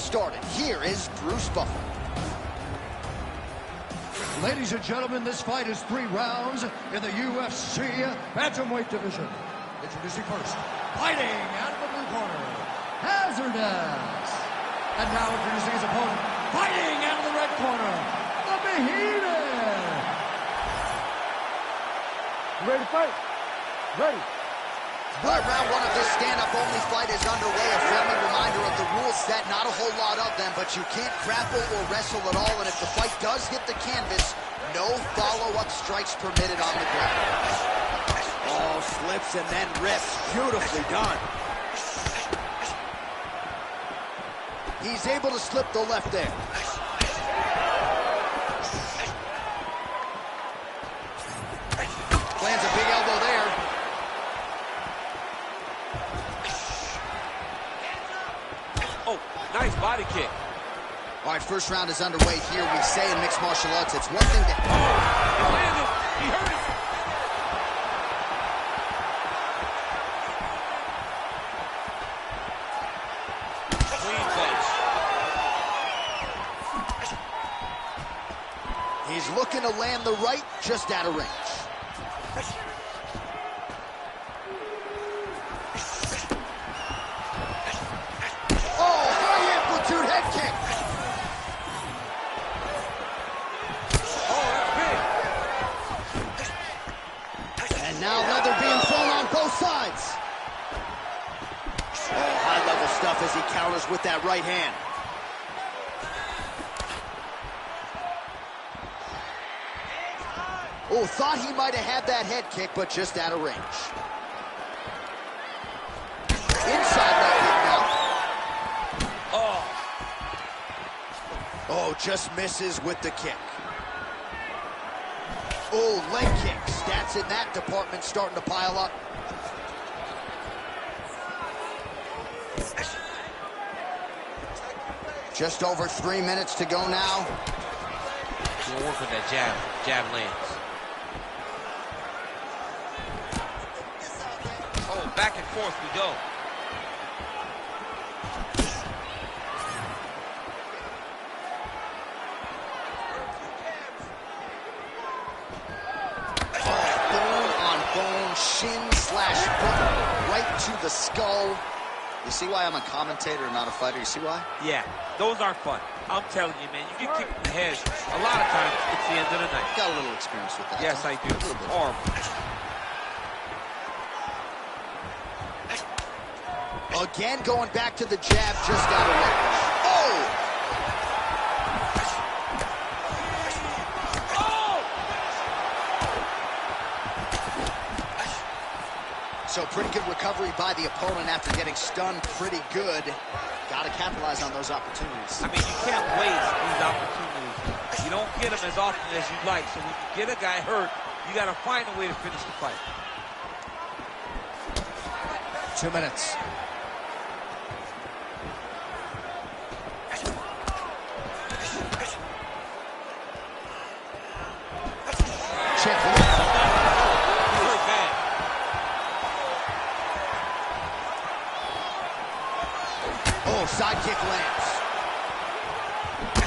started. Here is Bruce Buffer. Ladies and gentlemen, this fight is 3 rounds in the UFC bantamweight division. Introducing first, fighting out of the blue corner, Hazardous. And now introducing his opponent, fighting out of the red corner, the Behemoth. Ready to fight? Ready. All right, round 1 of this stand-up-only fight is underway. A friendly reminder of the rules set. Not a whole lot of them, but you can't grapple or wrestle at all. And if the fight does hit the canvas, no follow-up strikes permitted on the ground. Oh, slips and then rips. Beautifully done. He's able to slip the left there. Lands a big elbow there. Oh, nice body kick. All right, first round is underway here. We say in mixed martial arts, it's one thing to... He landed. He hurt it. Clean punch. He's looking to land the right, just out of range. Oh, high amplitude head kick. And now leather being thrown on both sides. Oh, high-level stuff as he counters with that right hand. Oh, thought he might have had that head kick, but just out of range. Inside leg kick now. Oh. Oh, just misses with the kick. Oh, leg kicks. Stats in that department starting to pile up. Just over 3 minutes to go now. We'll work with that jab. Jab lands. Oh, back and forth we go. Shin slash bone right to the skull. You see why I'm a commentator and not a fighter? You see why? Yeah, those are fun. I'm telling you, man, you get kicked in the head. A lot of times, it's the end of the night. Got a little experience with that. Yes, I do. A little bit. Horrible. Again, going back to the jab, just out of range. Oh! So pretty good recovery by the opponent after getting stunned pretty good. Got to capitalize on those opportunities. I mean, you can't waste these opportunities. You don't get them as often as you'd like. So when you get a guy hurt, you got to find a way to finish the fight. 2 minutes. Check. Side kick lands.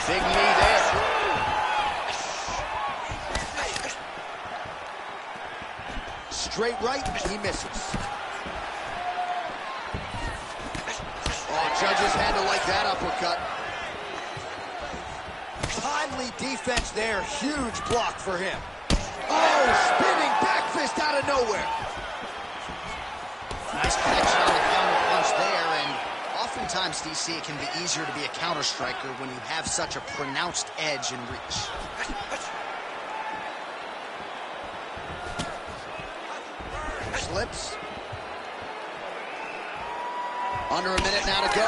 Big knee there. Straight right, he misses. Oh, judges had to like that uppercut. Timely defense there. Huge block for him. Oh, spinning back fist out of nowhere. Nice connection on the counter punch there, and oftentimes, DC, it can be easier to be a counter striker when you have such a pronounced edge and reach. Slips. Under a minute now to go.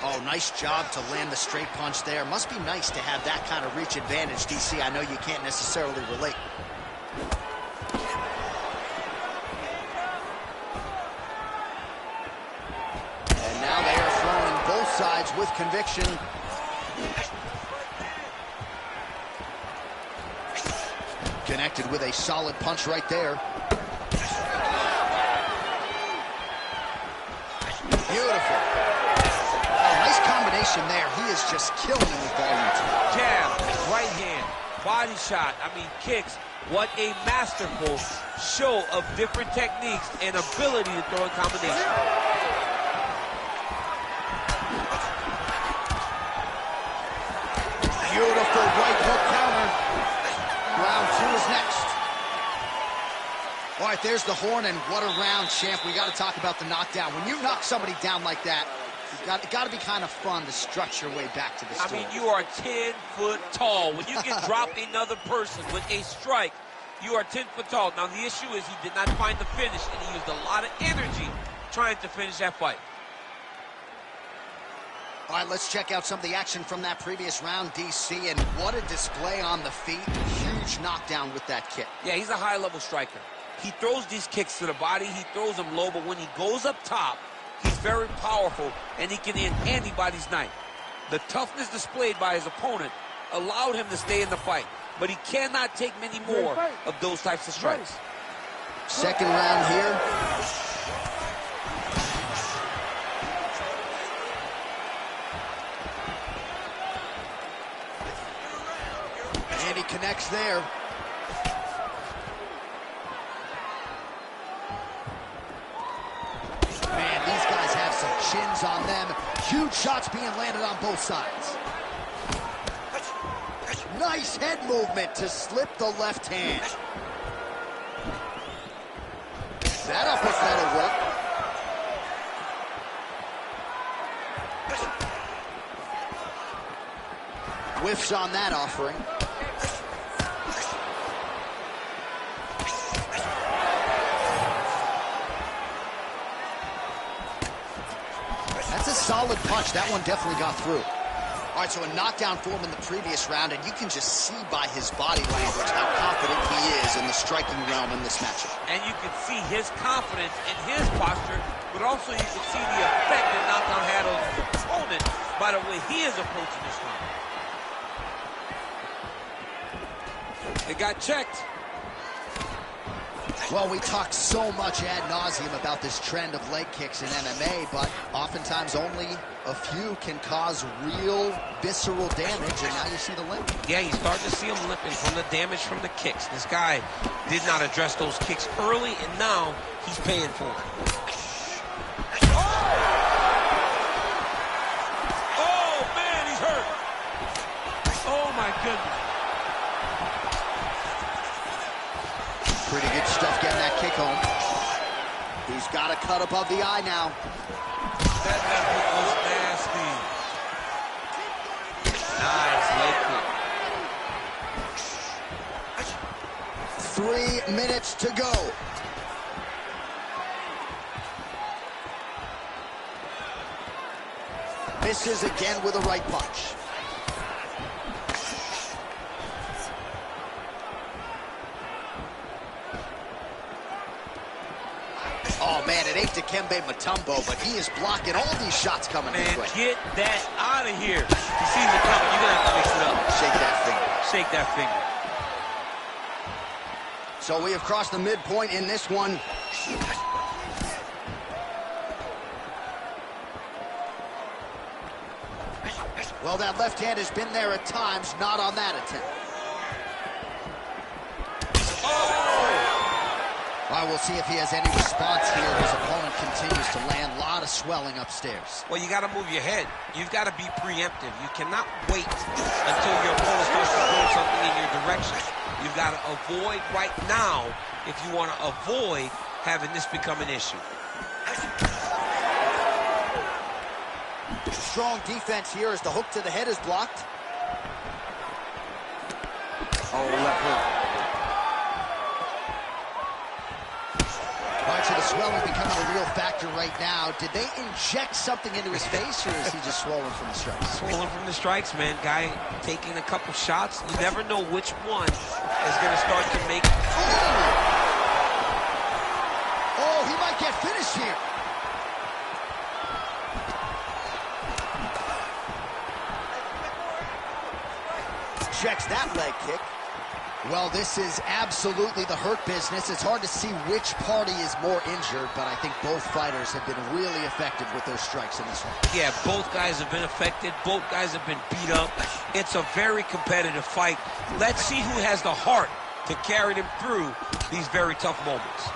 Oh, nice job to land the straight punch there. Must be nice to have that kind of reach advantage, DC. I know you can't necessarily relate. And now they are throwing both sides with conviction. Connected with a solid punch right there. is just killing him with volume too. Jab, right hand, body shot, kicks. What a masterful show of different techniques and ability to throw in combination. Beautiful right hook counter. Round 2 is next. All right, there's the horn, and what a round, champ. We got to talk about the knockdown. When you knock somebody down like that, it got to be kind of fun to stretch your way back to the stool. You are 10 foot tall. When you can drop another person with a strike, you are 10 foot tall. Now, the issue is he did not find the finish, and he used a lot of energy trying to finish that fight. All right, let's check out some of the action from that previous round, DC, and what a display on the feet. Huge knockdown with that kick. Yeah, he's a high-level striker. He throws these kicks to the body. He throws them low, but when he goes up top, he's very powerful, and he can end anybody's night. The toughness displayed by his opponent allowed him to stay in the fight, but he cannot take many more of those types of strikes. Second round here. And he connects there. Man, these guys have some chins on them. Huge shots being landed on both sides. Nice head movement to slip the left hand. That uppercut will work. Whiffs on that offering. That's a solid punch. That one definitely got through. All right, so a knockdown for him in the previous round, and you can just see by his body language how confident he is in the striking realm in this matchup. And you can see his confidence in his posture, but also you can see the effect that knockdown had on his opponent by the way he is approaching this round. It got checked. Well, we talk so much ad nauseum about this trend of leg kicks in MMA, but oftentimes only a few can cause real visceral damage, and now you see the limp. Yeah, you start to see him limping from the damage from the kicks. This guy did not address those kicks early, and now he's paying for it. Oh, man, he's hurt. Oh, my goodness. Pretty good stuff getting that kick home. He's got a cut above the eye now. That left hook was nasty. Nice leg kick. 3 minutes to go. Misses again with a right punch. Oh, man, it ain't Dikembe Mutombo, but he is blocking all these shots coming his way. Get that out of here. He sees it coming. You're going to have to mix it up. Shake that finger. Shake that finger. So we have crossed the midpoint in this one. Well, that left hand has been there at times, not on that attempt. All right, we'll see if he has any response here. His opponent continues to land a lot of swelling upstairs. Well, you got to move your head. You've got to be preemptive. You cannot wait until your opponent starts to throw something in your direction. You've got to avoid right now if you want to avoid having this become an issue. Strong defense here as the hook to the head is blocked. Oh, left hook. All right, so the swelling becoming a real factor right now. Did they inject something into his face, or is he just swollen from the strikes? Swollen from the strikes, man. Guy taking a couple shots. You never know which one is going to start to make... Oh, he might get finished here. Checks that leg kick. Well, this is absolutely the hurt business. It's hard to see which party is more injured, but I think both fighters have been really effective with their strikes in this one. Yeah, both guys have been affected. Both guys have been beat up. It's a very competitive fight. Let's see who has the heart to carry them through these very tough moments.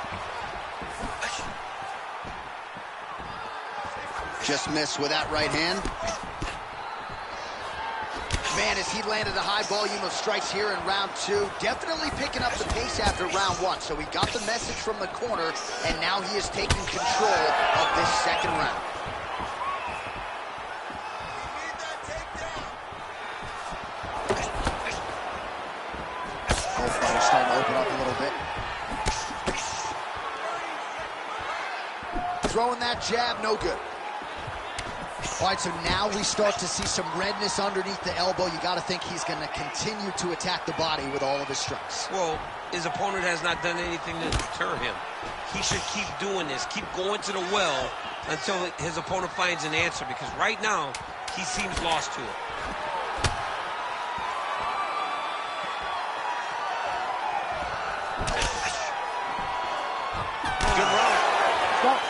Just missed with that right hand. Man, as he landed a high volume of strikes here in round 2, definitely picking up the pace after round 1. So he got the message from the corner, and now he is taking control of this second round. Both fighters starting to open up a little bit. Throwing that jab, no good. All right, so now we start to see some redness underneath the elbow. You got to think he's going to continue to attack the body with all of his strikes. Well, his opponent has not done anything to deter him. He should keep doing this, keep going to the well until his opponent finds an answer, because right now, he seems lost to it. Good round.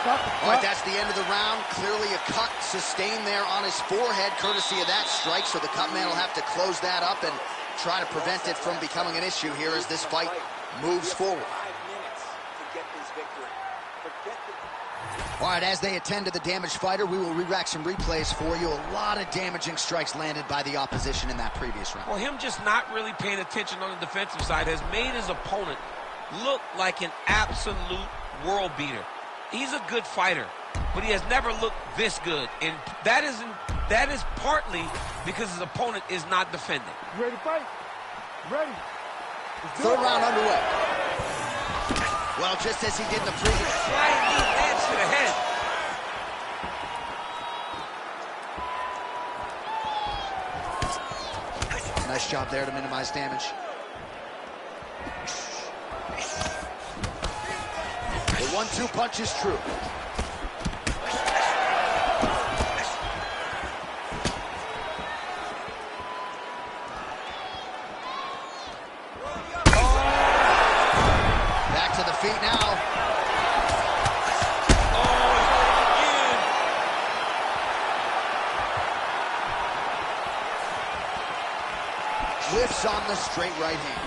Stop. All right, that's the end of the round. Clearly a cut sustained there on his forehead, courtesy of that strike, so the cut man will have to close that up and try to prevent it from becoming an issue here as this fight moves forward. 5 minutes to get this victory. All right, as they attend to the damaged fighter, we will re-rack some replays for you. A lot of damaging strikes landed by the opposition in that previous round. Well, him just not really paying attention on the defensive side has made his opponent look like an absolute world beater. He's a good fighter, but he has never looked this good, and that is partly because his opponent is not defending. You ready to fight? Ready. Third round underway. Well, just as he did in the previous. Flying knee lands to the head. Nice job there to minimize damage. The 1-2 punch is true. Back to the feet now. Whiffs on the straight right hand.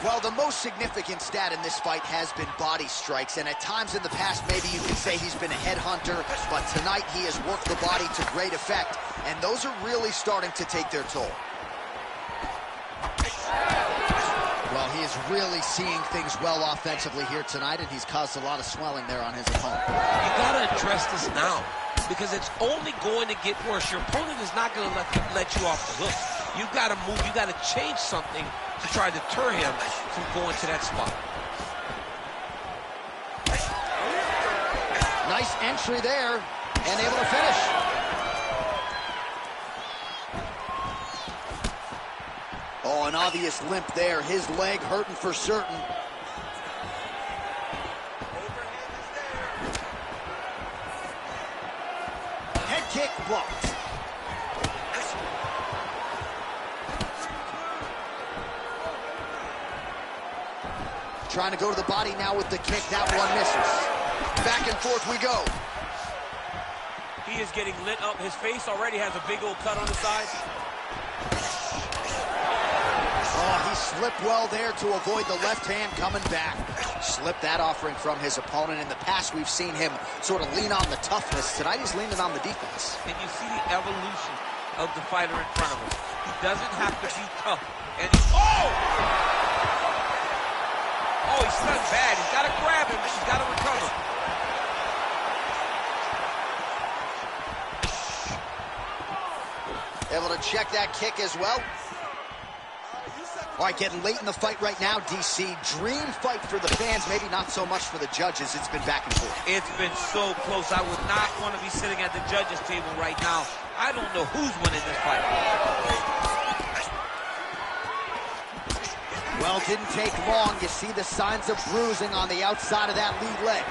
Well, the most significant stat in this fight has been body strikes, and at times in the past, maybe you could say he's been a headhunter, but tonight he has worked the body to great effect, and those are really starting to take their toll. Well, he is really seeing things well offensively here tonight, and he's caused a lot of swelling there on his opponent. You gotta address this now, because it's only going to get worse. Your opponent is not gonna let you off the hook. You've got to move, you got to change something to try to deter him from going to that spot. Nice entry there, and able to finish. Oh, an obvious limp there. His leg hurting for certain. Head kick blocked. Trying to go to the body now with the kick. That one misses. Back and forth we go. He is getting lit up. His face already has a big old cut on the side. Oh, he slipped well there to avoid the left hand coming back. Slipped that offering from his opponent. In the past, we've seen him sort of lean on the toughness. Tonight, he's leaning on the defense. And you see the evolution of the fighter in front of him. He doesn't have to be tough. And Oh, he's stunned bad. He's got to grab him. He's got to recover. Able to check that kick as well. All right, getting late in the fight right now, DC. Dream fight for the fans, maybe not so much for the judges. It's been back and forth. It's been so close. I would not want to be sitting at the judges' table right now. I don't know who's winning this fight. Well, didn't take long. You see the signs of bruising on the outside of that lead leg.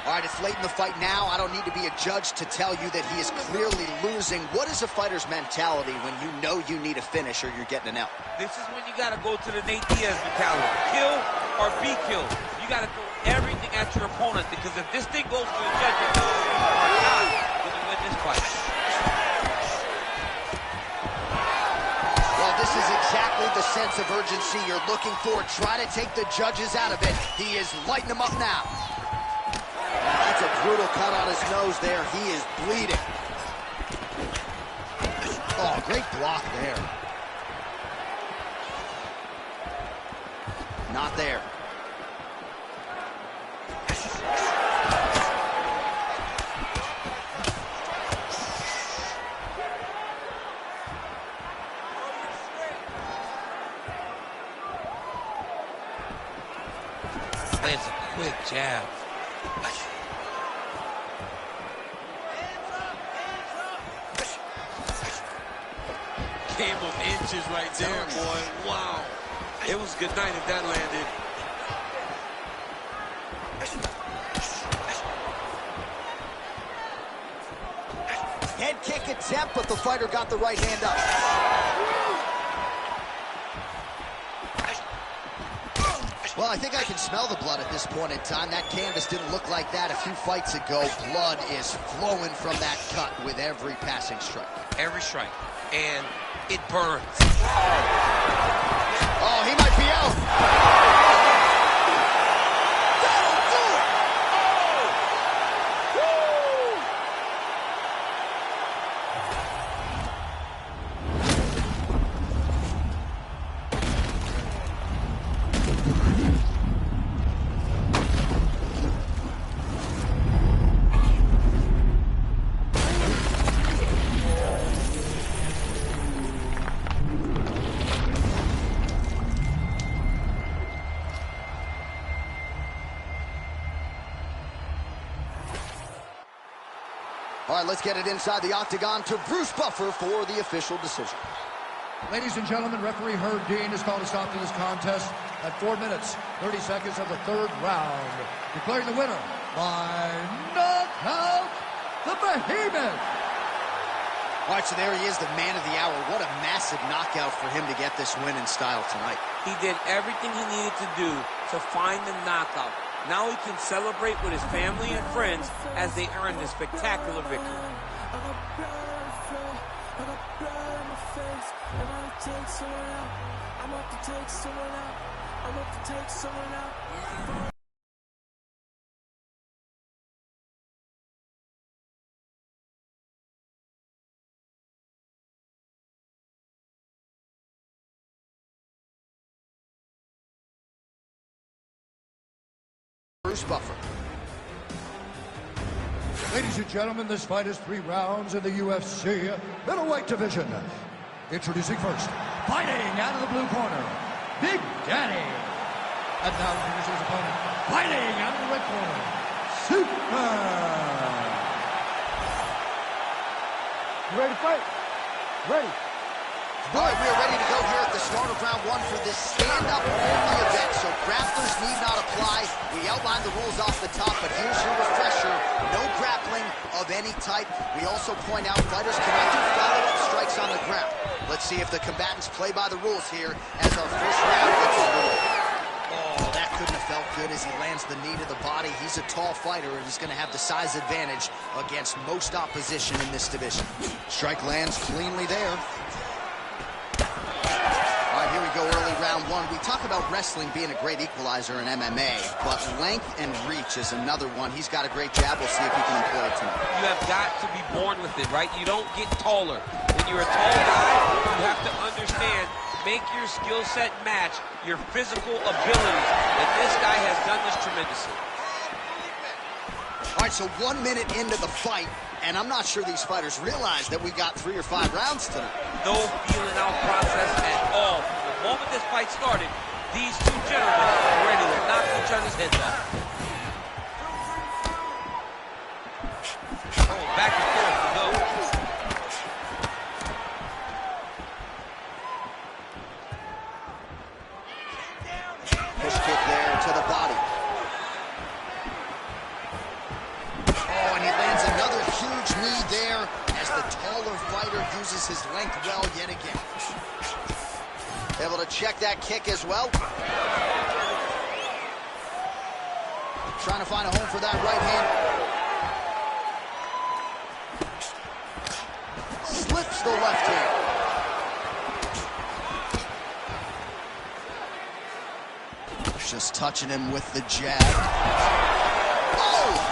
All right, it's late in the fight now. I don't need to be a judge to tell you that he is clearly losing. What is a fighter's mentality when you know you need a finish or you're getting an L? This is when you got to go to the Nate Diaz mentality. Kill or be killed. You got to throw everything at your opponent, because if this thing goes to the judges, you are not going to win this fight. Well, this is exactly the sense of urgency you're looking for. Try to take the judges out of it. He is lighting them up now. That's a brutal cut on his nose there. He is bleeding. Oh, great block there. Not there. Lands a quick jab. Game of inches right there, boy. Wow. It was good night if that landed. Head kick attempt, but the fighter got the right hand up. Well, I think I can smell the blood at this point in time. That canvas didn't look like that a few fights ago. Blood is flowing from that cut with every passing strike. Every strike. And it burns. Oh, he might be out. That'll do it. All right, let's get it inside the octagon to Bruce Buffer for the official decision. Ladies and gentlemen, referee Herb Dean has called a stop to this contest at 4 minutes, 30 seconds of the third round, declaring the winner by knockout, the Behemoth. All right, so there he is, the man of the hour. What a massive knockout for him to get this win in style tonight. He did everything he needed to do to find the knockout. Now he can celebrate with his family and friends as they earn this spectacular victory. Bruce Buffer. Ladies and gentlemen, this fight is 3 rounds in the UFC middleweight division. Introducing first, fighting out of the blue corner, Big Daddy. And now introducing his opponent, fighting out of the red corner, Superman. You ready to fight? Ready. All right, we are ready to go here at the start of round 1 for this stand-up only event, so grapplers need not apply. We outlined the rules off the top, but here's your refresher. No grappling of any type. We also point out fighters cannot do follow-up strikes on the ground. Let's see if the combatants play by the rules here as our first round gets underway. Oh, that couldn't have felt good as he lands the knee to the body. He's a tall fighter, and he's going to have the size advantage against most opposition in this division. Strike lands cleanly there. Here we go, early round 1. We talk about wrestling being a great equalizer in MMA, but length and reach is another one. He's got a great jab. We'll see if he can employ it tonight. You have got to be born with it, right? You don't get taller. When you're a tall guy, you have to understand, make your skill set match your physical abilities. And this guy has done this tremendously. All right, so 1 minute into the fight, and I'm not sure these fighters realize that we got 3 or 5 rounds tonight. No feeling out process at all. The moment this fight started, these two gentlemen were ready to knock each other's heads off. Oh, back and forth to go. Push kick there to the body. uses his length well yet again. Able to check that kick as well. Trying to find a home for that right hand. Slips the left hand. Just touching him with the jab. Oh!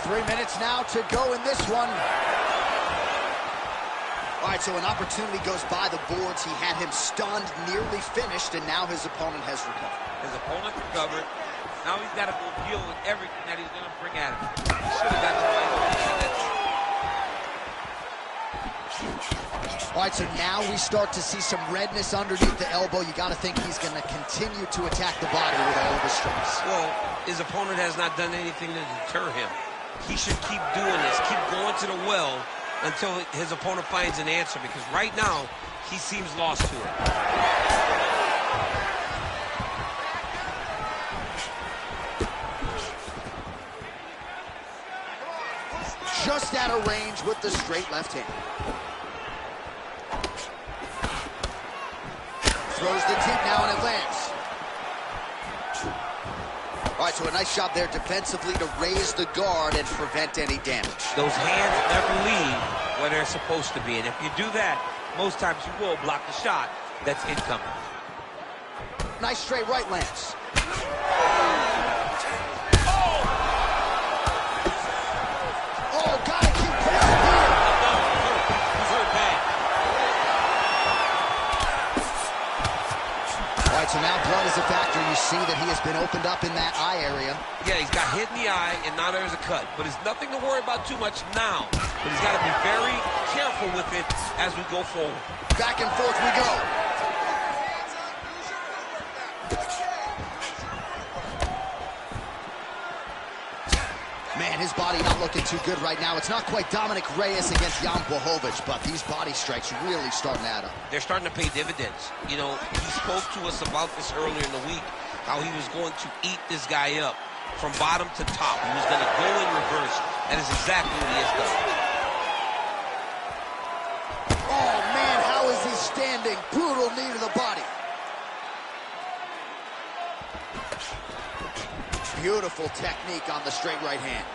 3 minutes now to go in this one. All right, so an opportunity goes by the boards. He had him stunned, nearly finished, and now his opponent has recovered. His opponent recovered. Now he's got to go deal with everything that he's going to bring at him. He should have got the fight over. All right, so now we start to see some redness underneath the elbow. You got to think he's going to continue to attack the body with all of his strikes. Well, his opponent has not done anything to deter him. He should keep doing this, keep going to the well until his opponent finds an answer, because right now he seems lost to it. Just out of range with the straight left hand. Throws the deep now and it lands. All right, so a nice job there defensively to raise the guard and prevent any damage. Those hands never leave where they're supposed to be, and if you do that, most times you will block the shot that's incoming. Nice straight right lands. Oh, gotta keep pressing here. He's hurt bad. All right, so now blood is a factor. You see that he has been opened up in that eye area. Yeah, he's got hit in the eye, and now there's a cut. But it's nothing to worry about too much now. But he's got to be very careful with it as we go forward. Back and forth we go. Man, his body not looking too good right now. It's not quite Dominic Reyes against Jan Blachowicz, but these body strikes really starting to add up. They're starting to pay dividends. You know, he spoke to us about this earlier in the week, how he was going to eat this guy up from bottom to top. He was going to go in reverse. That is exactly what he has done. Oh, man, how is he standing? Brutal knee to the body. Beautiful technique on the straight right hand.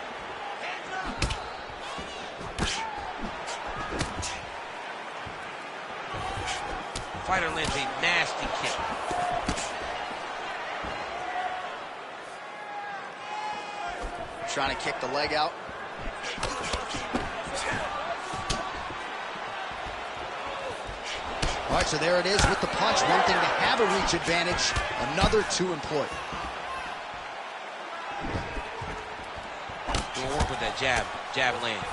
Fighter lands a nasty kick. Trying to kick the leg out. All right, so there it is with the punch. One thing to have a reach advantage, another to employ. We'll work with that jab. Jab lands.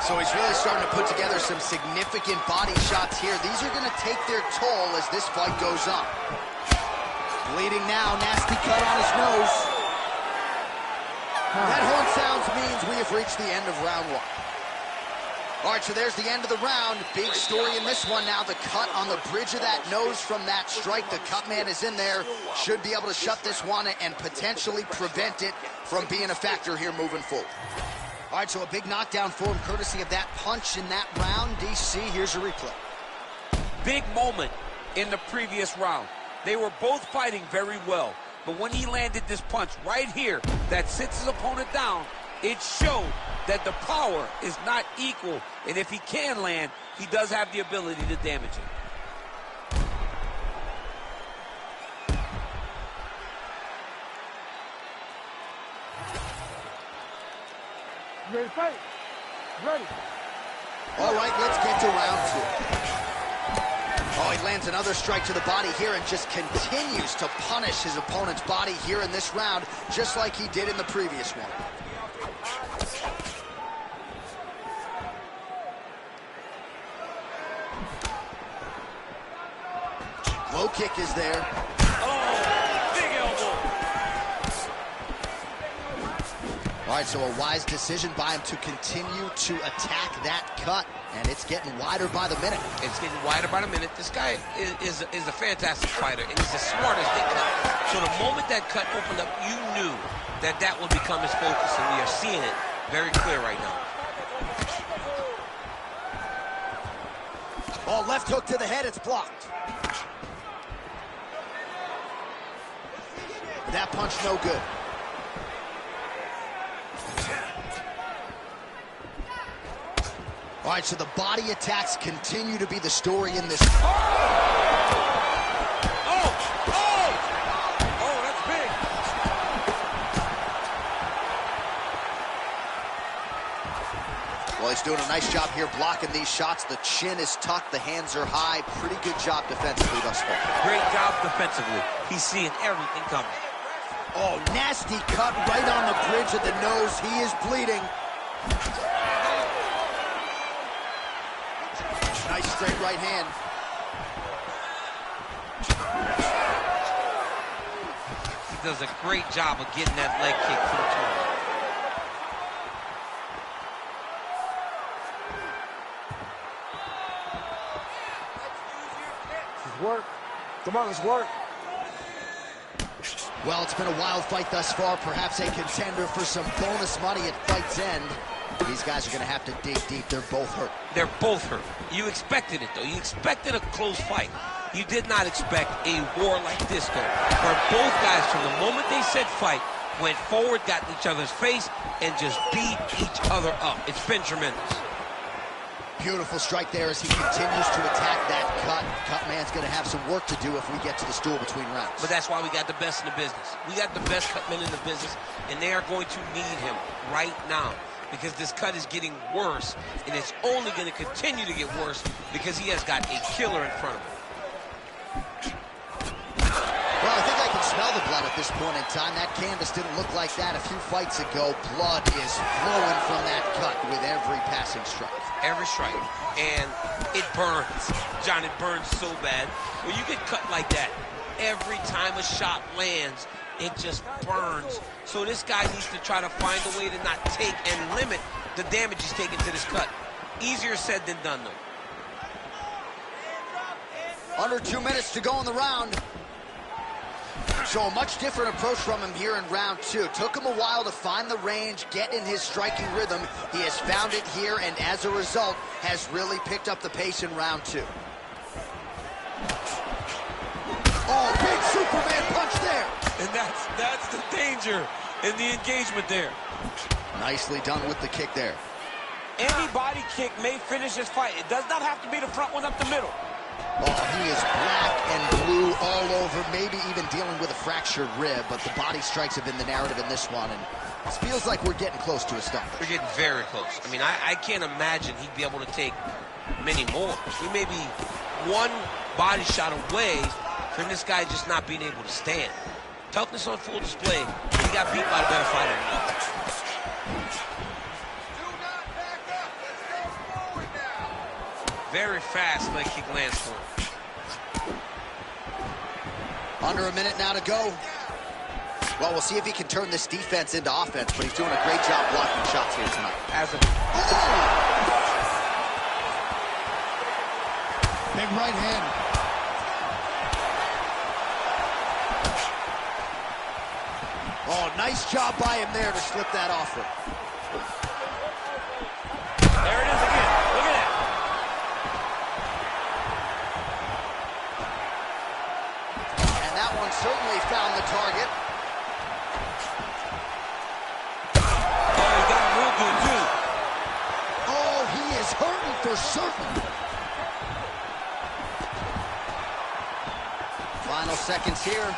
So he's really starting to put together some significant body shots here. These are going to take their toll as this fight goes on. Bleeding now, nasty cut on his nose. That horn sounds means we have reached the end of round one. All right, so there's the end of the round. Big story in this one now. The cut on the bridge of that nose from that strike. The cut man is in there. Should be able to shut this one and potentially prevent it from being a factor here moving forward. All right, so a big knockdown for him courtesy of that punch in that round. DC, here's a replay. Big moment in the previous round. They were both fighting very well. But when he landed this punch right here that sits his opponent down, it showed that the power is not equal. And if he can land, he does have the ability to damage it. You ready to fight? Ready. All right, let's get to round two. Oh, he lands another strike to the body here and just continues to punish his opponent's body here in this round, just like he did in the previous one. Low kick is there. Oh, big elbow. All right, so a wise decision by him to continue to attack that cut, and it's getting wider by the minute. It's getting wider by the minute. This guy is a fantastic fighter, and he's as smart as they come. So the moment that cut opened up, you knew that that would become his focus, and we are seeing it very clear right now. Oh, left hook to the head, it's blocked. That punch no good. All right, so the body attacks continue to be the story in this. Oh, that's big. Well, he's doing a nice job here blocking these shots. The chin is tucked, the hands are high. Pretty good job defensively thus far. Great job defensively. He's seeing everything coming. Oh, nasty cut right on the bridge of the nose. He is bleeding. Nice straight right hand. He does a great job of getting that leg kick through to him. Let's work. Come on, let's work. Well, it's been a wild fight thus far. Perhaps a contender for some bonus money at fight's end. These guys are going to have to dig deep. They're both hurt. They're both hurt. You expected it, though. You expected a close fight. You did not expect a war like this, though, where both guys, from the moment they said fight, went forward, got in each other's face, and just beat each other up. It's been tremendous. Beautiful strike there as he continues to attack that cut. Cutman's going to have some work to do if we get to the stool between rounds. But that's why we got the best in the business. We got the best cutmen in the business, and they are going to need him right now, because this cut is getting worse, and it's only going to continue to get worse because he has got a killer in front of him. Well, I think I can smell the blood at this point in time. That canvas didn't look like that a few fights ago. Blood is flowing from that cut with every passing strike. Every strike. And it burns. John, it burns so bad. When you get cut like that, every time a shot lands, it just burns. So this guy needs to try to find a way to not take and limit the damage he's taking to this cut. Easier said than done, though. Under 2 minutes to go in the round. So a much different approach from him here in round two. Took him a while to find the range, get in his striking rhythm. He has found it here, and as a result, has really picked up the pace in round two. Oh, big Superman punch there. And that's the danger in the engagement there. Nicely done with the kick there. Any body kick may finish this fight. It does not have to be the front one up the middle. Oh, he is black and blue all over, maybe even dealing with a fractured rib, but the body strikes have been the narrative in this one, and it feels like we're getting close to a stop. We're getting very close. I mean, I can't imagine he'd be able to take many more. We may be one body shot away from this guy just not being able to stand. Toughness on full display. He got beat by a better fighter than that. Very fast leg kick lands for him. Under a minute now to go. Well, we'll see if he can turn this defense into offense, but he's doing a great job blocking shots here tonight. Big right hand. Oh, nice job by him there to slip that offer. There it is again. Look at that. And that one certainly found the target. Oh, he got him real good, too. Oh, he is hurting for certain. Final seconds here.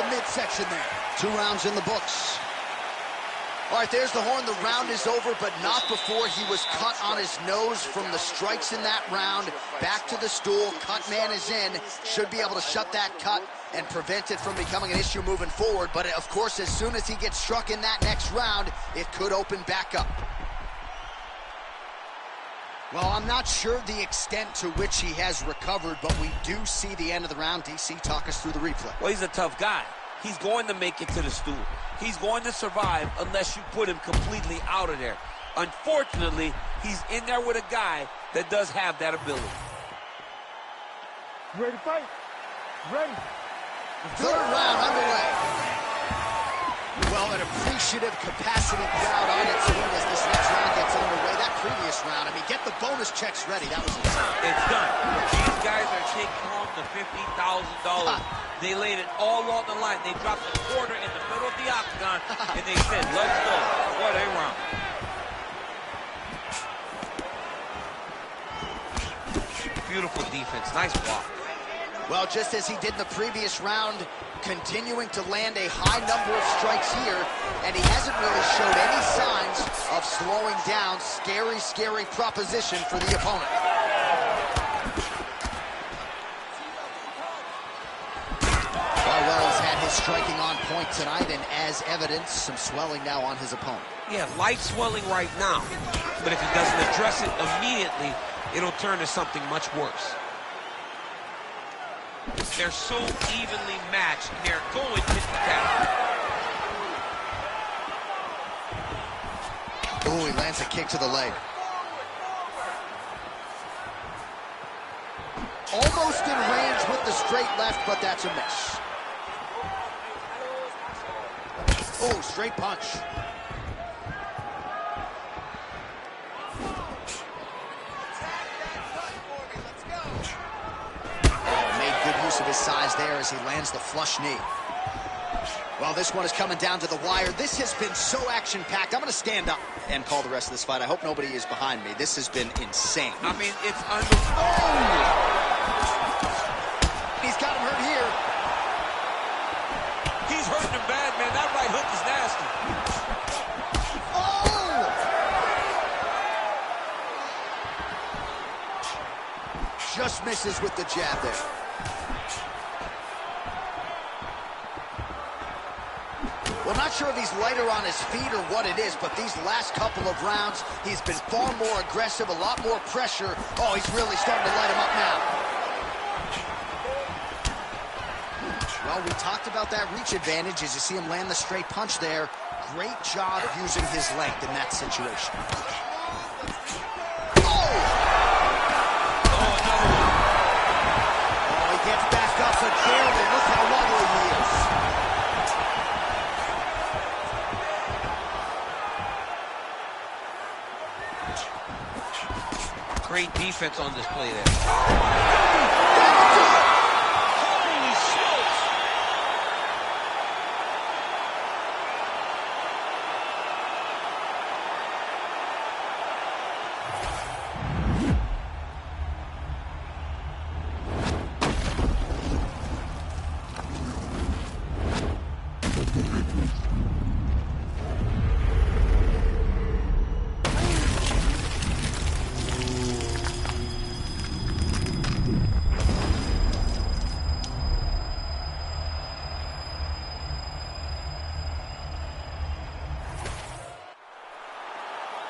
Midsection there. 2 rounds in the books. All right, there's the horn. The round is over, but not before he was cut on his nose from the strikes in that round. Back to the stool. Cut man is in. Should be able to shut that cut and prevent it from becoming an issue moving forward. But, of course, as soon as he gets struck in that next round, it could open back up. Well, I'm not sure the extent to which he has recovered, but we do see the end of the round. DC, talk us through the replay. Well, he's a tough guy. He's going to make it to the stool. He's going to survive unless you put him completely out of there. Unfortunately, he's in there with a guy that does have that ability. Ready to fight? Ready. Third round underway. Well, an appreciative capacity crowd on its feet as this next round gets underway. That previous round, I mean, get the bonus checks ready. That was insane. It's done. These guys are taking home the $50,000. They laid it all on the line. They dropped a quarter in the middle of the octagon, and they said, let's go. What a round. Beautiful defense. Nice block. Well, just as he did in the previous round, continuing to land a high number of strikes here, and he hasn't really showed any signs of slowing down. Scary, scary proposition for the opponent. Well, he's had his striking on point tonight, and as evidence, some swelling now on his opponent. Yeah, light swelling right now, but if he doesn't address it immediately, it'll turn to something much worse. They're so evenly matched, and they're going to tap. Oh, he lands a kick to the leg. Almost in range with the straight left, but that's a miss. Oh, straight punch. Of his size there as he lands the flush knee. Well, this one is coming down to the wire. This has been so action-packed. I'm going to stand up and call the rest of this fight. I hope nobody is behind me. This has been insane. I mean, it's unbelievable. Oh! He's got him hurt here. He's hurting him bad, man. That right hook is nasty. Oh! Just misses with the jab there. Well, not sure if he's lighter on his feet or what it is, but these last couple of rounds, he's been far more aggressive, a lot more pressure. Oh, he's really starting to light him up now. Well, we talked about that reach advantage as you see him land the straight punch there. Great job using his length in that situation. Oh! Oh, he gets back up, but barely. Look how wobbly he is. Great defense on display there. Holy smokes!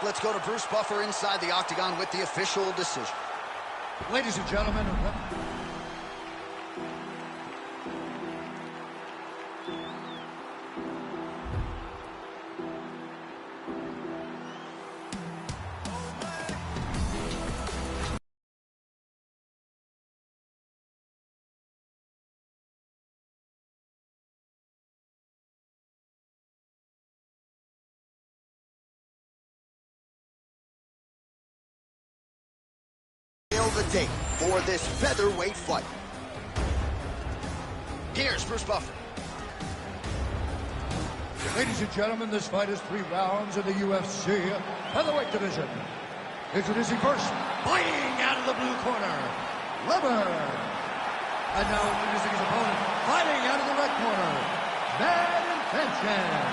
Let's go to Bruce Buffer inside the octagon with the official decision. Ladies and gentlemen, The date for this featherweight fight. Here's Bruce Buffer. ladies and gentlemen, this fight is 3 rounds in the UFC featherweight division. Introducing first, fighting out of the blue corner, Weber. And now introducing his opponent, fighting out of the red corner, Bad Intentions.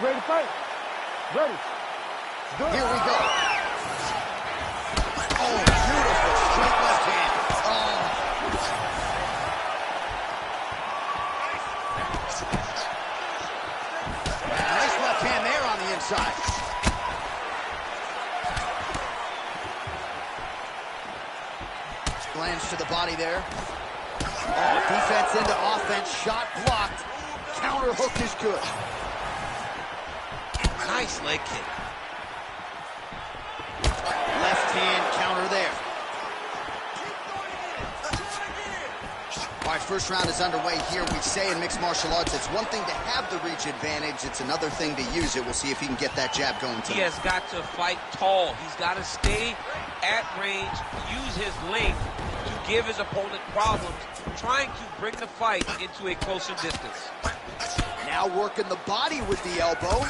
Ready to fight? Ready. Here we go. Oh, beautiful straight left hand. Oh. Nice left hand there on the inside. Lands to the body there. Oh, defense into offense. Shot blocked. Counter hook is good. Nice leg kick. Left hand counter there. All right, first round is underway here. We say in mixed martial arts, it's one thing to have the reach advantage. It's another thing to use it. We'll see if he can get that jab going tonight. He has got to fight tall. He's got to stay at range, use his length to give his opponent problems, trying to bring the fight into a closer distance. Now working the body with the elbow.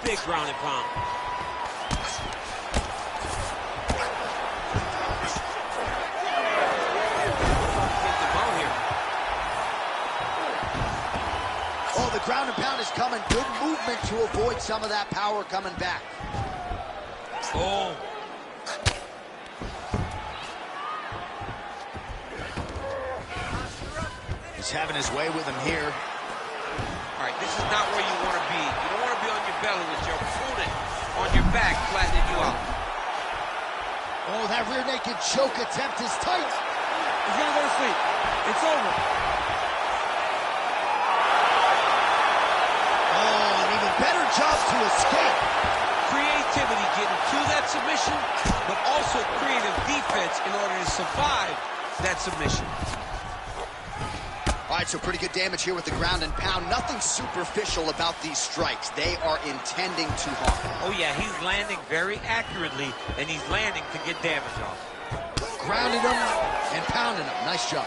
Big ground and pound. Oh, the ground and pound is coming. Good movement to avoid some of that power coming back. Oh. He's having his way with him here. All right, this is not where you want to be. You don't want to be on your belly with your opponent on your back, flattening you out. Oh, that rear naked choke attempt is tight. He's gonna go to sleep. It's over. Oh, an even better job to escape. Creativity getting to that submission, but also creative defense in order to survive that submission. All right, so pretty good damage here with the ground and pound. Nothing superficial about these strikes. They are intending to harm. Oh, yeah, he's landing very accurately, and he's landing to get damage off. Grounding him and pounding him. Nice job.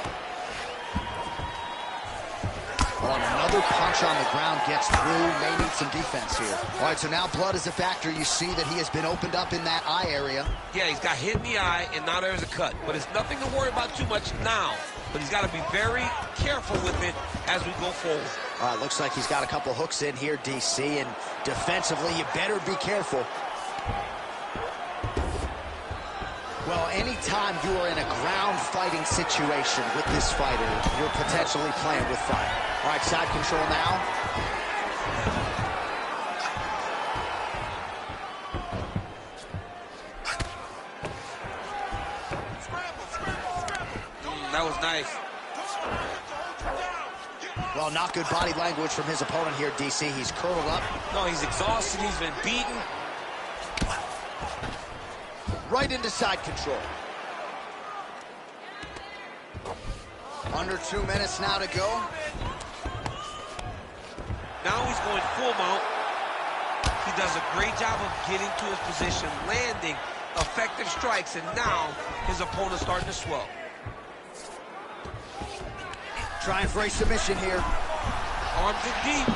Oh, and another punch on the ground gets through. May need some defense here. All right, so now blood is a factor. You see that he has been opened up in that eye area. Yeah, he's got hit in the eye, and now there's a cut. But it's nothing to worry about too much now. But he's got to be very careful with it as we go forward. All right, looks like he's got a couple hooks in here, DC, and defensively, you better be careful. Well, anytime you are in a ground fighting situation with this fighter, you're potentially playing with fire. All right, side control now. That was nice. Well, not good body language from his opponent here, DC. He's curled up. No, he's exhausted. He's been beaten. Right into side control. Under 2 minutes now to go. Now he's going full mount. He does a great job of getting to his position, landing effective strikes, and now his opponent's starting to swell. Trying for a submission here. Arms in deep.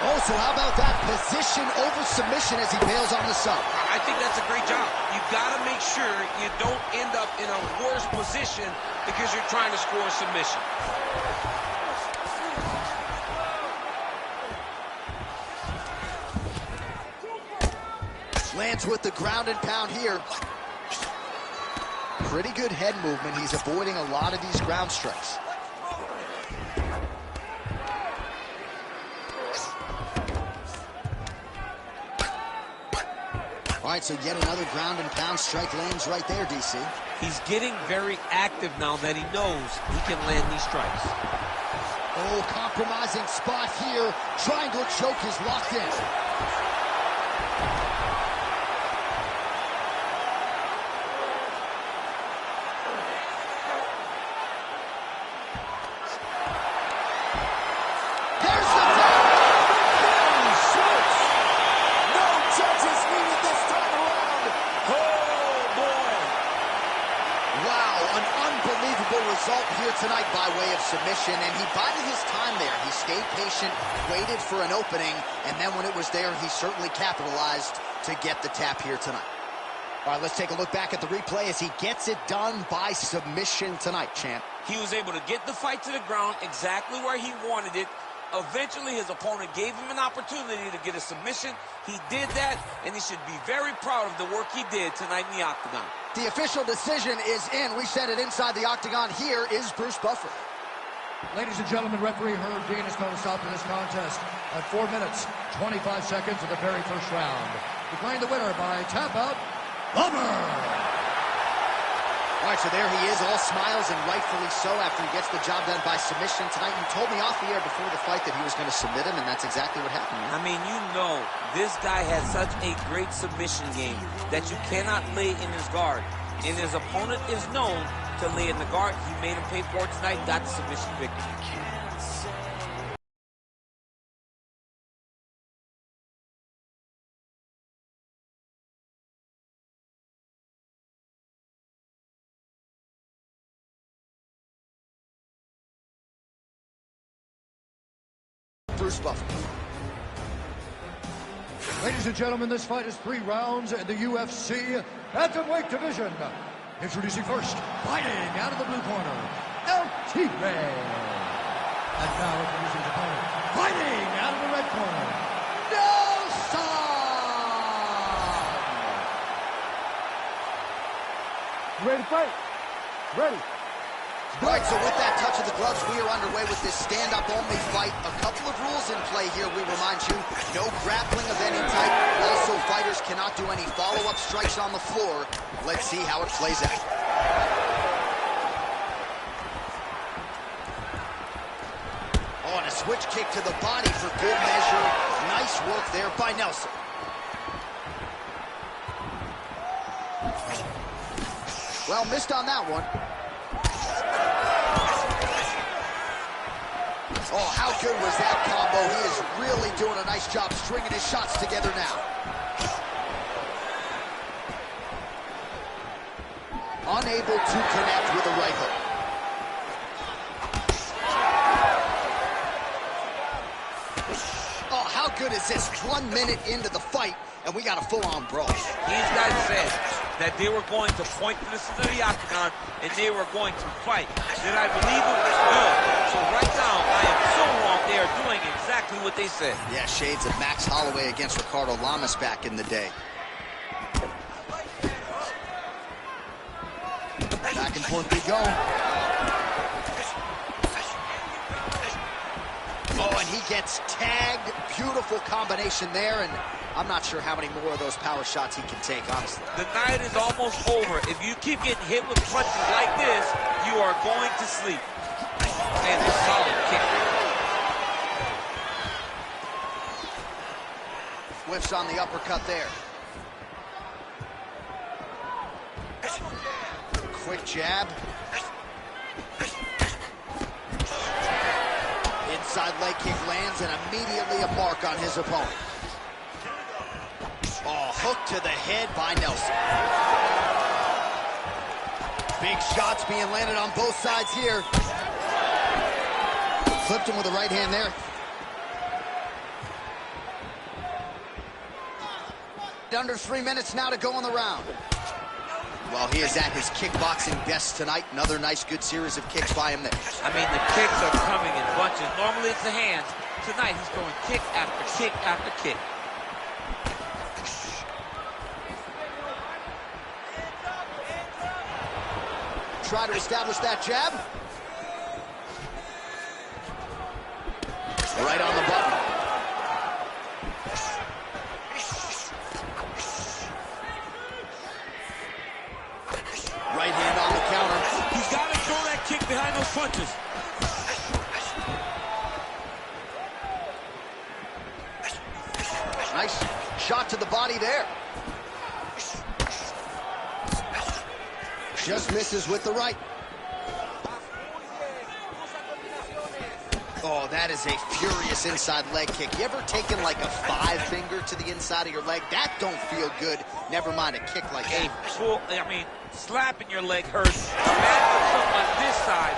Oh, so how about that position over submission as he bails on the sub? I think that's a great job. You got to make sure you don't end up in a worse position because you're trying to score a submission. Lands with the ground and pound here. Pretty good head movement. He's avoiding a lot of these ground strikes. All right, so yet another ground and pound strike lands right there, DC. He's getting very active now that he knows he can land these strikes. Oh, compromising spot here. Triangle choke is locked in. Tonight by way of submission, and he bided his time there. He stayed patient, waited for an opening, and then when it was there, he certainly capitalized to get the tap here tonight. All right, let's take a look back at the replay as he gets it done by submission tonight, champ. He was able to get the fight to the ground exactly where he wanted it. Eventually, his opponent gave him an opportunity to get a submission. He did that, and he should be very proud of the work he did tonight in the octagon. The official decision is in. We said it inside the octagon. Here is Bruce Buffer. Ladies and gentlemen, referee Herb Dean is going to stop this contest at 4 minutes, 25 seconds of the very first round. Declaring the winner by tap out, Buffer. All right, so there he is, all smiles, and rightfully so after he gets the job done by submission tonight. You told me off the air before the fight that he was going to submit him, and that's exactly what happened, man. I mean, you know, this guy has such a great submission game that you cannot lay in his guard. And his opponent is known to lay in the guard. He made him pay for it tonight, got the submission victory. Bruce Buffer. Ladies and gentlemen, this fight is 3 rounds in the UFC Bantamweight division. Introducing first, fighting out of the blue corner, El Tigre. And now introducing his opponent, fighting out of the red corner, Nelson. Ready to fight? Ready. All right, so with that touch of the gloves, we are underway with this stand-up-only fight. A couple of rules in play here, we remind you. No grappling of any type. Also, fighters cannot do any follow-up strikes on the floor. Let's see how it plays out. Oh, and a switch kick to the body for good measure. Nice work there by Nelson. Well, missed on that one. Oh, how good was that combo? He is really doing a nice job stringing his shots together now. Unable to connect with the right hook. Oh, how good is this? 1 minute into the fight, and we got a full-on brawl. These guys said that they were going to point to the center of the octagon and they were going to fight. Did I believe it? No. So right now, I am so wrong. They are doing exactly what they said. Yeah, shades of Max Holloway against Ricardo Lamas back in the day. Back and forth we go. Oh, and he gets tagged. Beautiful combination there, and I'm not sure how many more of those power shots he can take, honestly. The night is almost over. If you keep getting hit with punches like this, you are going to sleep. And a solid kick. Whiffs on the uppercut there. Quick jab. Inside leg kick lands, and immediately a mark on his opponent. Oh, hook to the head by Nelson. Big shots being landed on both sides here. Flipped him with the right hand there. Under 3 minutes now to go in the round. Well, he is at his kickboxing best tonight. Another nice, good series of kicks by him there. I mean, the kicks are coming in bunches. Normally it's the hands. Tonight he's going kick after kick after kick. Try to establish that jab. Right on the button. Right hand on the counter. He's got to throw that kick behind those punches. Nice shot to the body there. Just misses with the right. Oh, that is a furious inside leg kick. You ever taken like a 5-finger to the inside of your leg? That don't feel good. Never mind a kick like that. Slapping your leg hurts. Imagine someone on this side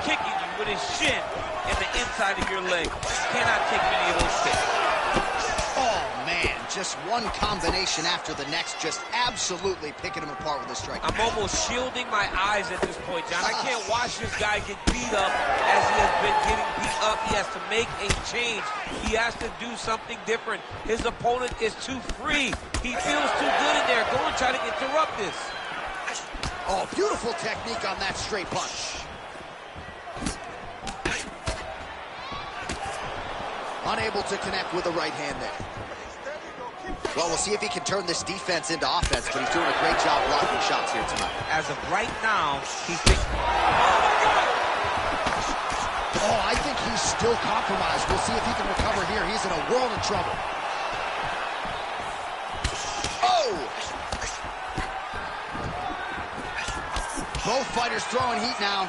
kicking you with his shin in the inside of your leg. Cannot take many of those kicks. Oh, man. Just one combination after the next, just absolutely picking him apart with a strike. I'm almost shielding my eyes at this point, John. I can't watch this guy get beat up as he has been getting beat up. He has to make a change. He has to do something different. His opponent is too free. He feels too good in there. Go and try to interrupt this. Oh, beautiful technique on that straight punch. Unable to connect with the right hand there. Well, we'll see if he can turn this defense into offense, but he's doing a great job blocking shots here tonight. As of right now, he's thinking, Oh, I think he's still compromised. We'll see if he can recover here. He's in a world of trouble. Oh! Both fighters throwing heat now.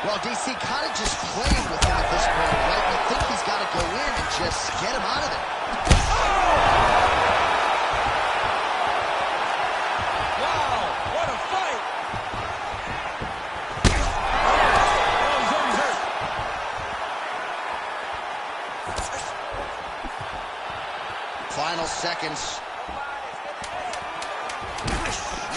Well, DC kind of just playing with him at this point, right? You think he's got to go in and just get him out of there. wow, what a fight! Oh, he's hurt. Final seconds.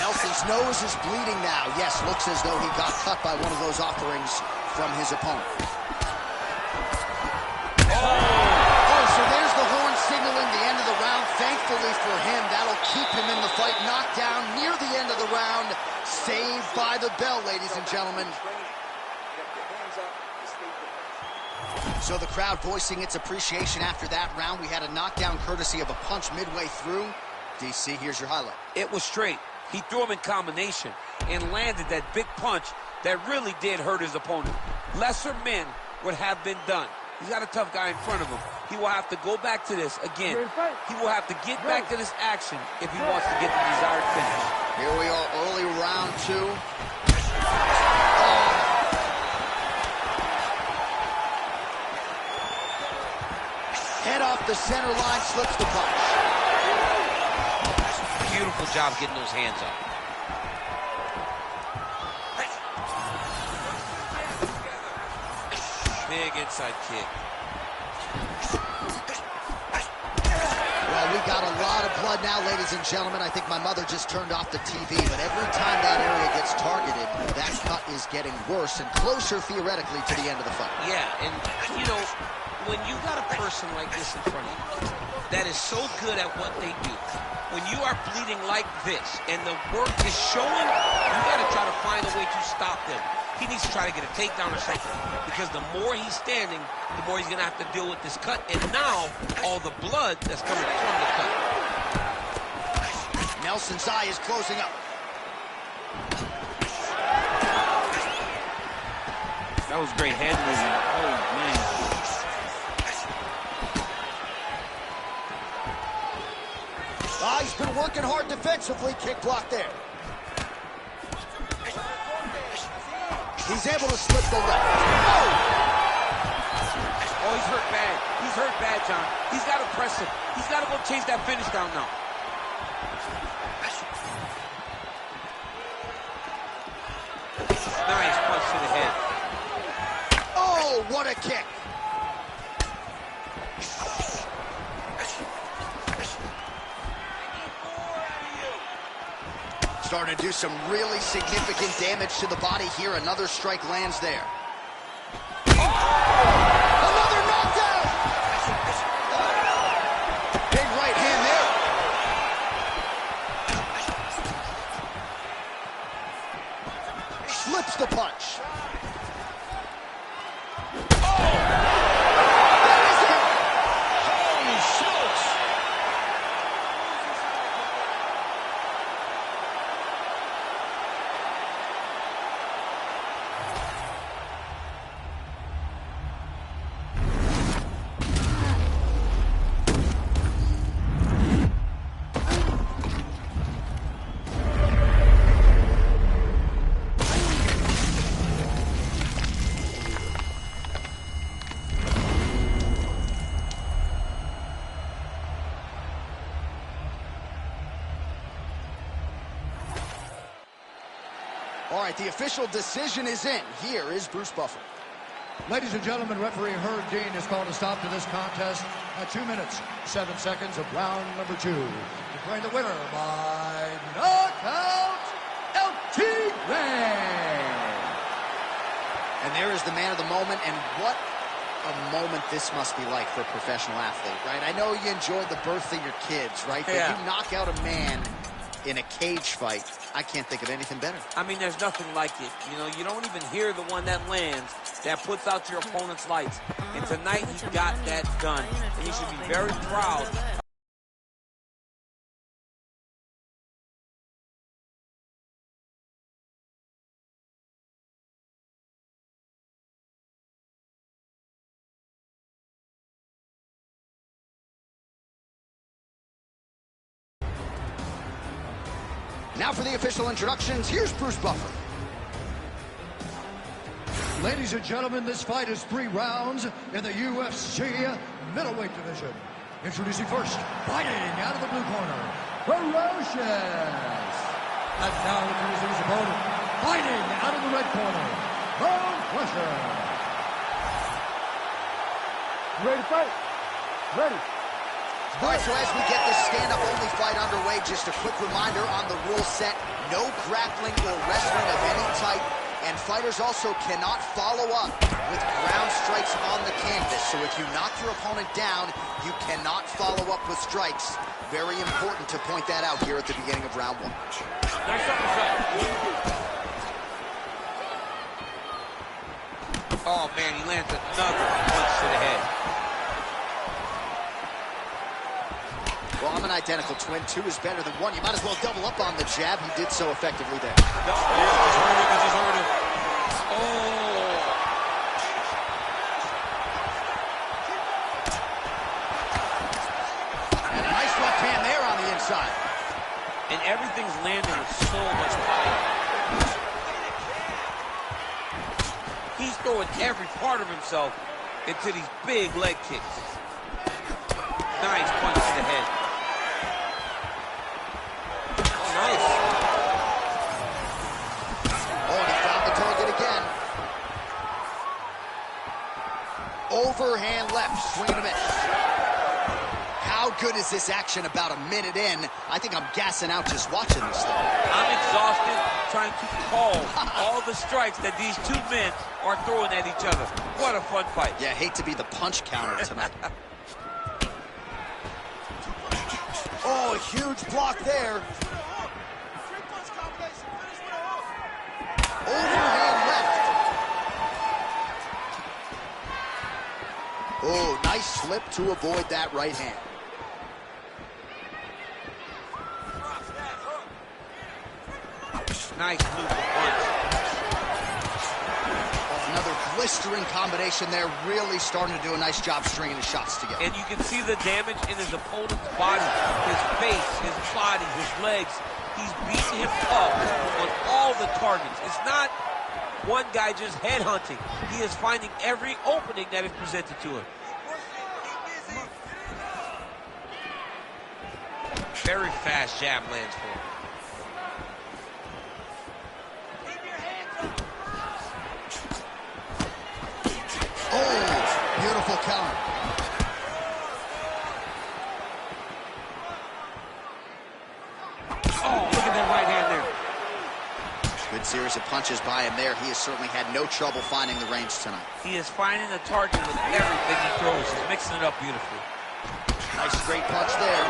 Nelson's nose is bleeding now. Yes, looks as though he got cut by one of those offerings from his opponent. Oh, so there's the horn signaling the end of the round. Thankfully for him, that'll keep him in the fight. Knocked down near the end of the round. Saved by the bell, ladies and gentlemen. So the crowd voicing its appreciation after that round. We had a knockdown courtesy of a punch midway through. DC, here's your highlight. It was straight. He threw him in combination and landed that big punch that really did hurt his opponent. Lesser men would have been done. He's got a tough guy in front of him. He will have to go back to this again. He will have to get back to this action if he wants to get the desired finish. Here we are, early round 2. Head off the center line, slips the punch. Beautiful job getting those hands up. Big inside kick. Well, we got a lot of blood now, ladies and gentlemen. I think my mother just turned off the TV, but every time that area gets targeted, that cut is getting worse and closer, theoretically, to the end of the fight. Yeah, and, you know, when you got a person like this in front of you that is so good at what they do, when you are bleeding like this and the work is showing, you got to try to find a way to stop them. He needs to try to get a takedown or something, because the more he's standing, the more he's going to have to deal with this cut, and now all the blood that's coming from the cut. Nelson's eye is closing up. That was great head movement. Oh, man. He's been working hard defensively. Kick block there. He's able to slip the left. Oh, he's hurt bad. He's hurt bad, John. He's got to press him. He's got to go chase that finish down now. Nice punch to the head. Oh, what a kick. Starting to do some really significant damage to the body here. Another strike lands there. Another knockdown! Big right hand there. Slips the punch. All right, the official decision is in. Here is Bruce Buffer. Ladies and gentlemen, referee Herb Dean has called a stop to this contest at 2 minutes, 7 seconds of round number 2. Declaring the winner by knockout, And there is the man of the moment, and what a moment this must be like for a professional athlete, right? I know you enjoyed the birth of your kids, right? But Yeah. you knock out a man in a cage fight, I can't think of anything better. I mean, there's nothing like it. You know, you don't even hear the one that lands, that puts out your opponent's lights. And tonight, he got that done. And he should be very proud. Now for the official introductions, here's Bruce Buffer. Ladies and gentlemen, this fight is 3 rounds in the UFC middleweight division. Introducing first, fighting out of the blue corner, ferocious. And now introducing his opponent, fighting out of the red corner, Bone Crusher. Ready to fight? Ready. All right, so as we get this stand-up-only fight underway, just a quick reminder on the rule set: no grappling or wrestling of any type, and fighters also cannot follow up with ground strikes on the canvas. So if you knock your opponent down, you cannot follow up with strikes. Very important to point that out here at the beginning of round 1. Nice uppercut. Oh, man, he lands another punch to the head. Well, I'm an identical twin. 2 is better than 1. You might as well double up on the jab. He did so effectively there. No, just hurt him, just hurt him. Oh. And a nice left hand there on the inside. And everything's landing with so much power. He's throwing every part of himself into these big leg kicks. Nice punch to the head. Nice. Oh, and he found the target again. Overhand left, swing and a miss. How good is this action about a minute in? I think I'm gassing out just watching this thing. I'm exhausted trying to call all the strikes that these 2 men are throwing at each other. What a fun fight. Yeah, hate to be the punch counter tonight. Oh, a huge block there. Overhand left. Oh, nice slip to avoid that right hand. Nice loop punch. Another blistering combination there, really starting to do a nice job stringing his shots together. And you can see the damage in his opponent's body, his face, his body, his legs. He's beating him up on all the targets. It's not one guy just headhunting. He is finding every opening that is presented to him. Very fast jab lands for him. Oh, beautiful counter. Oh, look at that right hand there. Good series of punches by him there. He has certainly had no trouble finding the range tonight. He is finding the target with everything he throws. He's mixing it up beautifully. Nice straight punch there.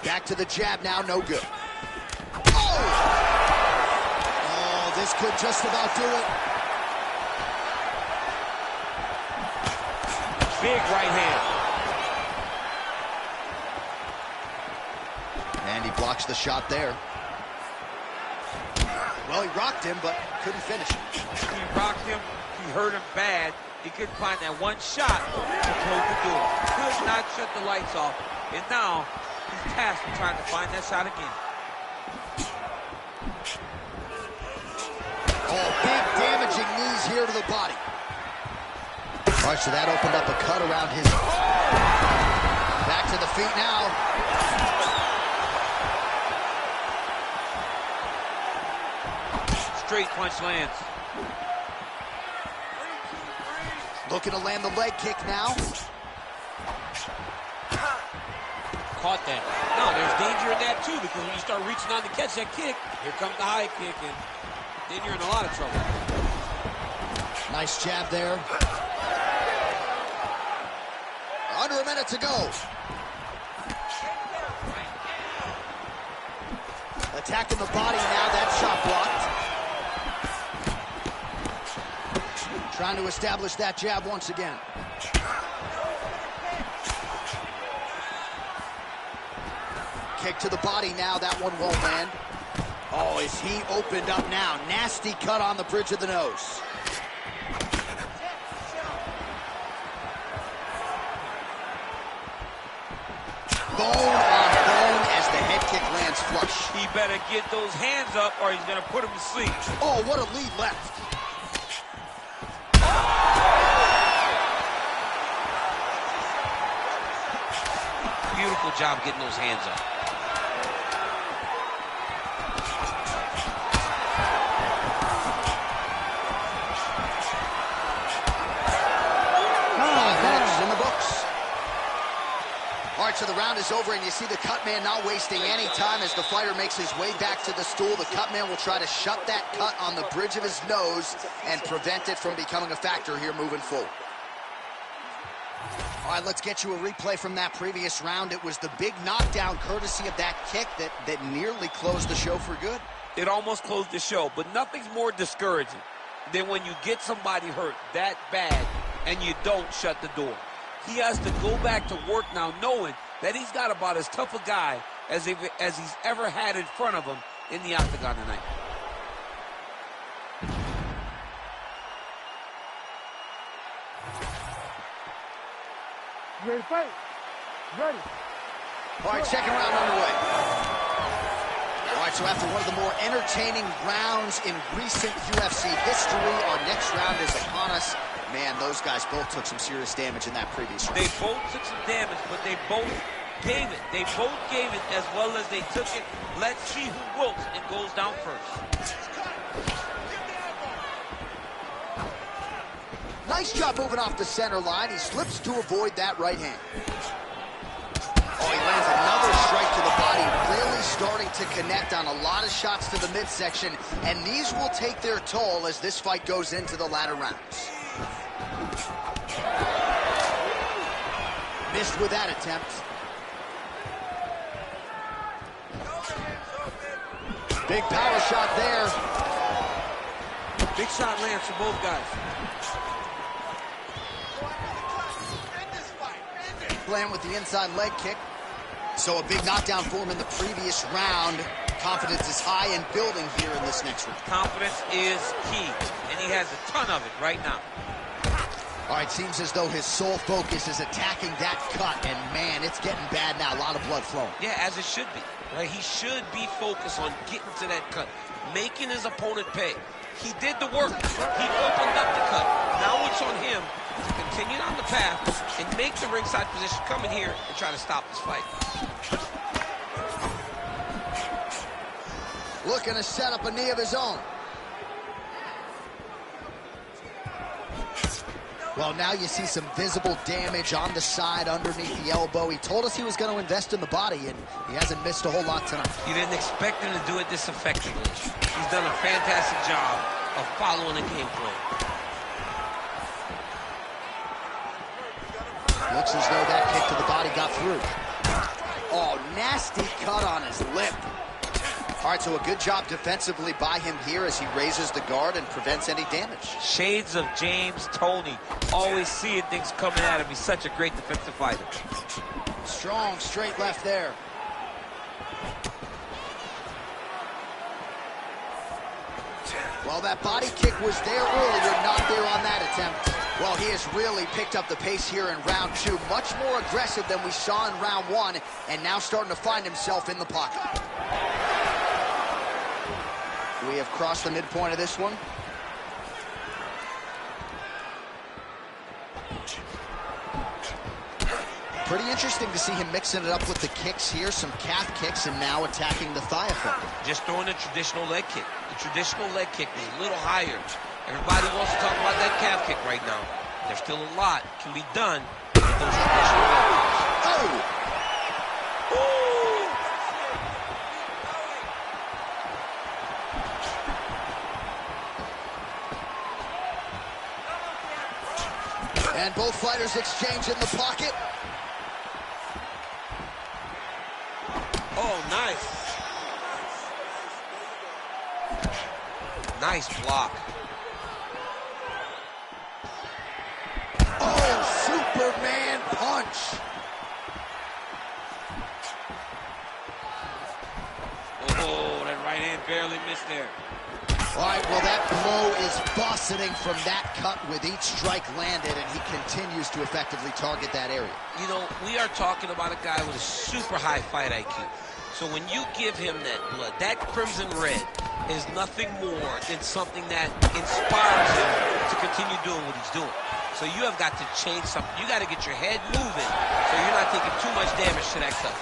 Back to the jab now, no good. Oh! Oh, this could just about do it. Big right hand. And he blocks the shot there. Well, he rocked him, but couldn't finish it. He rocked him. He hurt him bad. He couldn't find that one shot to close the door. Could not shut the lights off. And now he's tasked with trying to find that shot again. Oh, big damaging knees here to the body. All right, so that opened up a cut around his... Back to the feet now. Straight punch lands. Looking to land the leg kick now. Caught that. No, there's danger in that too, because when you start reaching on to catch that kick, here comes the high kick, and then you're in a lot of trouble. Nice jab there. under a minute to go. Attacking the body now, that shot blocked. Trying to establish that jab once again. Kick to the body now, that one won't land. Oh, is he opened up now? Nasty cut on the bridge of the nose. Bone on bone as the head kick lands flush. He better get those hands up or he's going to put him to sleep. Oh, what a lead left. Beautiful job getting those hands up. All right, so the round is over, and you see the cut man not wasting any time as the fighter makes his way back to the stool. The cut man will try to shut that cut on the bridge of his nose and prevent it from becoming a factor here moving forward. All right, let's get you a replay from that previous round. It was the big knockdown courtesy of that kick that nearly closed the show for good. It almost closed the show, but nothing's more discouraging than when you get somebody hurt that bad and you don't shut the door. He has to go back to work now knowing that he's got about as tough a guy as he's ever had in front of him in the octagon tonight. You ready to fight? Ready. All right, second round underway. All right, so after one of the more entertaining rounds in recent UFC history, our next round is upon us. Man, those guys both took some serious damage in that previous round. They both took some damage, but they both gave it. They both gave it as well as they took it. Let's see who wilts and goes down first. Nice job moving off the center line. He slips to avoid that right hand. Oh, he lands another strike to the body, really starting to connect on a lot of shots to the midsection, and these will take their toll as this fight goes into the latter rounds. Missed with that attempt. Big power shot there. Big shot lands for both guys. Land with the inside leg kick. So a big knockdown for him in the previous round. Confidence is high and building here in this next round. Confidence is key, and he has a ton of it right now. All right, seems as though his sole focus is attacking that cut, and man, it's getting bad now. A lot of blood flowing. Yeah, as it should be. Right? He should be focused on getting to that cut, making his opponent pay. He did the work. He opened up the cut. Now it's on him to continue on the path and make the ringside position, come in here and try to stop this fight. Looking to set up a knee of his own. Well, now you see some visible damage on the side underneath the elbow. He told us he was going to invest in the body, and he hasn't missed a whole lot tonight. You didn't expect him to do it this effectively. He's done a fantastic job of following the game plan. Looks as though that kick to the body got through. Oh, nasty cut on his lip. All right, so a good job defensively by him here as he raises the guard and prevents any damage. Shades of James Toney, always seeing things coming at him. He's such a great defensive fighter. Strong straight left there. Well, that body kick was there earlier, not there on that attempt. Well, he has really picked up the pace here in round two. Much more aggressive than we saw in round one, and now starting to find himself in the pocket. We have crossed the midpoint of this one. Pretty interesting to see him mixing it up with the kicks here, some calf kicks, and now attacking the thigh effect. Just throwing a traditional leg kick. The traditional leg kick was a little higher. Everybody wants to talk about that calf kick right now. There's still a lot can be done with those traditional leg kicks. Oh! And both fighters exchange in the pocket. Oh, nice. Nice block. Oh, Superman punch. Oh, that right hand barely missed there. All right, well, that blow is buffeting from that cut with each strike landed, and he continues to effectively target that area. You know, we are talking about a guy with a super high fight IQ. So when you give him that blood, that crimson red is nothing more than something that inspires him to continue doing what he's doing. So you have got to change something. You got to get your head moving so you're not taking too much damage to that cut.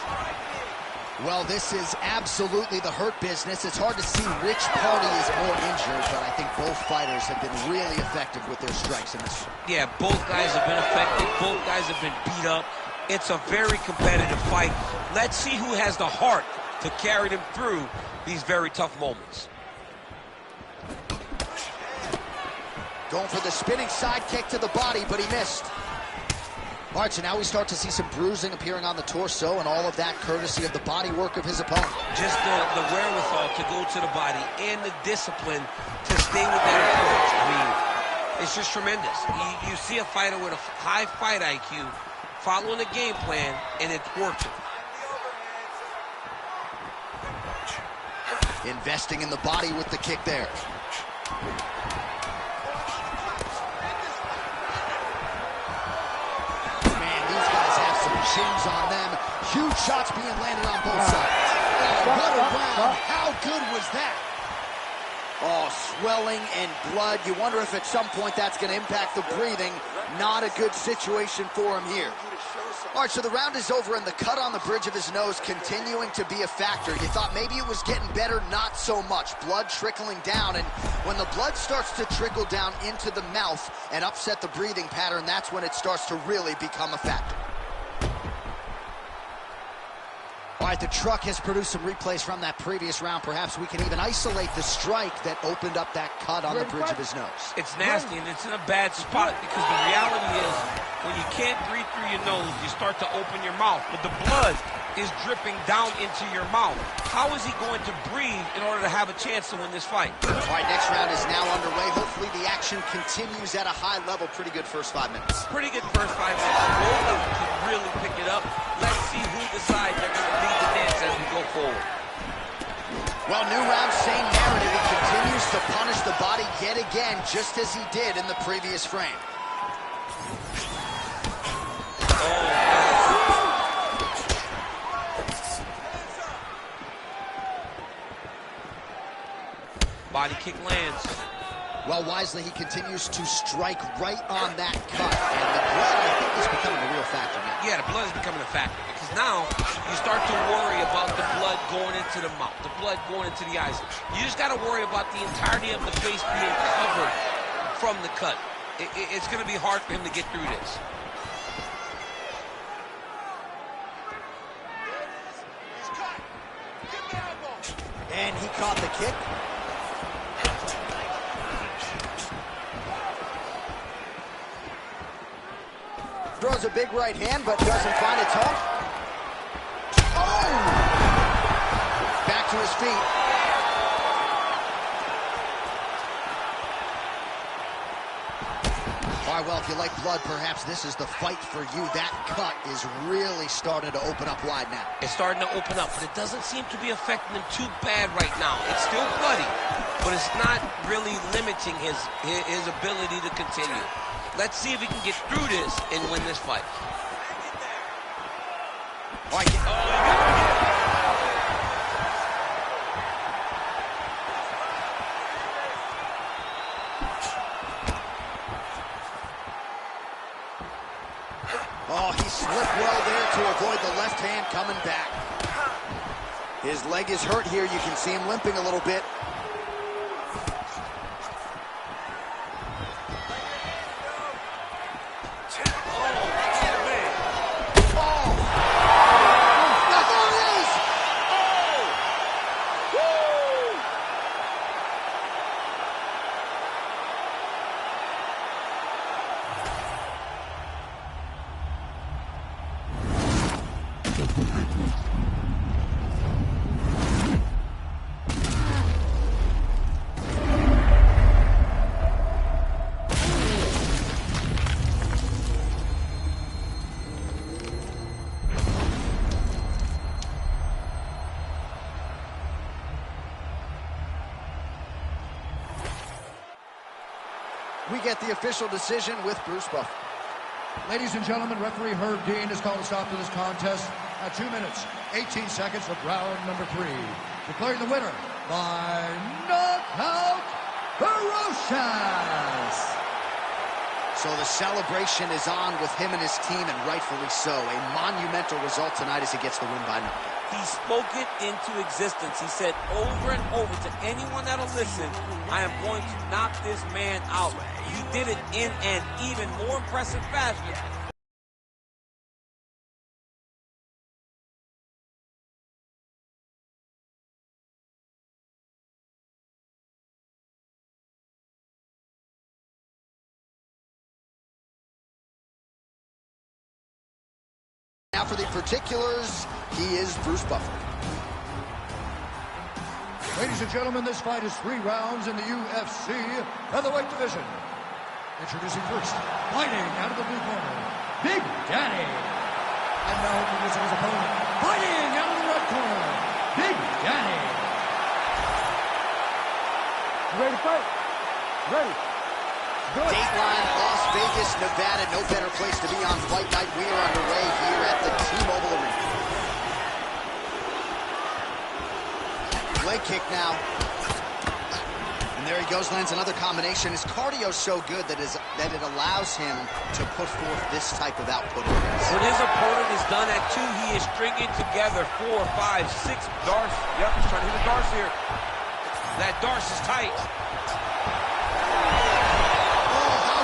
Well, this is absolutely the hurt business. It's hard to see which party is more injured, but I think both fighters have been really effective with their strikes in this one. Yeah, both guys have been affected. Both guys have been beat up. It's a very competitive fight. Let's see who has the heart to carry them through these very tough moments. Going for the spinning side kick to the body, but he missed. All right, so now we start to see some bruising appearing on the torso, and all of that courtesy of the body work of his opponent. Just the wherewithal to go to the body and the discipline to stay with that approach. I mean, it's just tremendous. You see a fighter with a high fight IQ following a game plan, and it's working. Investing in the body with the kick there. Chins on them. Huge shots being landed on both sides. Oh, what a round. How good was that? Oh, swelling and blood. You wonder if at some point that's going to impact the breathing. Not a good situation for him here. All right, so the round is over, and the cut on the bridge of his nose continuing to be a factor. You thought maybe it was getting better, not so much. Blood trickling down, and when the blood starts to trickle down into the mouth and upset the breathing pattern, that's when it starts to really become a factor. All right, the truck has produced some replays from that previous round. Perhaps we can even isolate the strike that opened up that cut on the bridge of his nose. It's nasty, and it's in a bad spot because the reality is when you can't breathe through your nose, you start to open your mouth, but the blood is dripping down into your mouth. How is he going to breathe in order to have a chance to win this fight? All right, next round is now underway. Hopefully the action continues at a high level. Pretty good first 5 minutes. Pretty good first 5 minutes. Both of them can really pick it up. Let's see who decides they're going to lead the dance as we go forward. Well, new round, same narrative. He continues to punish the body yet again, just as he did in the previous frame. Body kick lands. Well, wisely, he continues to strike right on that cut. And the blood, I think, is becoming a real factor now. Yeah, the blood is becoming a factor because now you start to worry about the blood going into the mouth, the blood going into the eyes. You just got to worry about the entirety of the face being covered from the cut. It's going to be hard for him to get through this. And he caught the kick. Throws a big right hand, but doesn't find its home. Oh! Back to his feet. All right, well, if you like blood, perhaps this is the fight for you. That cut is really starting to open up wide now. It's starting to open up, but it doesn't seem to be affecting him too bad right now. It's still bloody, but it's not really limiting his ability to continue. Let's see if he can get through this and win this fight. All right, oh, he slipped well there to avoid the left hand coming back. His leg is hurt here. You can see him limping a little bit. we get the official decision with Bruce Buffer. Ladies and gentlemen, referee Herb Dean has called a stop to this contest at 2 minutes, 18 seconds of round number 3. Declaring the winner by knockout ferocious. So the celebration is on with him and his team, and rightfully so. A monumental result tonight as he gets the win by knockout. He spoke it into existence. He said over and over to anyone that'll listen, I am going to knock this man out. He did it in an even more impressive fashion. Now for the particulars, he is Bruce Buffer. Ladies and gentlemen, this fight is 3 rounds in the UFC featherweight division. Introducing first, fighting out of the blue corner, Big Daddy. And now introducing his opponent, fighting out of the red corner, Big Daddy. You ready to fight? Ready. Good. Dateline, Las Vegas, Nevada. No better place to be on fight night. We are underway here at the T-Mobile Arena. Leg kick now. And there he goes, lands another combination. His cardio's so good that it allows him to put forth this type of output. When his opponent is done at 2, he is stringing together 4, 5, 6 darts. Yep, he's trying to hit the darts here. That darts is tight.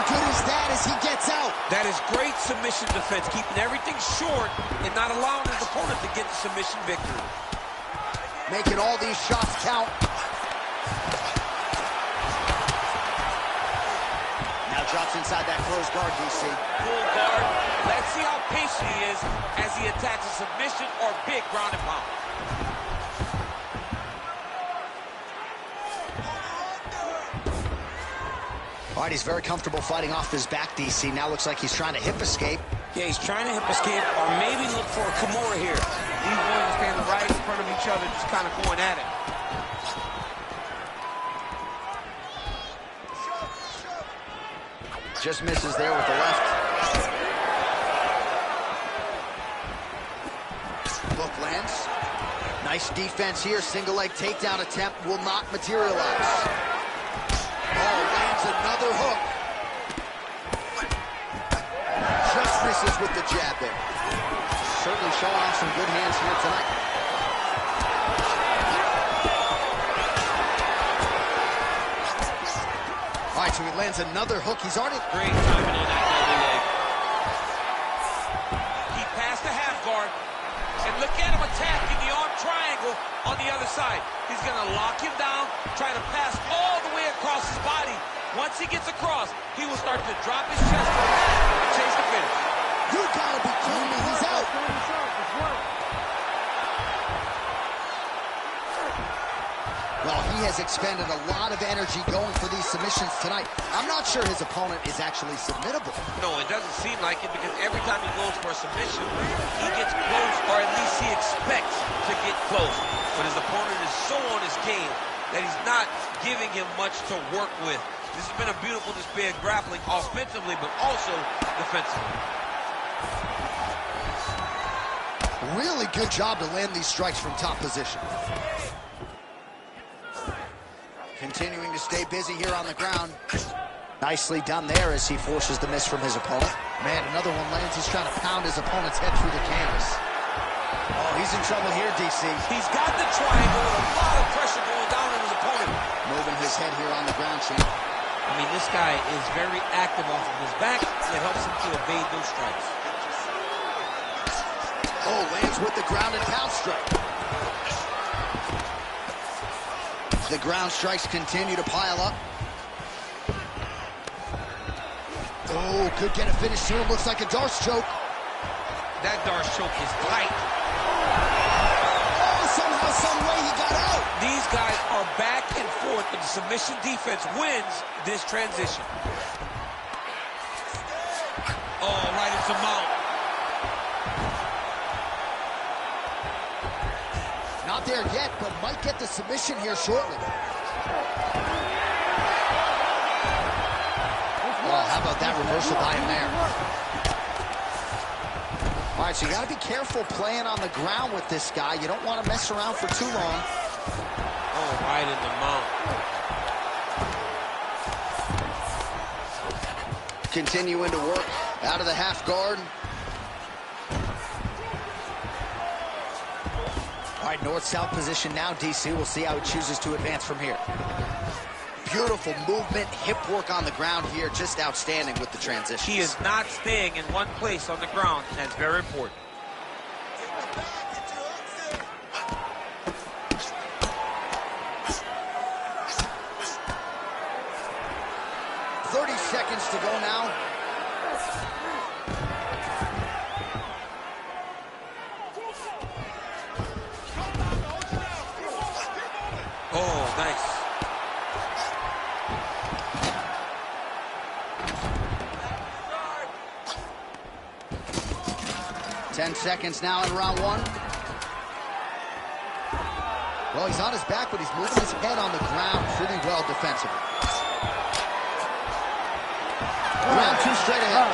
Good as that as he gets out. That is great submission defense, keeping everything short and not allowing his opponent to get the submission victory. Making all these shots count. Now drops inside that closed guard, DC. Full guard. Let's see how patient he is as he attacks a submission or big ground and pound. All right, he's very comfortable fighting off his back, DC. Now looks like he's trying to hip escape. Yeah, he's trying to hip escape or maybe look for a Kimura here. These boys are standing right in front of each other, just kind of going at it. Just misses there with the left. Hook lands. Nice defense here. Single leg takedown attempt will not materialize. Oh, lands another hook. Just misses with the jab there. Certainly showing off some good hands here tonight. All right, so he lands another hook. He's already... Great timing on that double leg. He passed the half guard. And look at him attacking the arm triangle on the other side. He's going to lock him down, try to pass all the way across his body. Once he gets across, he will start to drop his chest and chase the finish. You gotta be kidding me. He's out. Well, he has expended a lot of energy going for these submissions tonight. I'm not sure his opponent is actually submittable. No, it doesn't seem like it because every time he goes for a submission, he gets close, or at least he expects to get close. But his opponent is so on his game that he's not giving him much to work with. This has been a beautiful display of grappling offensively, but also defensively. Really good job to land these strikes from top position. Continuing to stay busy here on the ground. Nicely done there as he forces the miss from his opponent. Man, another one lands. He's trying to pound his opponent's head through the canvas. Oh, he's in trouble here, DC. He's got the triangle with a lot of pressure going down on his opponent. Moving his head here on the ground, champ. I mean, this guy is very active off of his back. It helps him to evade those strikes. Oh, lands with the ground and pound strike. The ground strikes continue to pile up. Oh, could get a finish soon. Looks like a Darce choke. That Darce choke is tight. Oh, somehow, some way he got out. These guys are back and forth, but the submission defense wins this transition. Oh, right into mount. Not there yet, but might get the submission here shortly. Oh, how about that reversal by him there? All right, so you got to be careful playing on the ground with this guy. You don't want to mess around for too long. Oh, right in the mount. Continuing to work out of the half guard. All right, north-south position now, DC. We'll see how he chooses to advance from here. Beautiful movement, hip work on the ground here. Just outstanding with the transition. He is not staying in one place on the ground, and that's very important. 30 seconds to go now. Oh, nice. 10 seconds now in round one. Well, he's on his back, but he's moving his head on the ground pretty well defensively. Round two straight ahead.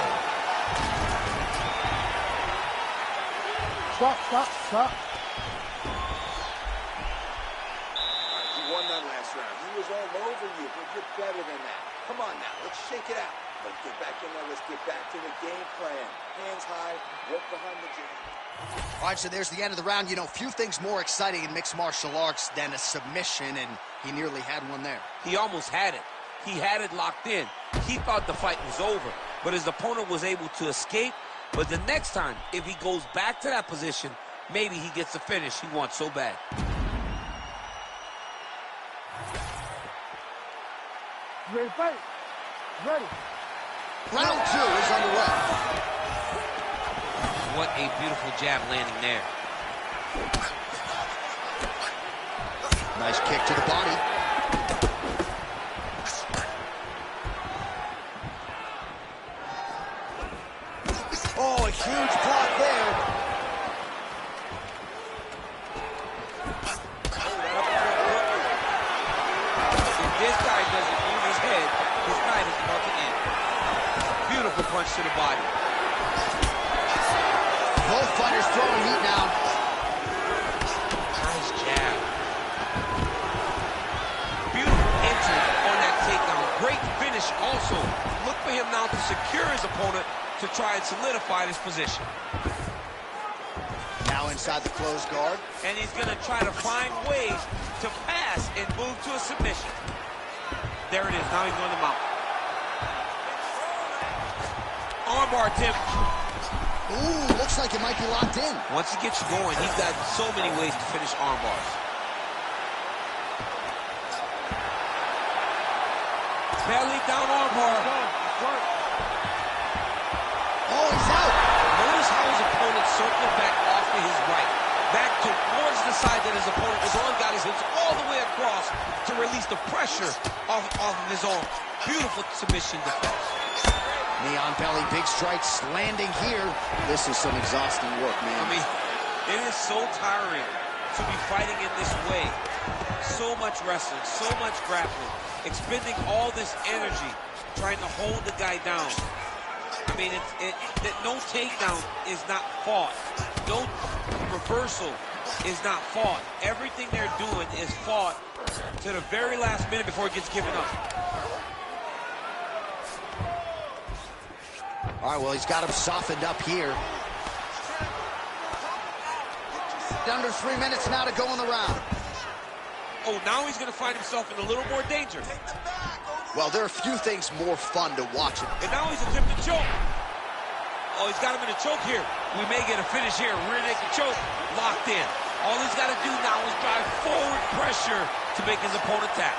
Stop. You won that last round. He was all over you, but you're better than that. Come on now, let's shake it out. Let's get back in there. Let's get back to the game plan. Hands high, work behind the jab. All right, so there's the end of the round. You know, few things more exciting in mixed martial arts than a submission, and he nearly had one there. He almost had it. He had it locked in. He thought the fight was over, but his opponent was able to escape. But the next time, if he goes back to that position, maybe he gets the finish he wants so bad. Ready to fight? Ready. Round two is underway. What a beautiful jab landing there. Nice kick to the body. Oh, a huge block there. If this guy doesn't move his head, his night is about to end. Beautiful punch to the body. Both fighters throwing heat now. Nice jab. Beautiful entry on that takedown. Great finish also. Look for him now to secure his opponent to try and solidify this position. Now inside the closed guard. And he's going to try to find ways to pass and move to a submission. There it is. Now he's going to mount. Armbar attempt. Ooh, looks like it might be locked in. Once he gets you going, he's got so many ways to finish arm bars. Belly down arm bar. Oh, he's out. Notice how his opponent circled back off to his right. Back towards the side that his opponent was on, got his hips all the way across to release the pressure off of his arm. Beautiful submission defense. Knee on belly, big strikes landing here. This is some exhausting work, man. I mean, it is so tiring to be fighting in this way. So much wrestling, so much grappling, expending all this energy trying to hold the guy down. I mean, no takedown is not fought. No reversal is not fought. Everything they're doing is fought to the very last minute before it gets given up. All right, well, he's got him softened up here. Under 3 minutes now to go in the round. Oh, now he's going to find himself in a little more danger. Well, there are few things more fun to watch. And now he's attempting to choke. Oh, he's got him in a choke here. We may get a finish here. Rear naked choke, locked in. All he's got to do now is drive forward pressure to make his opponent tap.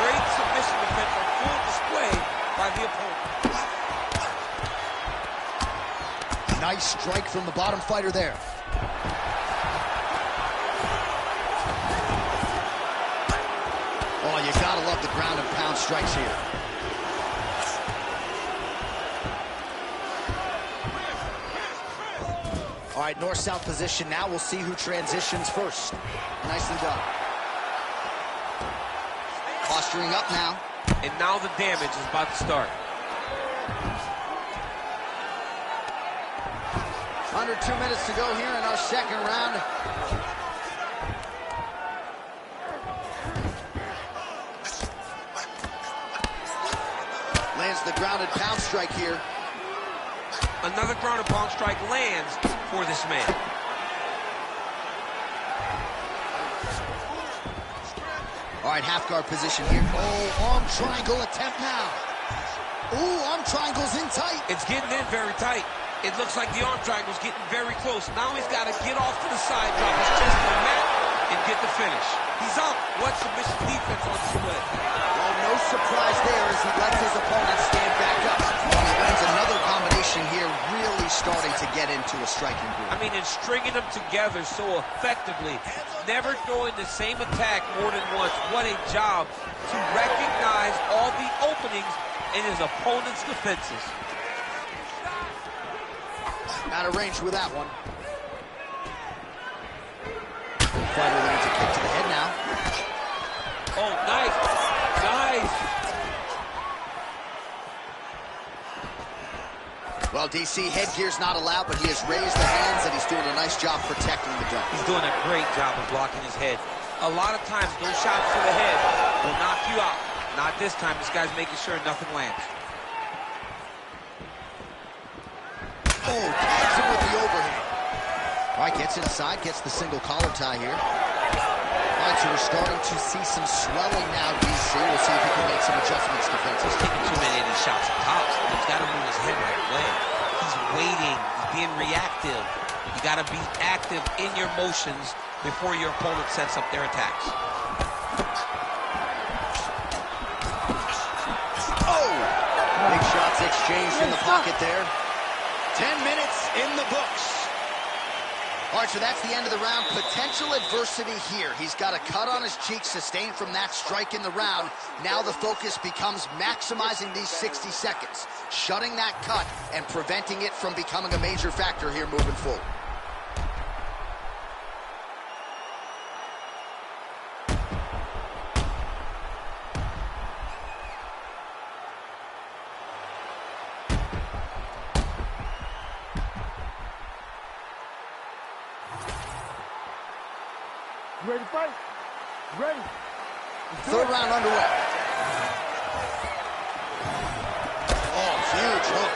Great submission defense on full display by the opponent. Nice strike from the bottom fighter there. Oh, you gotta love the ground and pound strikes here. All right, north-south position now. We'll see who transitions first. Nicely done. Posturing up now. And now the damage is about to start. Under 2 minutes to go here in our second round. Lands the grounded pound strike here. Another grounded pound strike lands for this man. All right, half guard position here. Oh, arm triangle attempt now. Ooh, arm triangle's in tight. It's getting in very tight. It looks like the arm triangle's getting very close. Now he's got to get off to the side, drop his chest to the mat, and get the finish. He's out. What submission defense on this way? Well, no surprise there as he lets his opponent stand back up. He lands another combination here, really starting to get into a striking groove. I mean, and stringing them together so effectively, never throwing the same attack more than once. What a job to recognize all the openings in his opponent's defenses. Out of range with that one. Fighter lands a kick to the head now. Oh, nice. Nice. Well, DC, headgear's not allowed, but he has raised the hands, and he's doing a nice job protecting the dome. He's doing a great job of blocking his head. A lot of times, those shots to the head will knock you out. Not this time. This guy's making sure nothing lands. Oh, tags him with the overhand. All right, gets inside, gets the single collar tie here. All right, so we're starting to see some swelling now, DC. We'll see if he can make some adjustments defensively. He's taking too many of these shots at top. He's got to move his head right away. He's waiting. He's being reactive. You got to be active in your motions before your opponent sets up their attacks. Oh! Big shots exchanged in the pocket there. 10 minutes in the books. All right, so that's the end of the round. Potential adversity here. He's got a cut on his cheek sustained from that strike in the round. Now the focus becomes maximizing these 60 seconds, shutting that cut and preventing it from becoming a major factor here moving forward. You ready to fight? Ready. Third round underway. Oh, huge hook.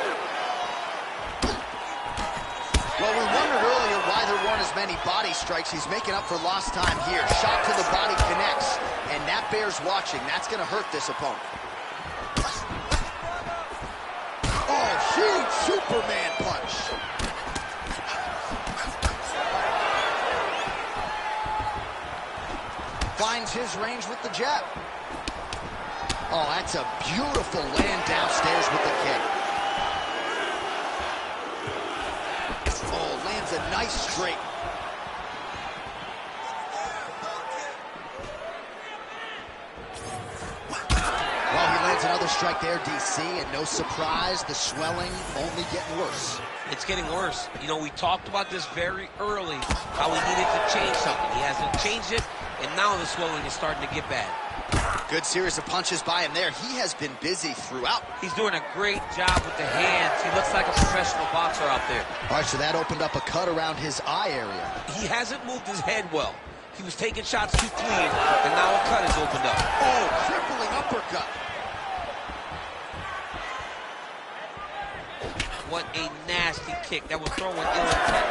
Well, we wondered earlier why there weren't as many body strikes. He's making up for lost time here. Shot to the body connects, and that bears watching. That's going to hurt this opponent. Oh, huge Superman punch. Finds his range with the jab. Oh, that's a beautiful land downstairs with the kick. Oh, lands a nice straight. Well, he lands another strike there, DC, and no surprise, the swelling only getting worse. It's getting worse. You know, we talked about this very early, how he needed to change something. He hasn't changed it, and now the swelling is starting to get bad. Good series of punches by him there. He has been busy throughout. He's doing a great job with the hands. He looks like a professional boxer out there. All right, so that opened up a cut around his eye area. He hasn't moved his head well. He was taking shots too clean, and now a cut has opened up. Oh, crippling uppercut. What a nasty kick. That was thrown with ill intent.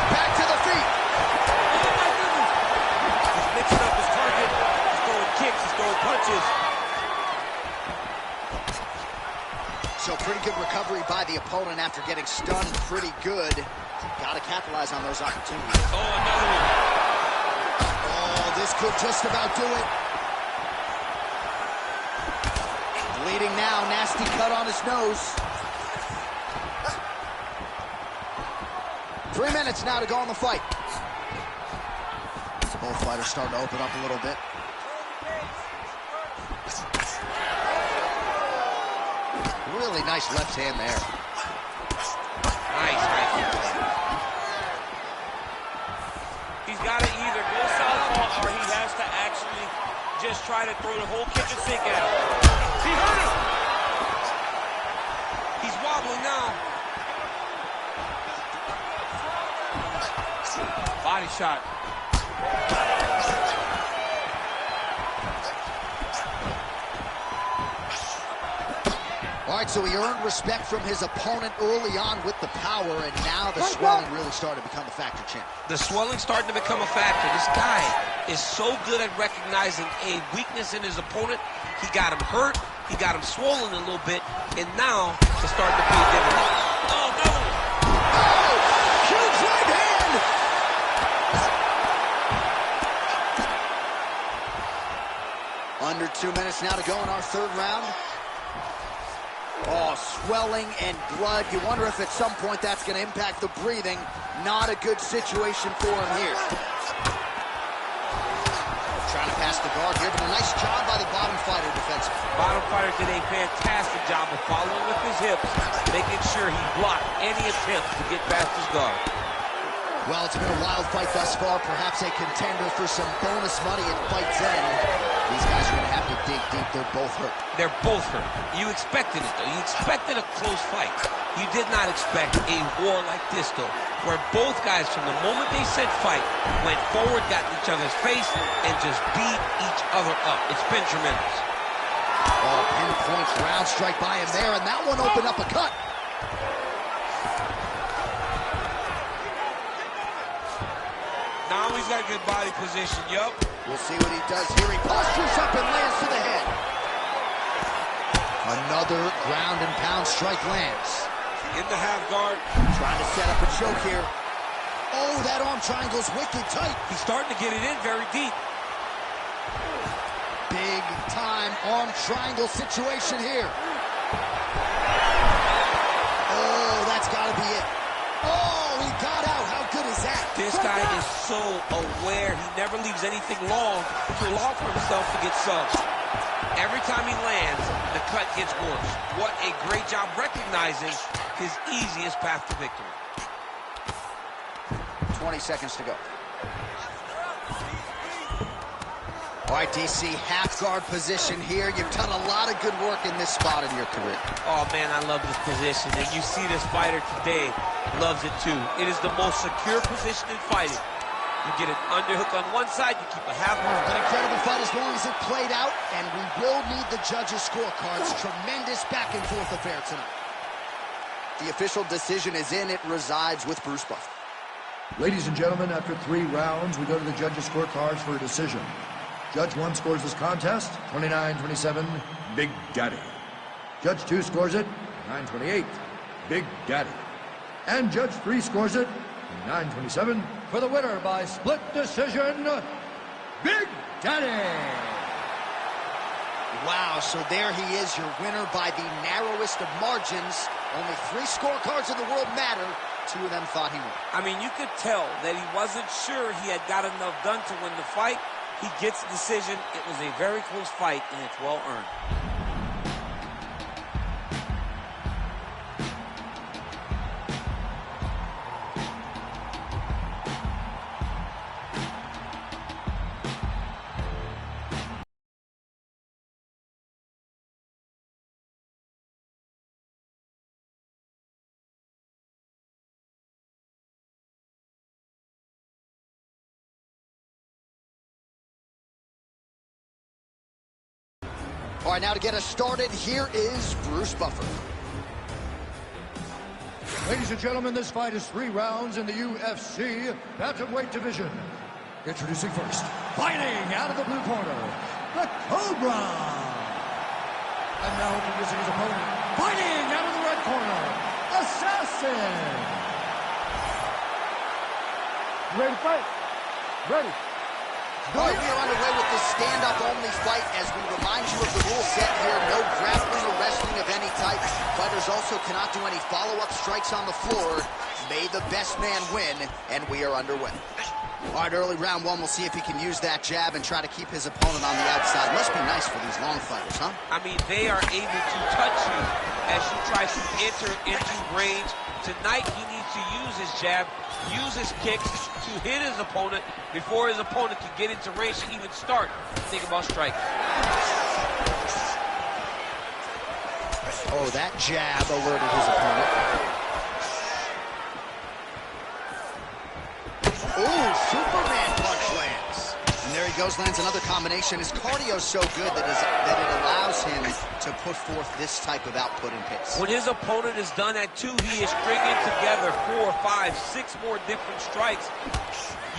Back to the feet. Oh, my goodness. He's mixing up his target. He's throwing kicks. He's throwing punches. So pretty good recovery by the opponent after getting stunned pretty good. Got to capitalize on those opportunities. Oh, another one. Oh, this could just about do it. Bleeding now, nasty cut on his nose. 3 minutes now to go in the fight. Both fighters starting to open up a little bit. Really nice left hand there. Nice right hand. He's got to either go southpaw or he has to actually just tried to throw the whole kitchen sink at him. He hurt him. He's wobbling now. Body shot. All right, so he earned respect from his opponent early on with the power, and now the swelling really started to become a factor, champ. The swelling's starting to become a factor. This guy is so good at recognizing a weakness in his opponent. He got him hurt, he got him swollen a little bit, and now it's starting to pay dividends. Oh, no! Oh, huge right hand! Under 2 minutes now to go in our third round. Oh, swelling and blood. You wonder if at some point that's going to impact the breathing. Not a good situation for him here. Trying to pass the guard here, but a nice job by the bottom fighter defensively. Bottom fighter did a fantastic job of following with his hips, making sure he blocked any attempt to get past his guard. Well, it's been a wild fight thus far. Perhaps a contender for some bonus money at fight's end. These guys are going to have to dig deep. They're both hurt. They're both hurt. You expected it, though. You expected a close fight. You did not expect a war like this, though, where both guys, from the moment they said fight, went forward, got in each other's face, and just beat each other up. It's been tremendous. Oh, pinpoint ground strike by him there, and that one opened up a cut. Now he's got good body position, yup. We'll see what he does here. He postures up and lands to the head. Another ground and pound strike lands. In the half guard. Trying to set up a choke here. Oh, that arm triangle's wicked tight. He's starting to get it in very deep. Big time arm triangle situation here. Oh, that's got to be it. Oh, he got out. How good is that? This guy is so aware. He never leaves anything long to allow for himself to get subbed. Every time he lands, the cut gets worse. What a great job recognizing his easiest path to victory. 20 seconds to go. All right, DC, half guard position here. You've done a lot of good work in this spot in your career. Oh, man, I love this position. And you see this fighter today loves it, too. It is the most secure position in fighting. You get an underhook on one side, you keep a half guard. An incredible fight as long as it played out, and we will need the judges' scorecards. Tremendous back-and-forth affair tonight. The official decision is in. It resides with Bruce Buffer. Ladies and gentlemen, after 3 rounds, we go to the judges' scorecards for a decision. Judge 1 scores this contest, 29-27, Big Daddy. Judge 2 scores it, 9-28, Big Daddy. And Judge 3 scores it, 9-27, for the winner by split decision, Big Daddy. Wow, so there he is, your winner by the narrowest of margins. Only 3 scorecards in the world matter. 2 of them thought he won. I mean, you could tell that he wasn't sure he had got enough done to win the fight. He gets the decision. It was a very close fight, and it's well earned. All right, now to get us started, here is Bruce Buffer. Ladies and gentlemen, this fight is 3 rounds in the UFC bantamweight division. Introducing first, fighting out of the blue corner, the Cobra. And now introducing his opponent, fighting out of the red corner, Assassin. You ready to fight? Ready. All right, we are underway with this stand-up-only fight. As we remind you of the rule set here, no grappling or wrestling of any type. Fighters also cannot do any follow-up strikes on the floor. May the best man win, and we are underway. All right, early round one, we'll see if he can use that jab and try to keep his opponent on the outside. Must be nice for these long fighters, huh? I mean, they are able to touch you as you try to enter into range. Tonight, he needs to use his jab, use his kicks to hit his opponent before his opponent can get into range to even start. Think about striking. Oh, that jab alerted his opponent. Ooh, Superman punch lands. And there he goes, lands another combination. His cardio's so good that it allows him to put forth this type of output and pace. When his opponent is done at 2, he is stringing together 4, 5, 6 more different strikes.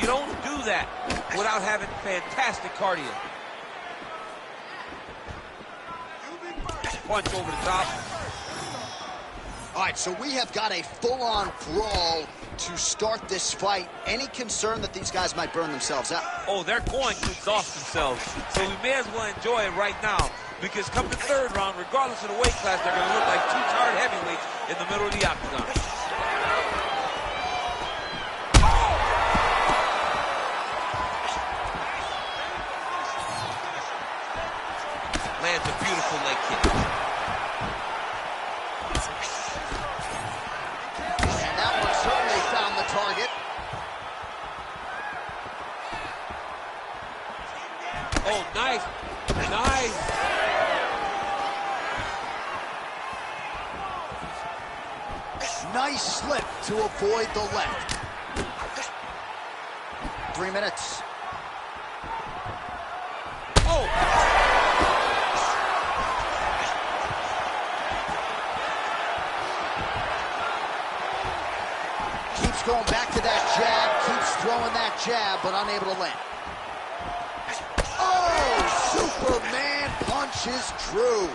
You don't do that without having fantastic cardio. Punch over the top. All right, so we have got a full-on brawl to start this fight. Any concern that these guys might burn themselves out? Oh, they're going to exhaust themselves. So we may as well enjoy it right now, because come the third round, regardless of the weight class, they're going to look like 2 tired heavyweights in the middle of the octagon. Lands a beautiful leg kick. And that one certainly found the target. Oh, nice. Nice. Nice slip to avoid the left. 3 minutes. Oh. Keeps going back to that jab, keeps throwing that jab, but unable to land. Oh, Superman punch is true.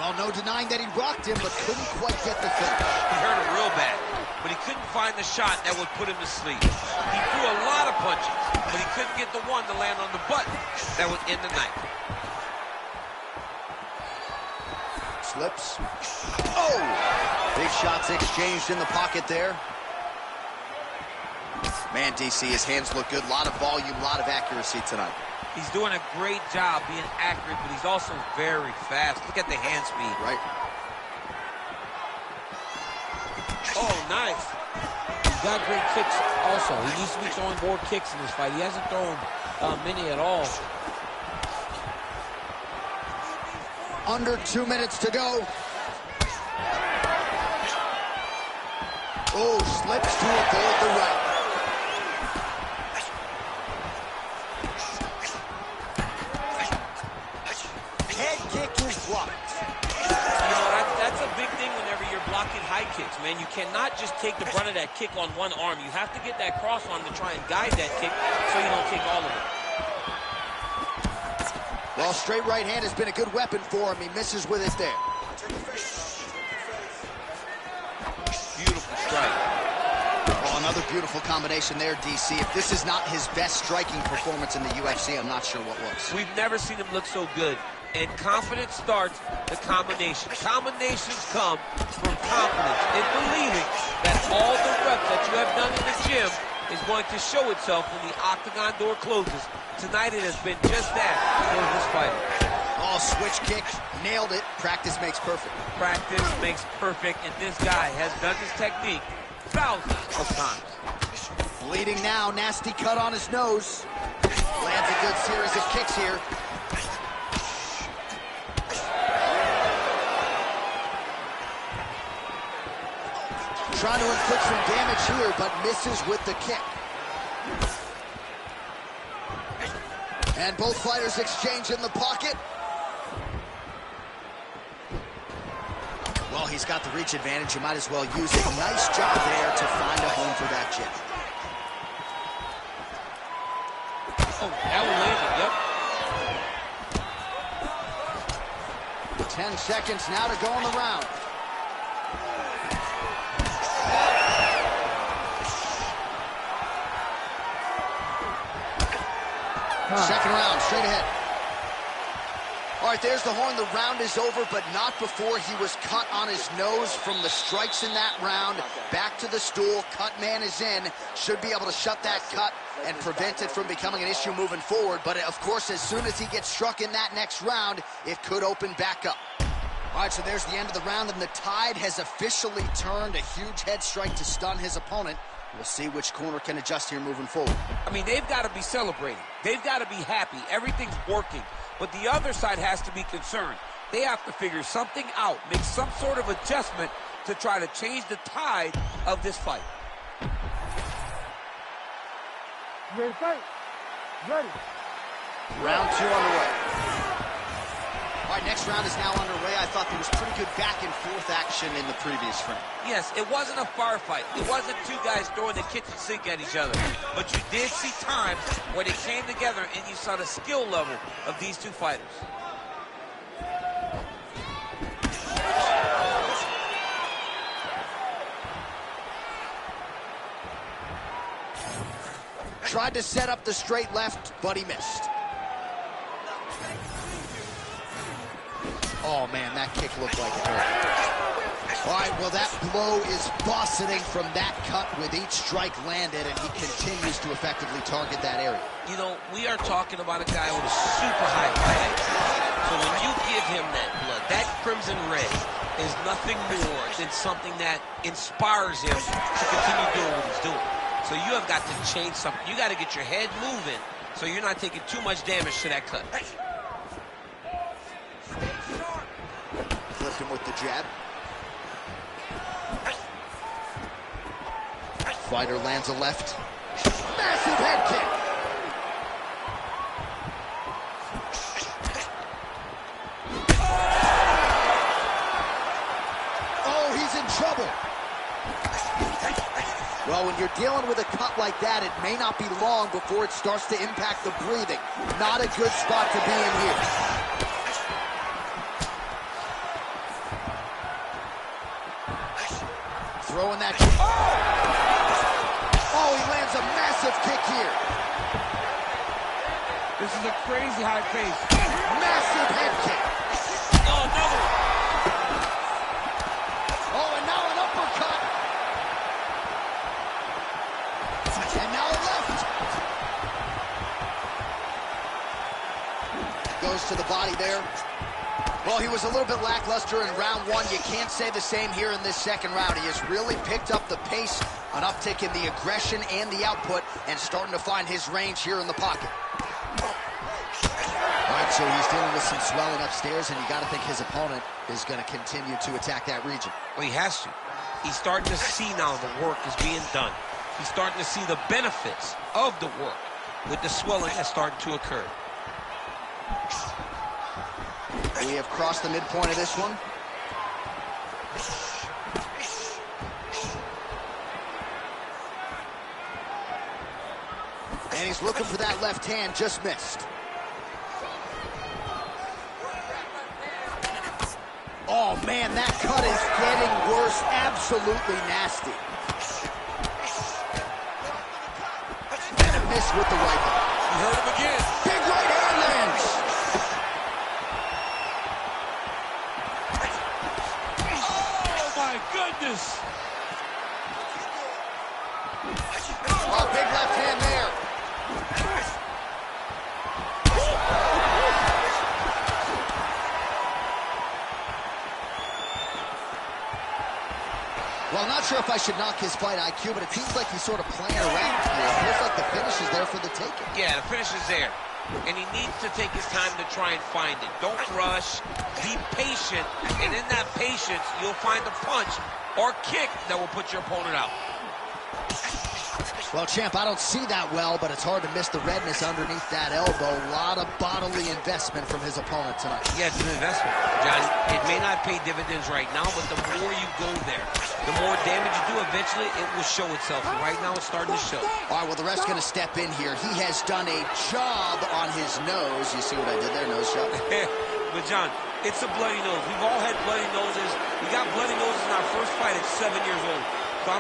Well, no denying that he rocked him, but couldn't quite get the finish. He hurt him real bad, but he couldn't find the shot that would put him to sleep. He threw a lot of punches, but he couldn't get the one to land on the button that would end the night. Slips. Oh! Big shots exchanged in the pocket there. Man, DC, his hands look good. A lot of volume, a lot of accuracy tonight. He's doing a great job being accurate, but he's also very fast. Look at the hand speed. Right. Oh, nice. He's got great kicks also. He needs to be throwing more kicks in this fight. He hasn't thrown many at all. Under 2 minutes to go. Oh, slips to avoid the right. Head kick is blocked. You know, that's a big thing whenever you're blocking high kicks, man. You cannot just take the brunt of that kick on one arm. You have to get that cross arm to try and guide that kick so you don't take all of it. Well, straight right hand has been a good weapon for him. He misses with it there. Beautiful strike. Oh, another beautiful combination there, DC. If this is not his best striking performance in the UFC, I'm not sure what was. We've never seen him look so good. And confidence starts the combination. Combinations come from confidence in believing that all the reps that you have done in the gym is going to show itself when the octagon door closes. Tonight it has been just that for this fighter. Oh, switch kick, nailed it. Practice makes perfect. Practice makes perfect, and this guy has done this technique thousands of times. Bleeding now, nasty cut on his nose. Lands a good series of kicks here. Trying to inflict some damage here, but misses with the kick. And both fighters exchange in the pocket. Well, he's got the reach advantage. You might as well use it. Nice job there to find a home for that jab. Oh, that one landed, yep. 10 seconds now to go in the round. Second round, straight ahead. All right, there's the horn. The round is over, but not before he was cut on his nose from the strikes in that round. Back to the stool. Cut man is in. Should be able to shut that cut and prevent it from becoming an issue moving forward. But, of course, as soon as he gets struck in that next round, it could open back up. All right, so there's the end of the round, and the tide has officially turned. A huge head strike to stun his opponent. We'll see which corner can adjust here moving forward. I mean, they've got to be celebrating. They've got to be happy. Everything's working. But the other side has to be concerned. They have to figure something out, make some sort of adjustment to try to change the tide of this fight. You ready to fight? Ready. Round 2 underway. All right, next round is now underway. I thought there was pretty good back-and-forth action in the previous frame. Yes, it wasn't a firefight. It wasn't two guys throwing the kitchen sink at each other. But you did see times where they came together and you saw the skill level of these two fighters. Tried to set up the straight left, but he missed. Oh, man, that kick looked like it hurt. All right, well, that blow is buffeting from that cut with each strike landed, and he continues to effectively target that area. You know, we are talking about a guy with a super high flag. So when you give him that blood, that crimson red is nothing more than something that inspires him to continue doing what he's doing. So you have got to change something. You got to get your head moving so you're not taking too much damage to that cut. Flipped him with the jab. Fighter lands a left. Massive head kick. Oh, he's in trouble. Well, when you're dealing with a cut like that, it may not be long before it starts to impact the breathing. Not a good spot to be in here. Throwing that kick. Oh, he lands a massive kick here. This is a crazy high pace. Massive head kick. Oh, another one. Oh, and now an uppercut. And now a left. Goes to the body there. Well, he was a little bit lackluster in round 1. You can't say the same here in this second round. He has really picked up the pace, an uptick in the aggression and the output, and starting to find his range here in the pocket. All right, so he's dealing with some swelling upstairs, and you got to think his opponent is going to continue to attack that region. Well, he has to. He's starting to see now the work is being done. He's starting to see the benefits of the work with the swelling that's starting to occur. We have crossed the midpoint of this one. And he's looking for that left hand, just missed. Oh, man, that cut is getting worse. Absolutely nasty. And a miss with the right hand. You heard him again. Big right hand lands. My goodness! Oh, big left hand there. Well, I'm not sure if I should knock his fight IQ, but it seems like he's sort of playing around here. It feels like the finish is there for the taking. Yeah, the finish is there. And he needs to take his time to try and find it. Don't rush. Be patient. And in that patience, you'll find the punch or kick that will put your opponent out. Well, champ, I don't see that well, but it's hard to miss the redness underneath that elbow. A lot of bodily investment from his opponent tonight. Yeah, it's an investment, Johnny. It may not pay dividends right now, but the more you go there, the more damage you do, eventually it will show itself. And right now it's starting to show. All right, well, the ref's going to step in here. He has done a job on his nose. You see what I did there, nose shot? But, John, it's a bloody nose. We've all had bloody noses. We got bloody noses in our first fight at 7 years old. So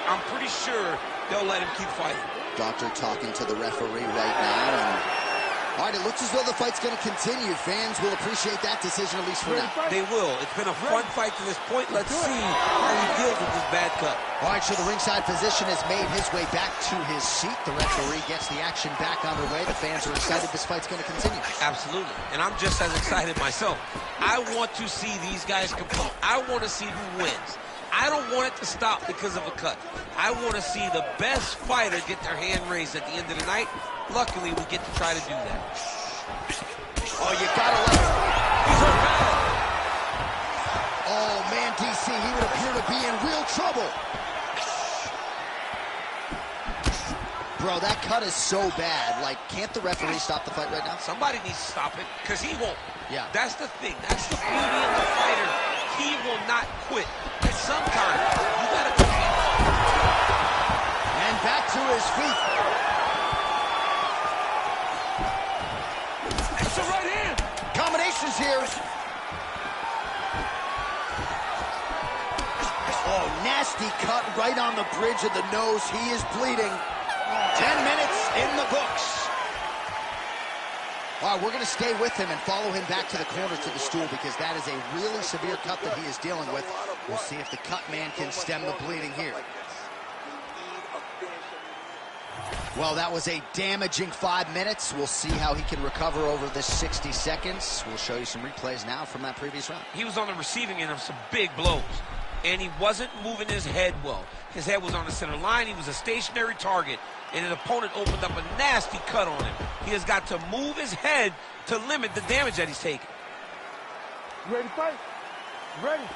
I'm pretty sure they'll let him keep fighting. Doctor talking to the referee right now, and All right, it looks as though the fight's going to continue. Fans will appreciate that decision, at least for now. They will. It's been a fun fight to this point. Let's see how he deals with this bad cut. All right, so the ringside physician has made his way back to his seat. The referee gets the action back underway. The fans are excited this fight's going to continue. Absolutely. And I'm just as excited myself. I want to see these guys compete. I want to see who wins. I don't want it to stop because of a cut. I want to see the best fighter get their hand raised at the end of the night. Luckily, we get to try to do that. Oh, you gotta let him. He's hurt bad. Oh, man, DC, he would appear to be in real trouble. Bro, that cut is so bad. Like, can't the referee stop the fight right now? Somebody needs to stop it, because he won't. Yeah. That's the thing. That's the beauty of the fighter. He will not quit. And sometimes, you gotta compete. And back to his feet. That's a right hand. Combinations here. Oh, nasty cut right on the bridge of the nose. He is bleeding. 10 minutes in the books. All right, we're going to stay with him and follow him back to the corner to the stool because that is a really severe cut that he is dealing with. We'll see if the cut man can stem the bleeding here. Well, that was a damaging 5 minutes. We'll see how he can recover over this 60 seconds. We'll show you some replays now from that previous round. He was on the receiving end of some big blows, and he wasn't moving his head well. His head was on the center line. He was a stationary target, and an opponent opened up a nasty cut on him. He has got to move his head to limit the damage that he's taking. You ready to fight? You ready?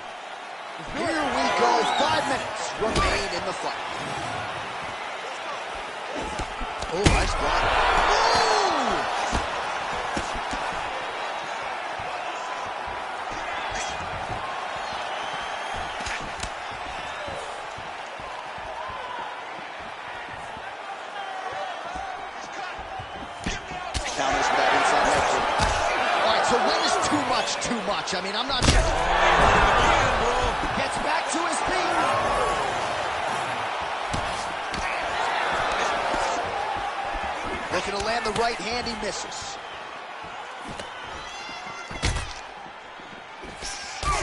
Here we go. 5 minutes remain in the fight. Oh, nice block. Oh! Counters with that inside leg kick. All right, so when is too much? I mean, I'm not sure. Gets back to his feet. Looking to land the right hand, he misses.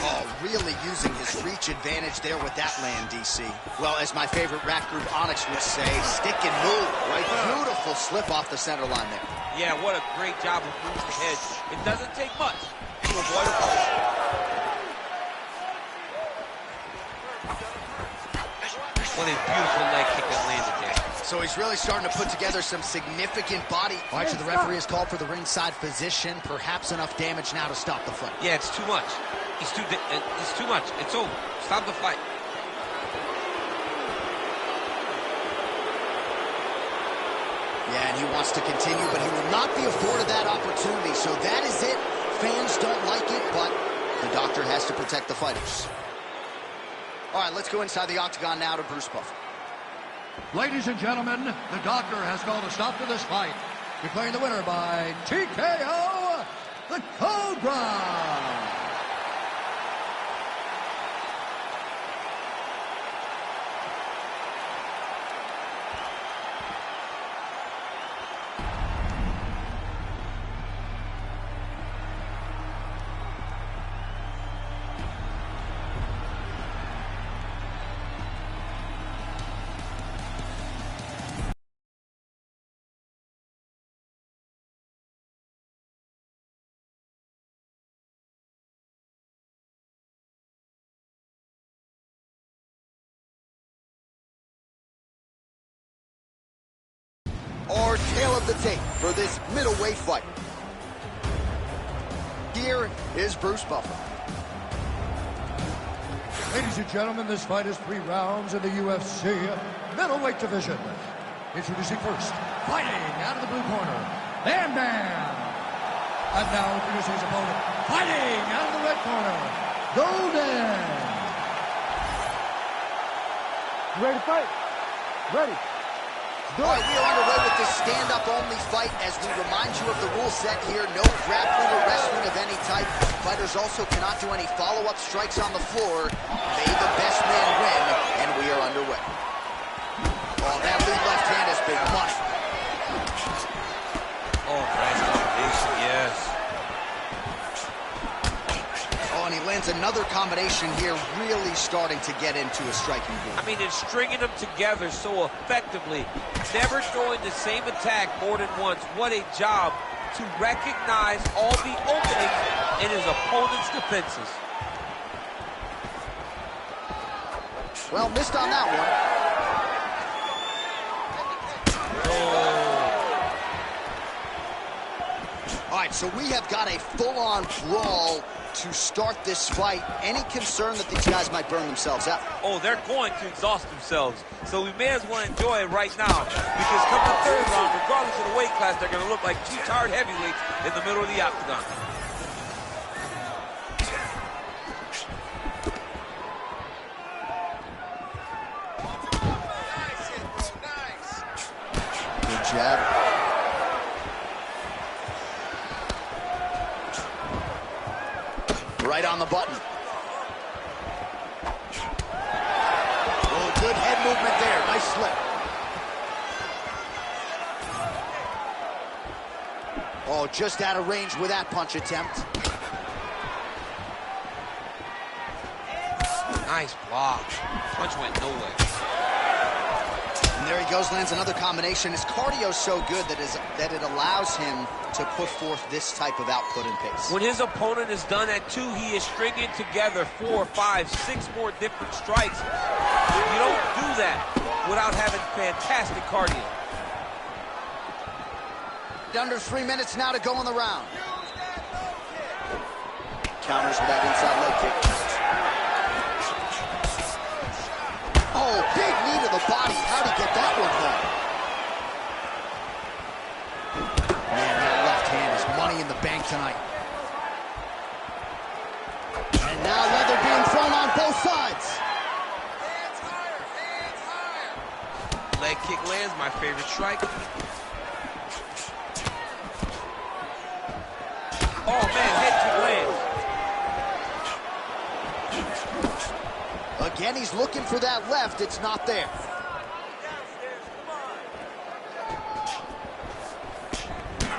Oh, really using his reach advantage there with that land, DC. Well, as my favorite rap group Onyx would say, stick and move, right? Beautiful slip off the center line there. Yeah, what a great job of moving the head. It doesn't take much to avoid a punch. What a beautiful leg kick that landed there. So he's really starting to put together some significant body. All right, so the referee has called for the ringside physician. Perhaps enough damage now to stop the fight. Yeah, it's too much. It's too much. It's over. Stop the fight. Yeah, and he wants to continue, but he will not be afforded that opportunity. So that is it. Fans don't like it, but the doctor has to protect the fighters. All right, let's go inside the octagon now to Bruce Buffer. Ladies and gentlemen, the doctor has called a stop to this fight, declaring the winner by TKO, the Cobra. Our tail of the tape for this middleweight fight. Here is Bruce Buffer. Ladies and gentlemen, this fight is 3 rounds in the UFC middleweight division. Introducing first, fighting out of the blue corner, Bam Bam. And now introducing his opponent, fighting out of the red corner, Golden. You ready to fight? Ready. All right, we are underway with this stand-up-only fight as we remind you of the rule set here. No grappling or wrestling of any type. Fighters also cannot do any follow-up strikes on the floor. May the best man win, and we are underway. Oh, that lead left hand has been money. Oh, nice. lands another combination here, really starting to get into a striking groove. I mean, it's stringing them together so effectively, never throwing the same attack more than once. What a job to recognize all the openings in his opponent's defenses. Well, missed on that one. All right, so we have got a full-on brawl to start this fight. Any concern that these guys might burn themselves out? Oh, they're going to exhaust themselves. So we may as well enjoy it right now, because come the third round, regardless of the weight class, they're going to look like two tired heavyweights in the middle of the octagon. Good jab. Right on the button. Oh, good head movement there. Nice slip. Oh, just out of range with that punch attempt. Nice block. Punch went nowhere. And there he goes, lands another combination. His cardio's so good that it allows him to put forth this type of output and pace. When his opponent is done at 2, he is stringing together 4, 5, 6 more different strikes. You don't do that without having fantastic cardio. Under 3 minutes now to go in the round. Counters with that inside leg kick. Oh, big knee to the body. How'd he get that one home? Man, that left hand is money in the bank tonight. And now leather being thrown on both sides. Hands higher, hands higher. Leg kick lands, my favorite strike. Oh, man, head kick lands. Again, he's looking for that left. It's not there.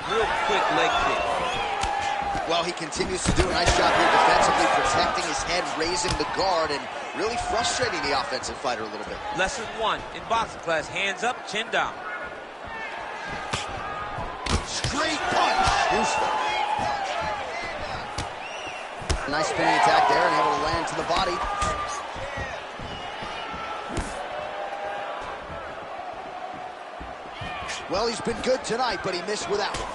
Real quick leg kick. Well, he continues to do a nice job here defensively, protecting his head, raising the guard, and really frustrating the offensive fighter a little bit. Lesson 1 in boxing class, hands up, chin down. Straight punch. Useful. Nice spinning attack there, and able to land to the body. Well, he's been good tonight, but he missed with that one.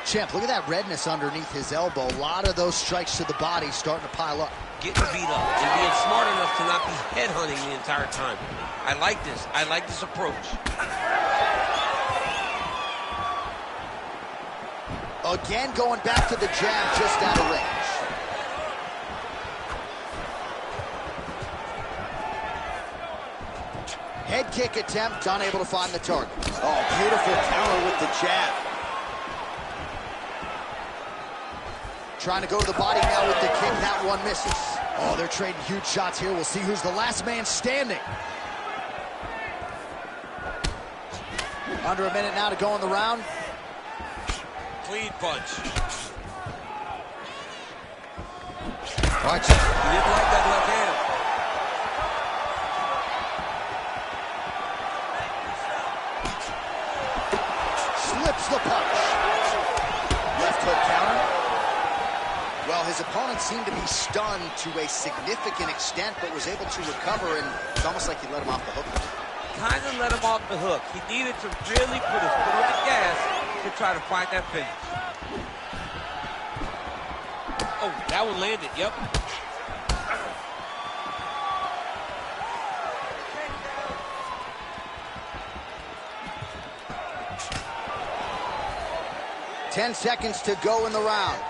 Champ, look at that redness underneath his elbow. A lot of those strikes to the body starting to pile up. Getting beat up and being smart enough to not be headhunting the entire time. I like this. I like this approach. Again, going back to the jab just out of range. Head kick attempt, unable to find the target. Oh, beautiful counter with the jab. Trying to go to the body now with the kick. That one misses. Oh, they're trading huge shots here. We'll see who's the last man standing. Under a minute now to go in the round. Clean punch. Watch He it. didn't like that left hand. Slips the punch. Left hook counter. Well, his opponent seemed to be stunned to a significant extent, but was able to recover, and it's almost like he let him off the hook. Kind of let him off the hook. He needed to really put his foot on the gas to try to find that finish. Oh, that one landed. Yep. Ten seconds to go in the round.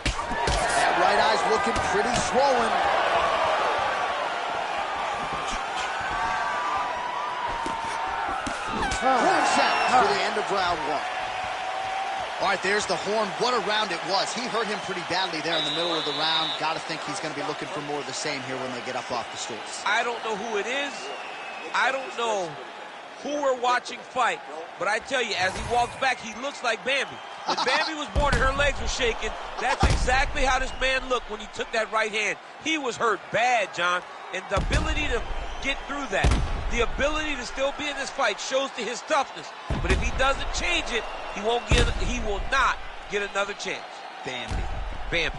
That right eye's looking pretty swollen. Horn sound for the end of round 1. All right, there's the horn. What a round it was. He hurt him pretty badly there in the middle of the round. Got to think he's going to be looking for more of the same here when they get up off the stools. I don't know who it is. I don't know who we're watching fight. But I tell you, as he walks back, he looks like Bambi. When Bambi was born and her legs were shaking, that's exactly how this man looked when he took that right hand. He was hurt bad, John. And the ability to get through that, the ability to still be in this fight shows to his toughness. But if he doesn't change it, he will not get another chance. Bambi. Bambi.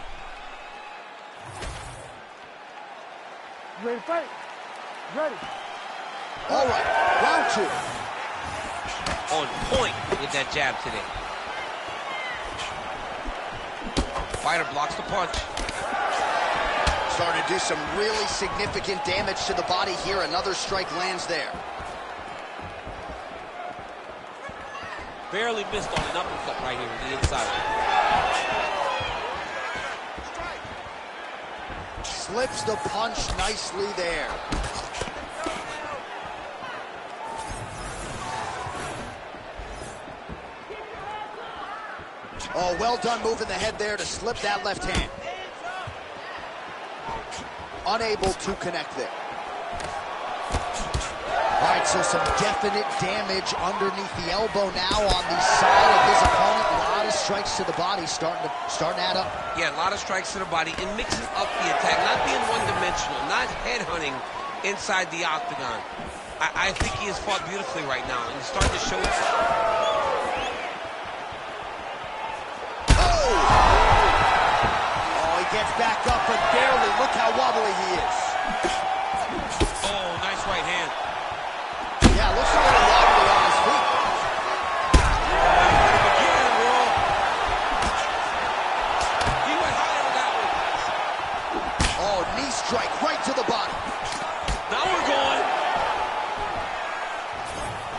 You ready to fight? Ready. All right, round 2. On point with that jab today. Fighter blocks the punch. Starting to do some really significant damage to the body here. Another strike lands there. Barely missed on an uppercut right here on the inside. Slips the punch nicely there. Oh, well done moving the head there to slip that left hand. Unable to connect there. All right, so some definite damage underneath the elbow now on the side of his opponent. A lot of strikes to the body starting to add up. Yeah, a lot of strikes to the body and mixing up the attack, not being one-dimensional, not headhunting inside the octagon. I think he has fought beautifully right now, and he's starting to show it. Gets back up, but barely. Look how wobbly he is. Oh, nice right hand. Yeah, looks a little wobbly on his feet. Again, bro. He went high on that one. Oh, knee strike right to the body. Now we're going.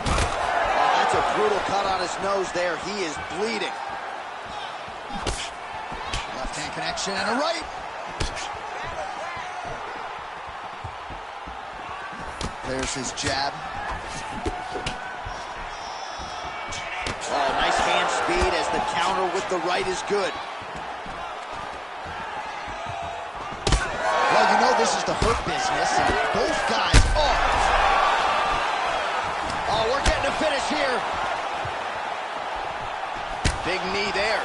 Oh, that's a brutal cut on his nose there. He is bleeding. Left-hand connection and a right. There's his jab. Oh, nice hand speed as the counter with the right is good. Well, you know this is the hurt business, and both guys, oh, we're getting a finish here. Big knee there.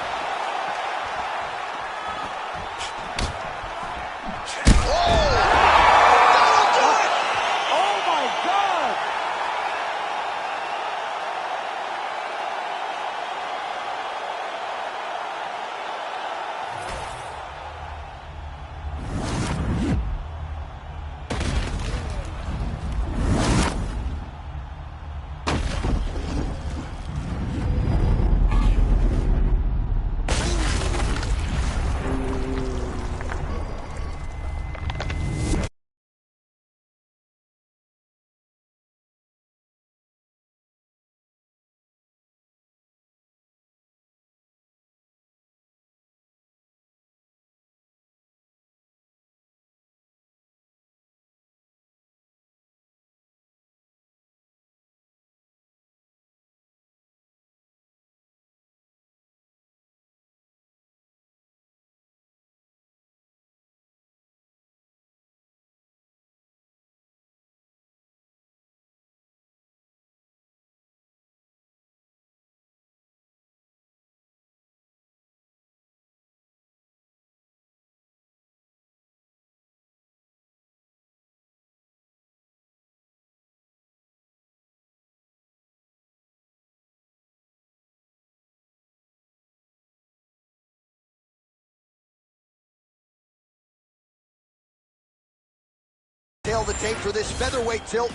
Tail the tape for this featherweight tilt.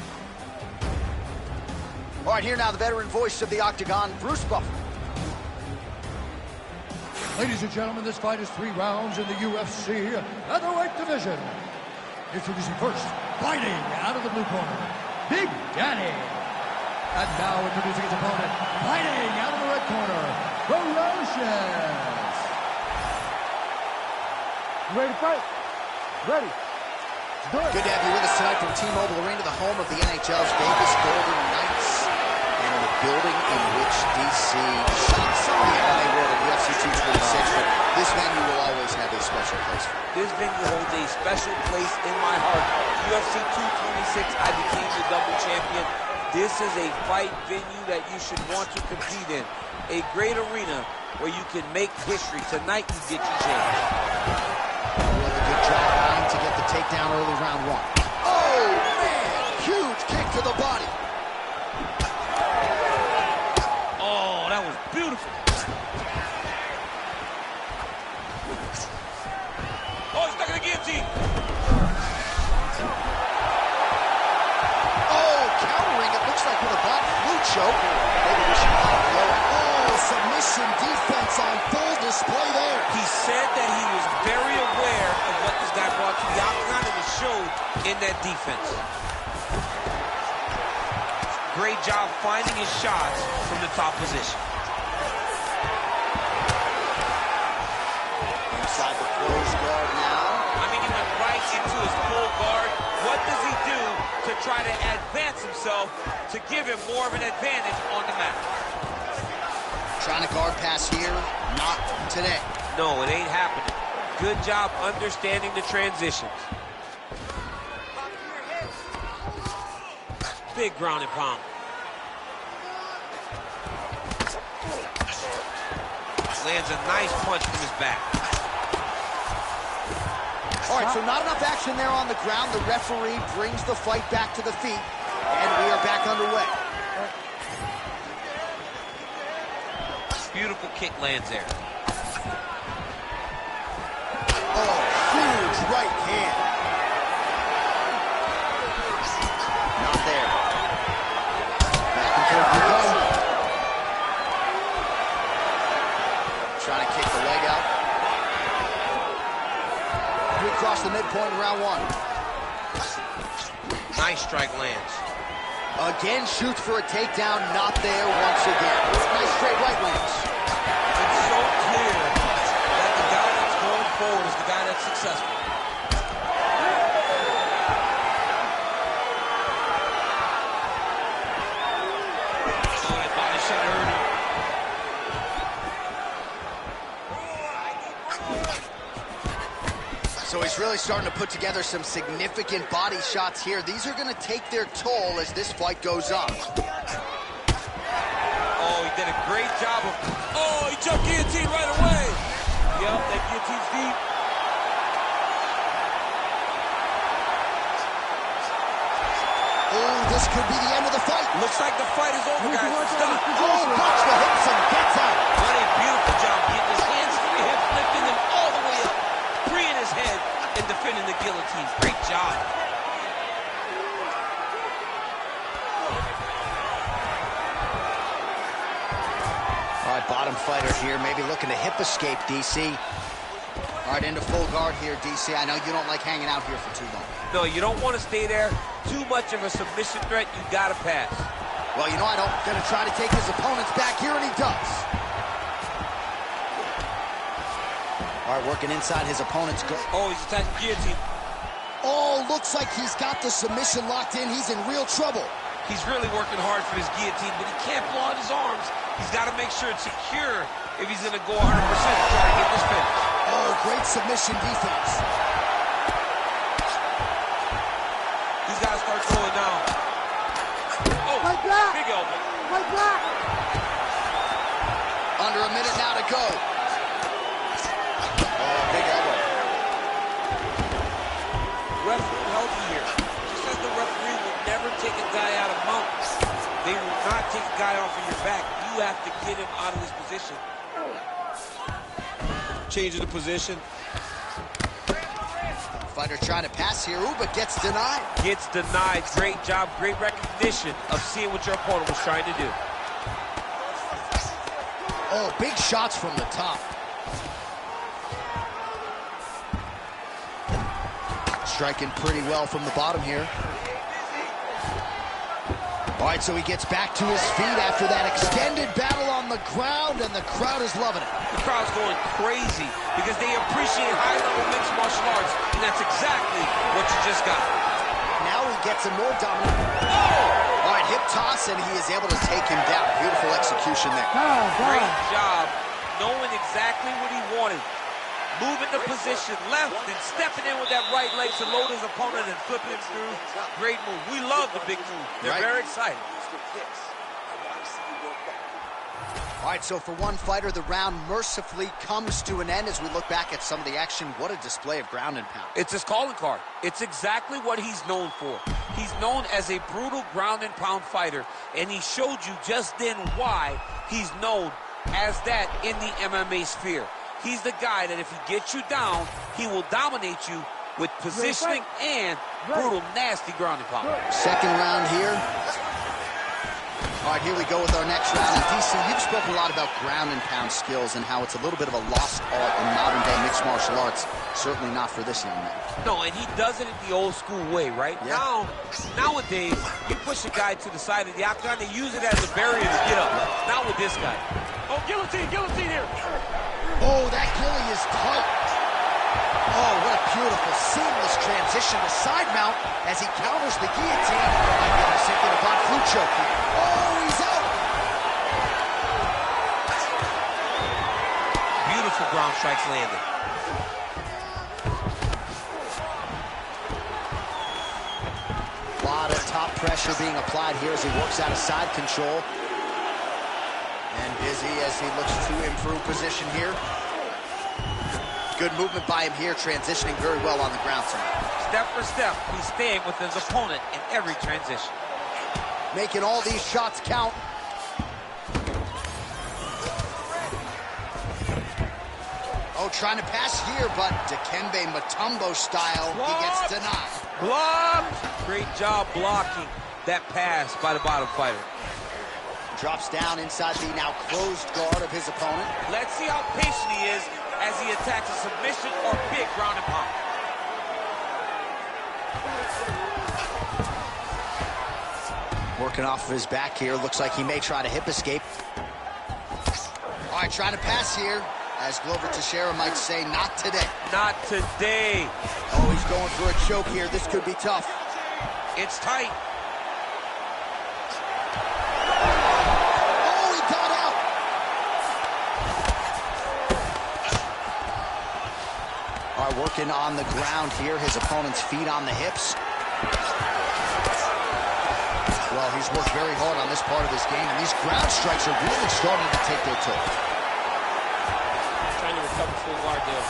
All right, here now the veteran voice of the Octagon, Bruce Buffer. Ladies and gentlemen, this fight is 3 rounds in the UFC featherweight division. Introducing first, fighting out of the blue corner, Big Daddy. And now introducing his opponent, fighting out of the red corner, Ferocious. You ready to fight? Ready. Good to have you with us tonight from T-Mobile Arena, the home of the NHL's Vegas Golden Knights, and the building in which DC shot some of the MMA world at UFC 226, but this venue will always have a special place for you. This venue holds a special place in my heart. UFC 226, I became the double champion. This is a fight venue that you should want to compete in. A great arena where you can make history. Tonight, you get your chance. Really good job trying to get the takedown early round one. Oh, man! Huge kick to the body. Oh, that was beautiful. Oh, he's stuck in the guillotine. Oh, countering, it looks like with a Bloo choke. Maybe we should not blow it. Oh, submission defense on full display there. He said that he was very aware of what this guy brought to the octagon, and it showed in that defense. Great job finding his shots from the top position. Inside the closed guard now. I mean, he went right into his full guard. What does he do to try to advance himself to give him more of an advantage on the mat? Trying to guard pass here, not today. No, it ain't happening. Good job understanding the transitions. Big ground and pound. Lands a nice punch from his back. All right, so not enough action there on the ground. The referee brings the fight back to the feet, and we are back underway. Beautiful kick lands there. Oh, huge right hand. Not there. Back and forth we go. Trying to kick the leg out. We cross the midpoint in round one. Nice strike lands. Again, shoots for a takedown, not there once again. Nice straight right lands. It's so clear that the guy that's going forward is the guy that's successful. Oh, that body shot hurt him. So he's really starting to put together some significant body shots here. These are going to take their toll as this fight goes on. Oh, he did a great job of... Oh, he jumped guillotine right away. Yep, that guillotine's deep. Oh, this could be the end of the fight. Looks like the fight is over, guys. Stop. Oh, watch the hips and gets out. What a beautiful job getting his hands to the hips, lifting them all the way up, freeing his head, and defending the guillotine. Great job. All right, bottom fighter here, maybe looking to hip escape, DC. All right, into full guard here, DC. I know you don't like hanging out here for too long. No, you don't want to stay there. Too much of a submission threat. You got to pass. Well, you know, I don't. Going to try to take his opponents back here, and he does. All right, working inside his opponent's go. Oh, he's attacking guillotine. Oh, looks like he's got the submission locked in. He's in real trouble. He's really working hard for his guillotine, but he can't blow out his arms. He's got to make sure it's secure if he's going to go 100% to try to get this finish. Oh, great submission defense. He's got to start slowing down. Oh, big elbow. Under a minute now to go. Oh, big elbow. Referee healthy here. Just as the referee will never take a guy out of mounts, they will not take a guy off of your back. You have to get him out of this position. Changing the position. Fighter trying to pass here, ooh, but gets denied. Gets denied. Great job, great recognition of seeing what your opponent was trying to do. Oh, big shots from the top. Striking pretty well from the bottom here. All right, so he gets back to his feet after that extended battle on the ground, and the crowd is loving it. The crowd's going crazy because they appreciate high-level mixed martial arts, and that's exactly what you just got. Now he gets him more dominant. Oh! All right, hip toss, and he is able to take him down. Beautiful execution there. Great job knowing exactly what he wanted. Moving the position left and stepping in with that right leg to load his opponent and flipping him through. Great move. We love the big move. They're very excited. All right, so for one fighter, the round mercifully comes to an end as we look back at some of the action. What a display of ground and pound. It's his calling card. It's exactly what he's known for. He's known as a brutal ground and pound fighter, and he showed you just then why he's known as that in the MMA sphere. He's the guy that if he gets you down, he will dominate you with positioning and brutal, nasty ground and pound. Second round here. All right, here we go with our next round. And DC, you've spoken a lot about ground and pound skills and how it's a little bit of a lost art in modern-day mixed martial arts. Certainly not for this young man. No, and he does it in the old school way, right? Yeah. Nowadays, you push a guy to the side of the octagon, they use it as a barrier to get up. Not with this guy. Oh, guillotine here. Oh, that gilly is tight. Oh, what a beautiful, seamless transition to side mount as he counters the guillotine. I'm going to sink in a Bloo choke here. Oh, he's out. Beautiful ground strikes landed. A lot of top pressure being applied here as he works out of side control. And busy as he looks to improve position here. Good movement by him here, transitioning very well on the ground tonight. Step for step, he's staying with his opponent in every transition. Making all these shots count. Oh, trying to pass here, but Dikembe Mutombo style, he gets denied. Blocked! Great job blocking that pass by the bottom fighter. Drops down inside the now closed guard of his opponent. Let's see how patient he is as he attacks a submission or big ground and pound. Working off of his back here. Looks like he may try to hip escape. All right, trying to pass here. As Glover Teixeira might say, not today. Not today. Oh, he's going for a choke here. This could be tough. It's tight. Oh, he got out. All right, working on the ground here. His opponent's feet on the hips. Well, he's worked very hard on this part of his game, and these ground strikes are really starting to take their toll. Trying to recover full guard there.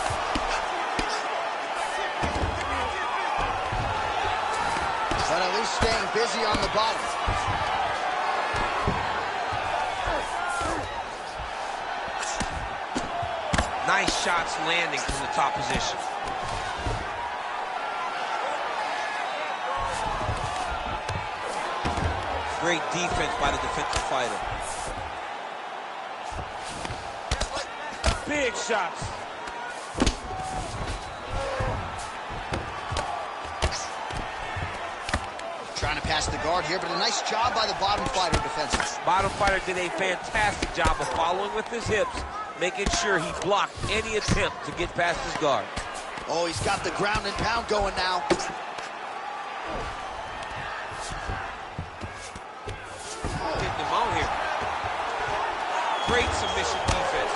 But at least staying busy on the bottom. Nice shots landing from the top position. Great defense by the defensive fighter. Big shots. Trying to pass the guard here, but a nice job by the bottom fighter defensively. Bottom fighter did a fantastic job of following with his hips, making sure he blocked any attempt to get past his guard. Oh, he's got the ground and pound going now. Getting him out here. Great submission defense.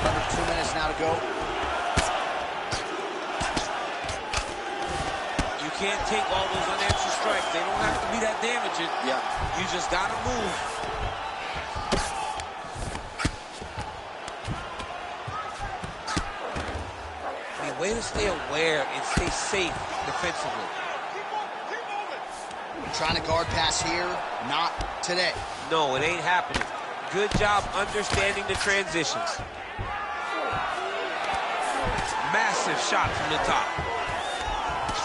Under 2 minutes now to go. You can't take all those unanswered strikes. They don't have to be that damaging. Yeah. You just gotta move. I mean, way to stay aware and stay safe defensively. Trying to guard pass here. Not today. No, it ain't happening. Good job understanding the transitions. Massive shot from the top.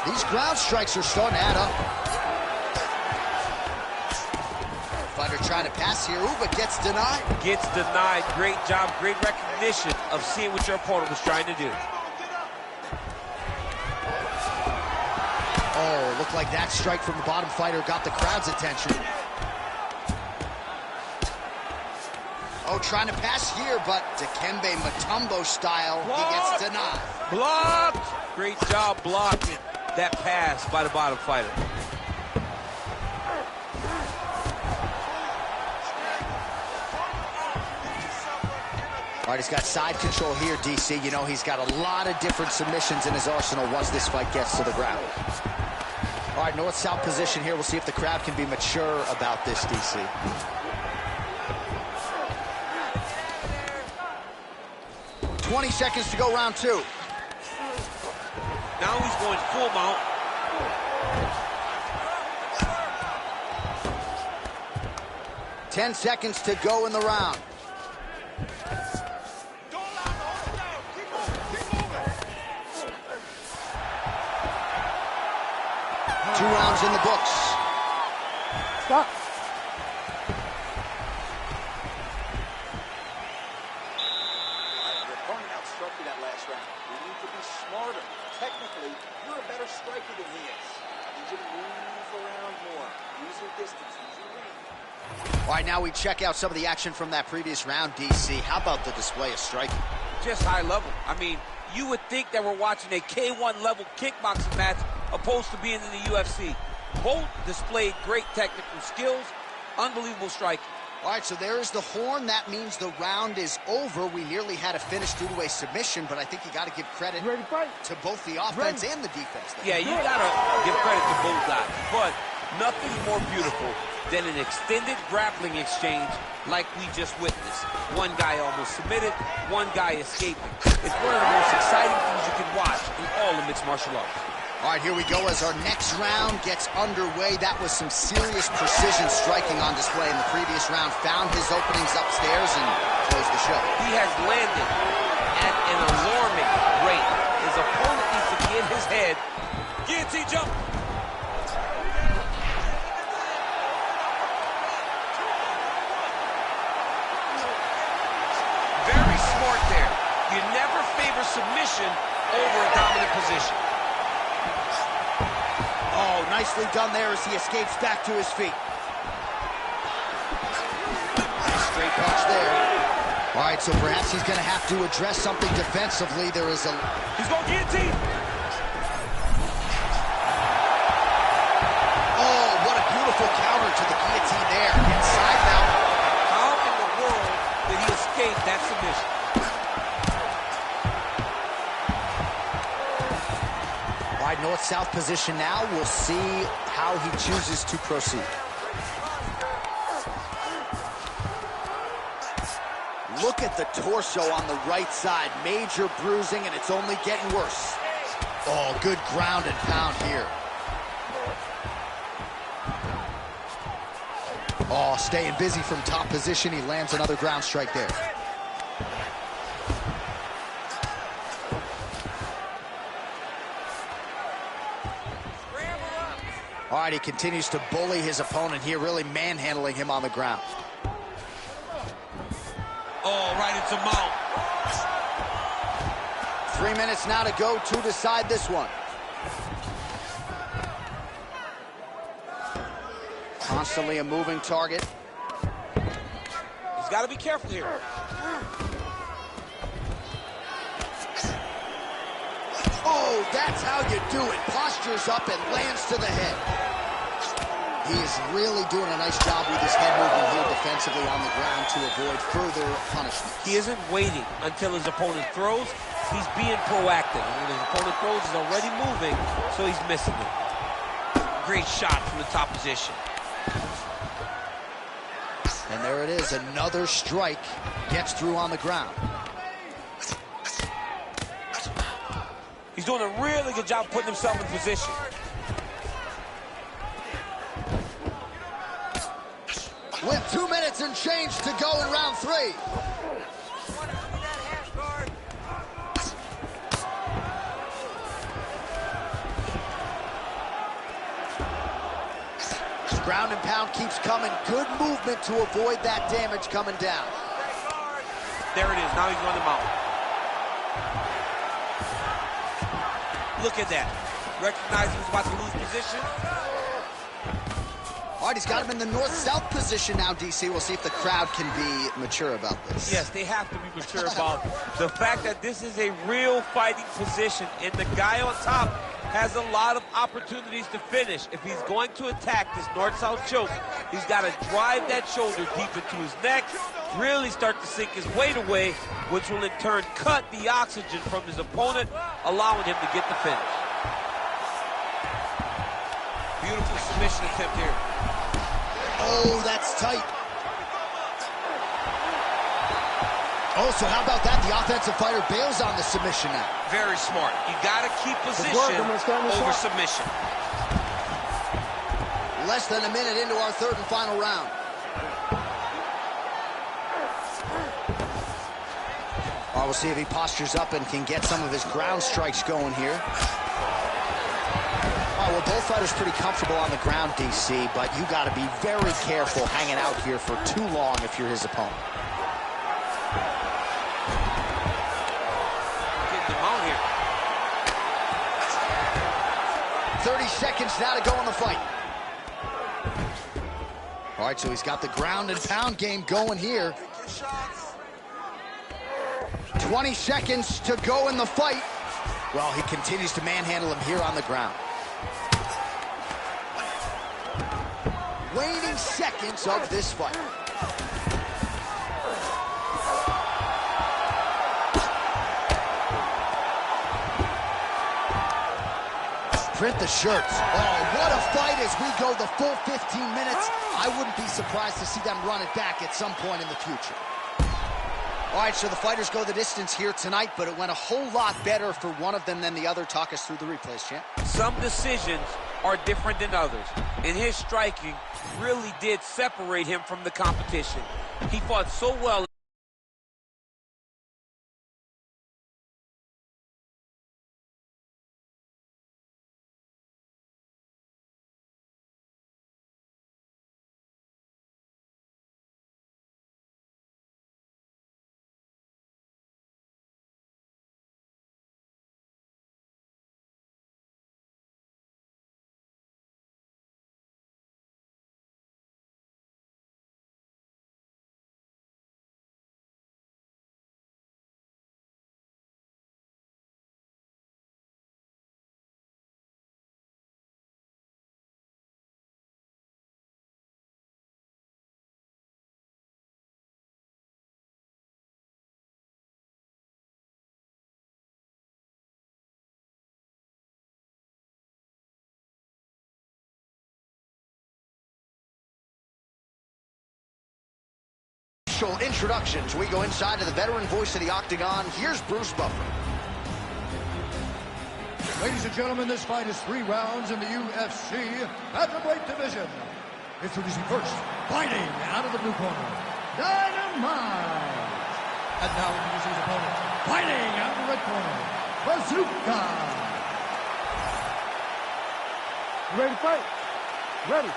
These ground strikes are starting to add up. Fighter trying to pass here. Ooh, but gets denied. Gets denied. Great job. Great recognition of seeing what your opponent was trying to do. Oh, looked like that strike from the bottom fighter got the crowd's attention. Oh, trying to pass here, but Dikembe Mutombo style, he gets denied. Blocked! Great job blocking that pass by the bottom fighter. All right, he's got side control here, DC. You know, he's got a lot of different submissions in his arsenal once this fight gets to the ground. All right, north-south position here. We'll see if the crowd can be mature about this, DC. 20 seconds to go, round 2. Now he's going full mount. Ten seconds to go in the round. Two rounds in the books. Stop. Your opponent outstruck you that last round. You need to be smarter. Technically, you're a better striker than he is. I need you to move around more. Use your distance. Use your range. All right, now we check out some of the action from that previous round, DC. How about the display of striking? Just high level. I mean, you would think that we're watching a K1 level kickboxing match opposed to being in the UFC. Both displayed great technical skills, unbelievable striking. All right, so there is the horn. That means the round is over. We nearly had a finish due to a submission, but I think you got to give credit Ready to fight? to both the offense and the defense. Yeah, you gotta give credit to both guys, but nothing more beautiful than an extended grappling exchange like we just witnessed. One guy almost submitted, one guy escaping. It's one of the most exciting things you can watch in all of mixed martial arts. All right, here we go as our next round gets underway. That was some serious precision striking on display in the previous round. Found his openings upstairs and closed the show. He has landed at an alarming rate. His opponent needs to get his head. Guillotine jump. Very smart there. You never favor submission over a dominant position. Oh, nicely done there as he escapes back to his feet. Straight punch there. All right, so perhaps he's going to have to address something defensively. There is a... He's going guillotine. Oh, what a beautiful counter to the guillotine there. Inside mount. How in the world did he escape that submission? All right, north-south position now. We'll see how he chooses to proceed. Look at the torso on the right side. Major bruising, and it's only getting worse. Oh, good ground and pound here. Oh, staying busy from top position. He lands another ground strike there. All right, he continues to bully his opponent here, really manhandling him on the ground. Oh, right into mount. 3 minutes now to go to decide this one. Constantly a moving target. He's got to be careful here. Oh, that's how you do it. Postures up and lands to the head. He is really doing a nice job with his head movement here defensively on the ground to avoid further punishment. He isn't waiting until his opponent throws. He's being proactive. When his opponent throws, he's already moving, so he's missing it. Great shot from the top position. And there it is, another strike gets through on the ground. He's doing a really good job putting himself in position. With 2 minutes and change to go in round 3. Ground and pound keeps coming. Good movement to avoid that damage coming down. There it is. Now he's running out. Look at that. Recognize he was about to lose position. All right, he's got him in the north-south position now, DC. We'll see if the crowd can be mature about this. Yes, they have to be mature about the fact that this is a real fighting position, and the guy on top has a lot of opportunities to finish. If he's going to attack this north-south choke, he's got to drive that shoulder deep into his neck, really start to sink his weight away, which will in turn cut the oxygen from his opponent, allowing him to get the finish. Beautiful submission attempt here. Oh, that's tight. Oh, so how about that? The offensive fighter bails on the submission now. Very smart. You got to keep position over submission. Less than a minute into our third and final round. Oh, we'll see if he postures up and can get some of his ground strikes going here. Oh, well, both fighters pretty comfortable on the ground, DC, but you got to be very careful hanging out here for too long if you're his opponent. Getting him out here. 30 seconds now to go in the fight. All right, so he's got the ground and pound game going here. 20 seconds to go in the fight. Well, he continues to manhandle him here on the ground. Waning seconds of this fight. Print the shirts. Oh, what a fight as we go the full 15 minutes. I wouldn't be surprised to see them run it back at some point in the future. All right, so the fighters go the distance here tonight, but it went a whole lot better for one of them than the other. Talk us through the replays, champ. Some decisions are different than others, and his striking really did separate him from the competition. He fought so well. Introductions. We go inside to the veteran voice of the Octagon. Here's Bruce Buffer. Ladies and gentlemen, this fight is 3 rounds in the UFC Bantamweight division. Introducing first, fighting out of the blue corner, Dynamite. And now introducing his opponent, fighting out of the red corner, Bazooka. You ready to fight? Ready.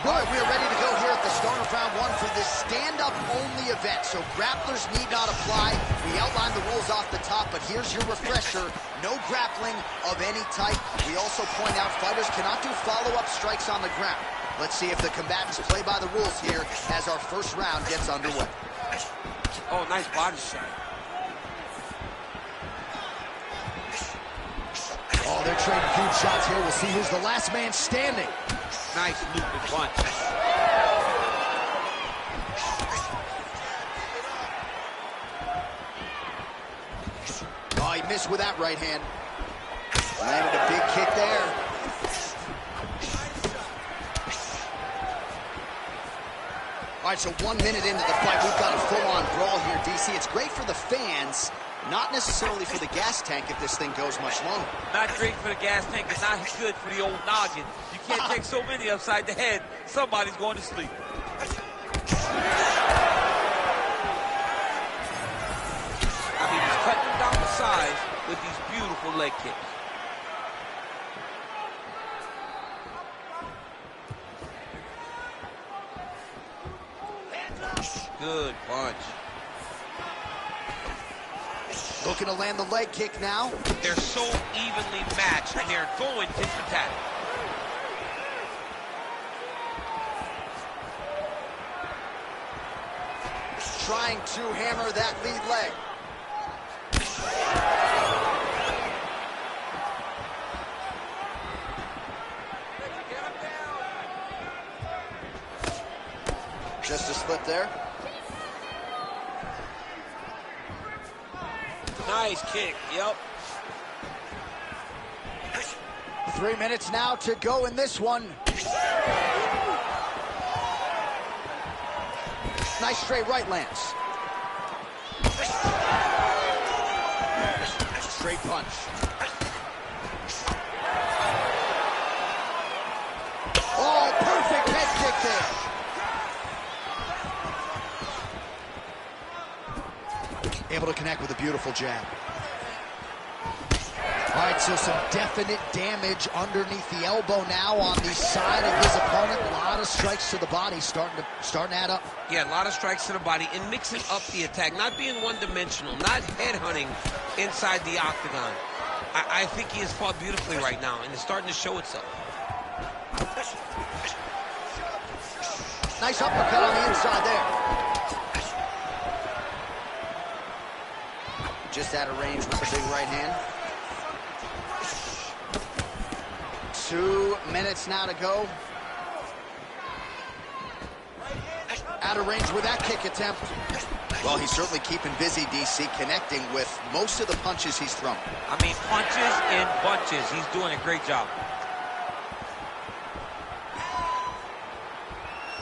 All right, we are ready to go here at the start of round 1 for this stand-up-only event. So grapplers need not apply. We outlined the rules off the top, but here's your refresher. No grappling of any type. We also point out fighters cannot do follow-up strikes on the ground. Let's see if the combatants play by the rules here as our first round gets underway. Oh, nice body shot. Oh, they're trading huge shots here. We'll see who's the last man standing. Nice looping punch. Oh, he missed with that right hand. Landed a big kick there. All right, so 1 minute into the fight, we've got a full-on brawl here, DC. It's great for the fans, not necessarily for the gas tank if this thing goes much longer. Not great for the gas tank, and not good for the old noggin. You can't take so many upside the head. Somebody's going to sleep. I mean, he's cutting them down the sides with these beautiful leg kicks. Good punch. Looking to land the leg kick now. They're so evenly matched, and they're going tit for tat. Trying to hammer that lead leg. Just a split there. Nice kick, yep. 3 minutes now to go in this one. Nice straight right lands. straight punch. Oh, perfect head kick there. Able to connect with a beautiful jab. All right, so some definite damage underneath the elbow now on the side of his opponent. A lot of strikes to the body starting to add up. Yeah, a lot of strikes to the body and mixing up the attack, not being one-dimensional, not headhunting inside the octagon. I think he has fought beautifully right now, and it's starting to show itself. Nice uppercut on the inside there. Just out of range with the big right hand. 2 minutes now to go. Out of range with that kick attempt. Well, he's certainly keeping busy, DC, connecting with most of the punches he's thrown. I mean, punches and bunches. He's doing a great job.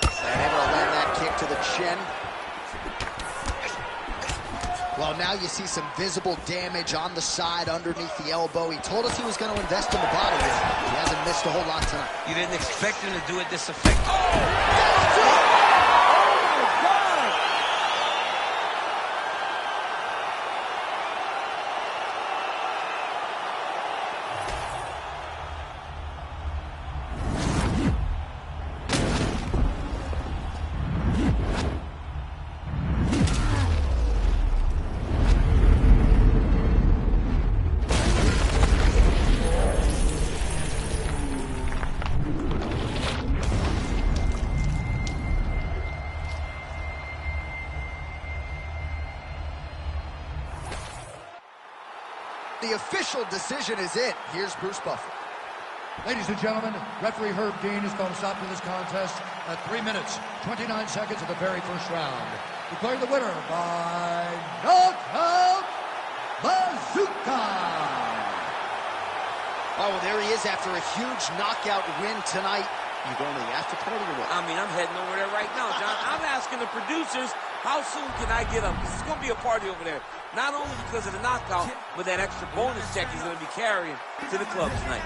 And able to land that kick to the chin. Well, now you see some visible damage on the side underneath the elbow. He told us he was going to invest in the body. He hasn't missed a whole lot tonight. You didn't expect him to do it this effective. The official decision is in. Here's Bruce Buffer. Ladies and gentlemen, referee Herb Dean is going to stop to this contest at 3 minutes, 29 seconds of the very first round. Declaring the winner by knockout, Bazooka. Oh, well, there he is after a huge knockout win tonight. You going to the after party or what? I mean, I'm heading over there right now, John. I'm asking the producers, how soon can I get up? This is going to be a party over there. Not only because of the knockout, but that extra bonus check he's going to be carrying to the club tonight.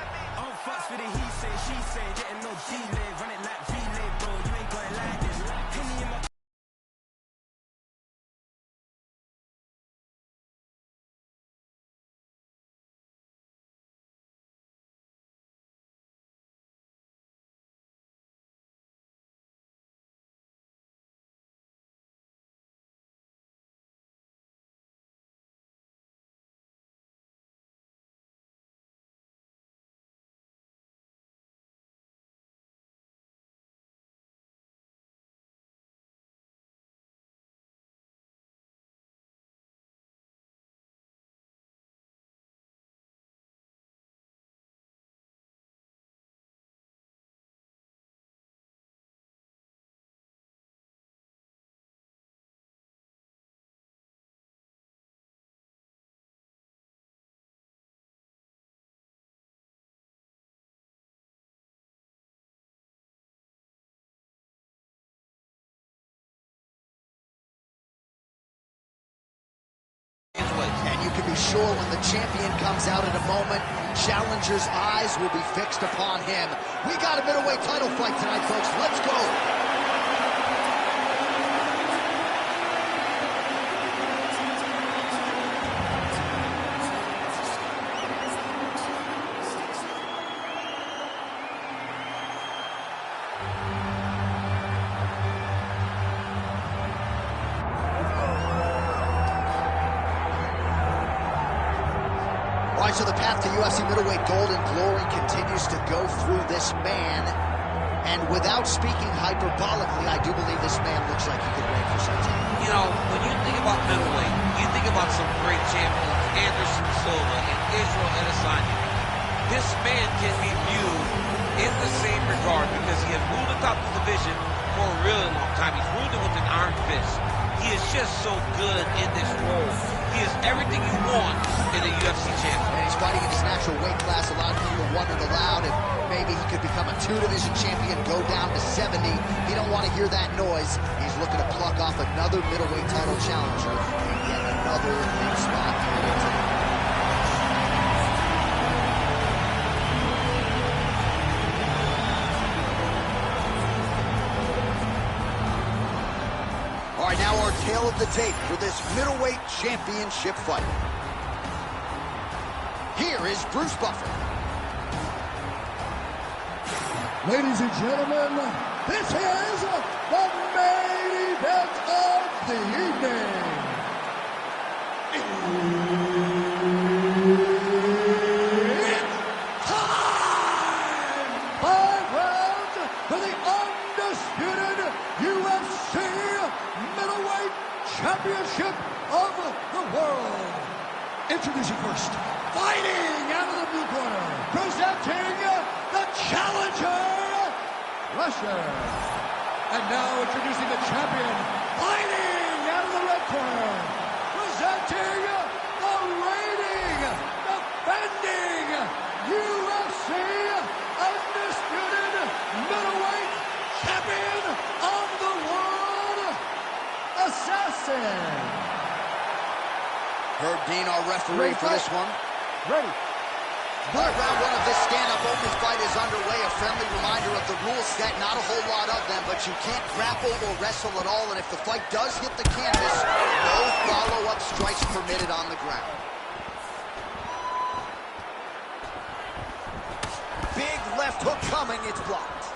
And you can be sure when the champion comes out in a moment, challengers' eyes will be fixed upon him. We got a middleweight title fight tonight, folks. Let's go. All right, so the path to UFC middleweight gold and glory continues to go through this man. And without speaking hyperbolically, I do believe this man looks like he could reign for some time. You know, when you think about middleweight, you think about some great champions, Anderson Silva and Israel Adesanya. This man can be viewed in the same regard because he has ruled atop the division for a really long time. He's ruled it with an iron fist. He is just so good in this role. He is everything you want in a UFC champion. And he's fighting in his natural weight class. A lot of people wondered aloud if maybe he could become a 2-division champion, go down to 70. He don't want to hear that noise. He's looking to pluck off another middleweight title challenger and get another big spot here tonight. tale of the tape for this middleweight championship fight. Here is Bruce Buffer. Ladies and gentlemen, this is the main event of the evening. It's time! 5 rounds for the undisputed UFC middleweight championship of the world. Introducing first, fighting out of the blue corner, presenting the challenger, Russia. And now introducing the champion, fighting out of the red corner, presenting the reigning, defending UFC undisputed middleweight champion of the world, Assassin. Herb Dean, our referee for this one. Ready. All right, round one of this stand-up-only fight is underway. A friendly reminder of the rules set. Not a whole lot of them, but you can't grapple or wrestle at all. And if the fight does hit the canvas, no follow-up strikes permitted on the ground. Big left hook coming. It's blocked.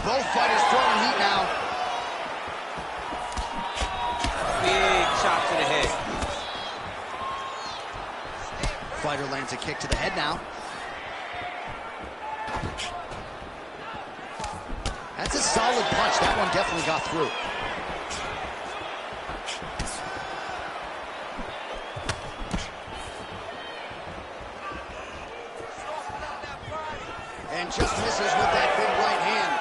Both fighters throwing heat now. Big shot to the head. Fighter lands a kick to the head now. That's a solid punch. That one definitely got through. And just misses with that big right hand.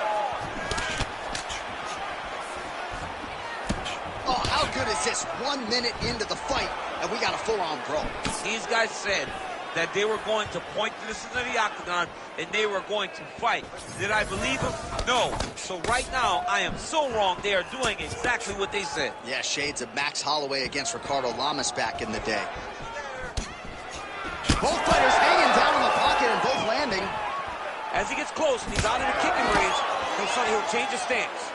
Oh, how good is this? 1 minute into the fight, and we got a full-on brawl. These guys said that they were going to point to the center of the octagon and they were going to fight. Did I believe them? No. So right now, I am so wrong. They are doing exactly what they said. Yeah, shades of Max Holloway against Ricardo Lamas back in the day. Both fighters hanging down in the pocket and both landing. As he gets close and he's out of the kicking range, he'll change his stance.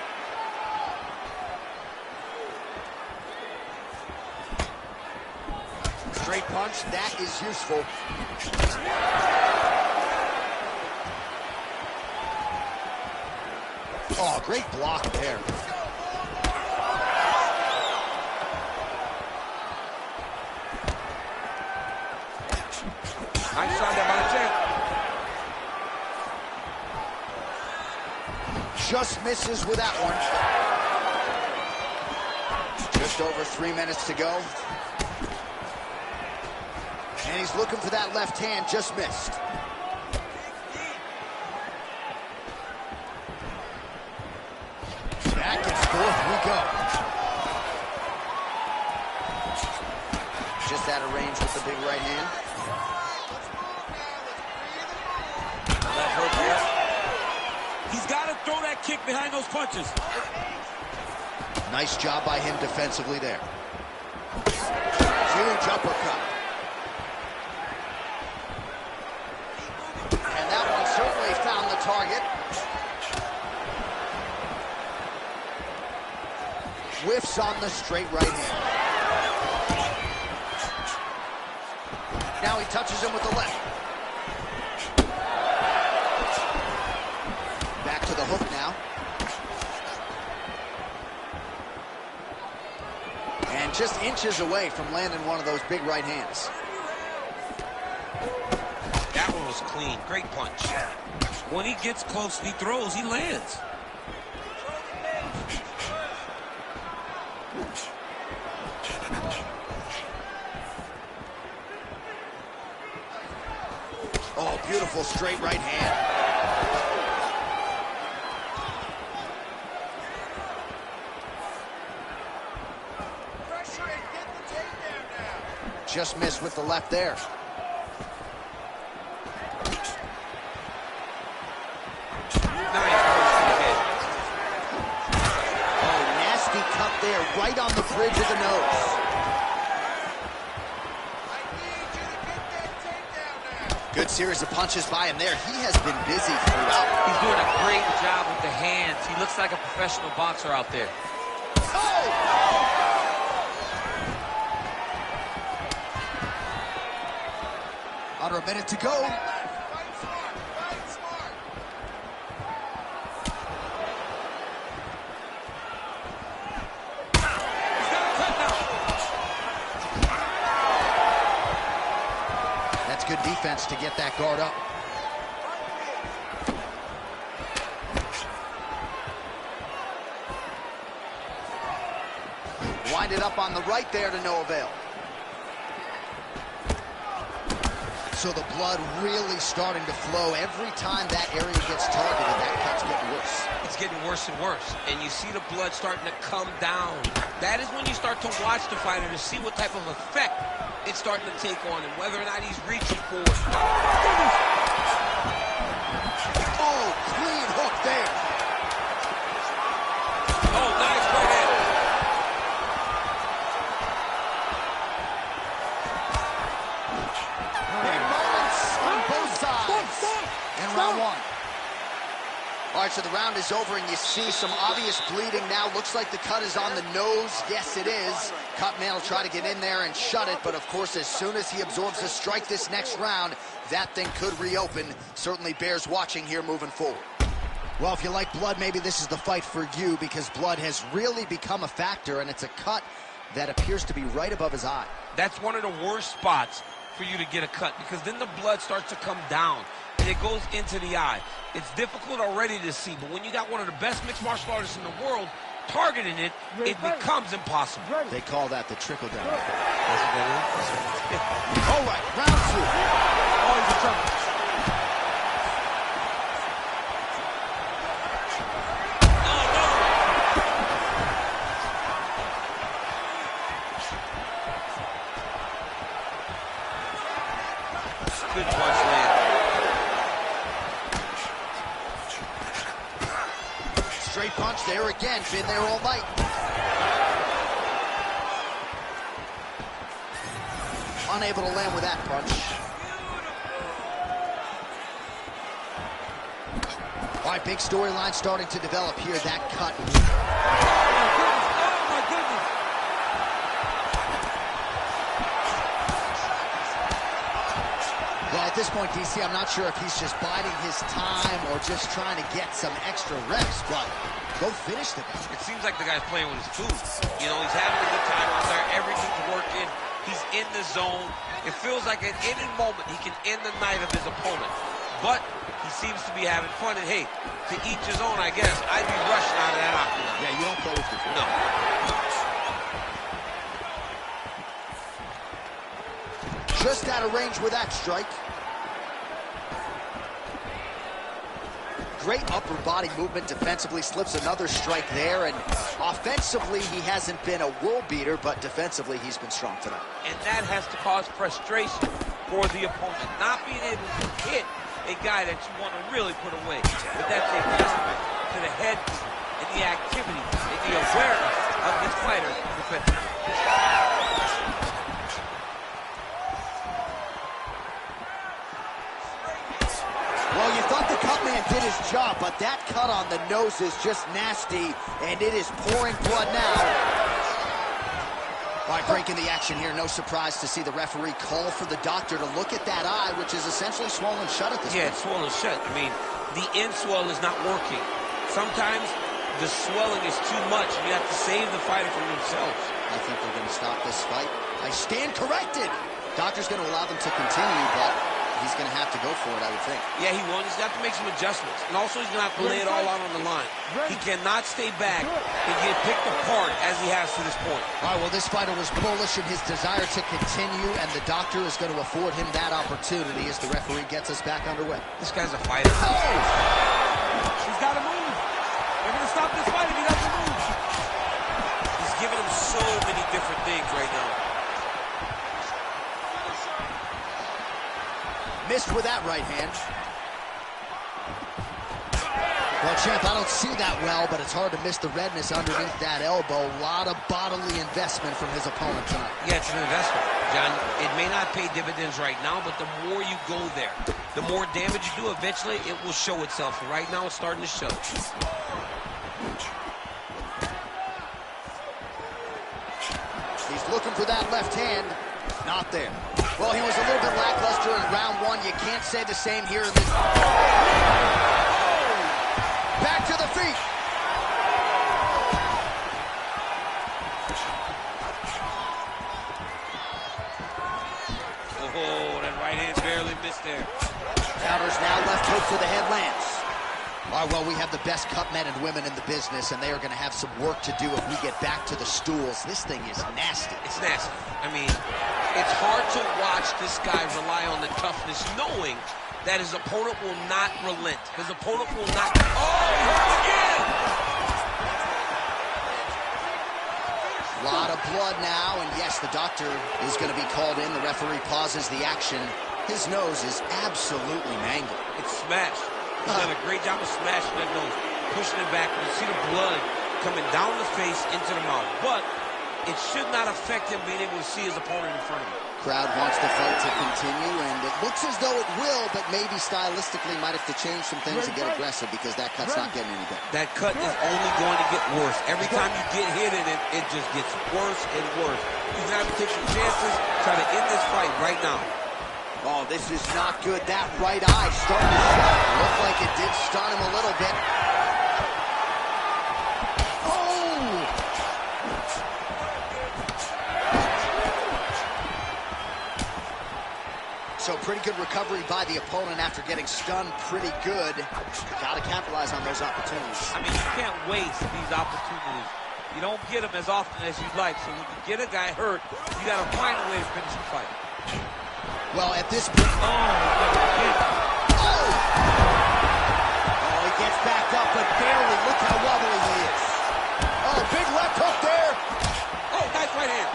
Straight punch, that is useful. Oh, great block there. Nice shot there by the champ. Just misses with that one. Just over 3 minutes to go. And he's looking for that left hand, just missed. Back and forth we go. Just out of range with the big right hand. That hurt there. He's got to throw that kick behind those punches. Nice job by him defensively there. Huge uppercut. Found the target. Whiffs on the straight right hand. Now he touches him with the left. Back to the hook now. And just inches away from landing one of those big right hands. That one was clean. Great punch. When he gets close and he throws, he lands. Oh, beautiful straight right hand. Just missed with the left there. There, right on the bridge of the nose. Good series of punches by him there. He has been busy throughout. He's doing a great job with the hands. He looks like a professional boxer out there. Oh! Under a minute to go. That's good defense to get that guard up. Wind it up on the right there to no avail. So the blood really starting to flow. Every time that area gets targeted, that cut's getting worse. It's getting worse and worse. And you see the blood starting to come down. That is when you start to watch the fighter to see what type of effect it's starting to take on him, whether or not he's reaching for it. Oh, clean hook there. Oh, nice right hand. Round one. All right, so the round is over, and you see some obvious bleeding now. Looks like the cut is on the nose. Yes, it is. Cutman will try to get in there and shut it, but of course, as soon as he absorbs a strike this next round, that thing could reopen. Certainly bears watching here moving forward. Well, if you like blood, maybe this is the fight for you, because blood has really become a factor, and it's a cut that appears to be right above his eye. That's one of the worst spots for you to get a cut, because then the blood starts to come down and it goes into the eye. It's difficult already to see, but when you got one of the best mixed martial artists in the world targeting it, it becomes impossible. They call that the trickle down. All right, round two. Oh, he's in trouble. Good punch land. Straight punch there again. Been there all night. Unable to land with that punch. All right, big storyline starting to develop here. That cut. Oh, my goodness. Well, at this point, DC, I'm not sure if he's just biding his time or just trying to get some extra reps, but go finish the guy. It seems like the guy's playing with his food. You know, he's having a good time out there. Everything's working. He's in the zone. It feels like at any moment he can end the night of his opponent. But he seems to be having fun. And, hey, to each his own, I guess. I'd be rushing out of that octagon. Yeah, you don't play with your food. No. Just out of range with that strike. Great upper body movement defensively, slips another strike there, and offensively he hasn't been a world beater, but defensively he's been strong tonight. And that has to cause frustration for the opponent, not being able to hit a guy that you want to really put away. But that's a testament to the head and the activity and the awareness of this fighter defensively. Well, you thought the cut man did his job, but that cut on the nose is just nasty, and it is pouring blood now. All right, breaking the action here. No surprise to see the referee call for the doctor to look at that eye, which is essentially swollen shut at this point. Yeah, it's swollen shut. I mean, the end swell is not working. Sometimes the swelling is too much, and you have to save the fighter from themselves. I think they're going to stop this fight. I stand corrected. Doctor's going to allow them to continue, but he's going to have to go for it, I would think. Yeah, he will. He's going to have to make some adjustments. And also, he's going to have to lay it all out on the line. He cannot stay back and get picked apart as he has to this point. All right, well, this fighter was bullish in his desire to continue, and the doctor is going to afford him that opportunity as the referee gets us back underway. This guy's a fighter. Oh! He's got to move. They're going to stop this fight if he doesn't move. He's giving him so many different things right now. Missed with that right hand. Well, champ, I don't see that well, but it's hard to miss the redness underneath that elbow. A lot of bodily investment from his opponent tonight. Yeah, it's an investment, John. It may not pay dividends right now, but the more you go there, the more damage you do, eventually it will show itself. And right now it's starting to show. He's looking for that left hand. Not there. Well, he was a little bit lackluster in round one. You can't say the same here in this. Back to the feet. Oh, that right hand barely missed there. Counters now, left hook for the head lands. All right, well, we have the best cut men and women in the business, and they are going to have some work to do if we get back to the stools. This thing is nasty. It's nasty. I mean, it's hard to watch this guy rely on the toughness, knowing that his opponent will not relent. His opponent will not. Oh, he hurt again! A lot of blood now, and yes, the doctor is going to be called in. The referee pauses the action. His nose is absolutely mangled. It's smashed. He's done a great job of smashing that nose, pushing it back. You see the blood coming down the face into the mouth. But it should not affect him being able to see his opponent in front of him. Crowd wants the fight to continue, and it looks as though it will, but maybe stylistically might have to change some things and get aggressive because that cut's not getting any better. That cut is only going to get worse. Every time you get hit in it, it just gets worse and worse. He's going to have to take some chances, try to end this fight right now. Oh, this is not good. That right eye starting to shut. Looked like it did stun him a little bit. Oh! So pretty good recovery by the opponent after getting stunned pretty good. Got to capitalize on those opportunities. I mean, you can't waste these opportunities. You don't get them as often as you'd like. So when you get a guy hurt, you got to find a way to finish the fight. Well, at this point... Oh, he gets backed up, but barely. Look how wobbly he is. Oh, big left hook there. Oh, nice right hand.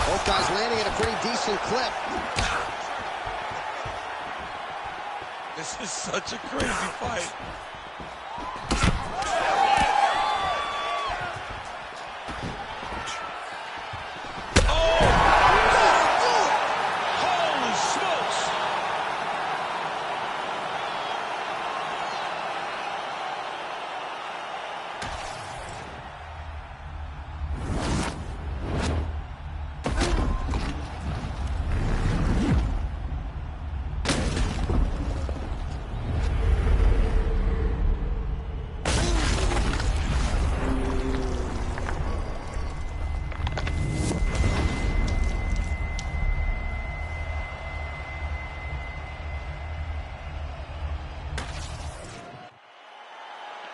Both guys landing at a pretty decent clip. This is such a crazy fight.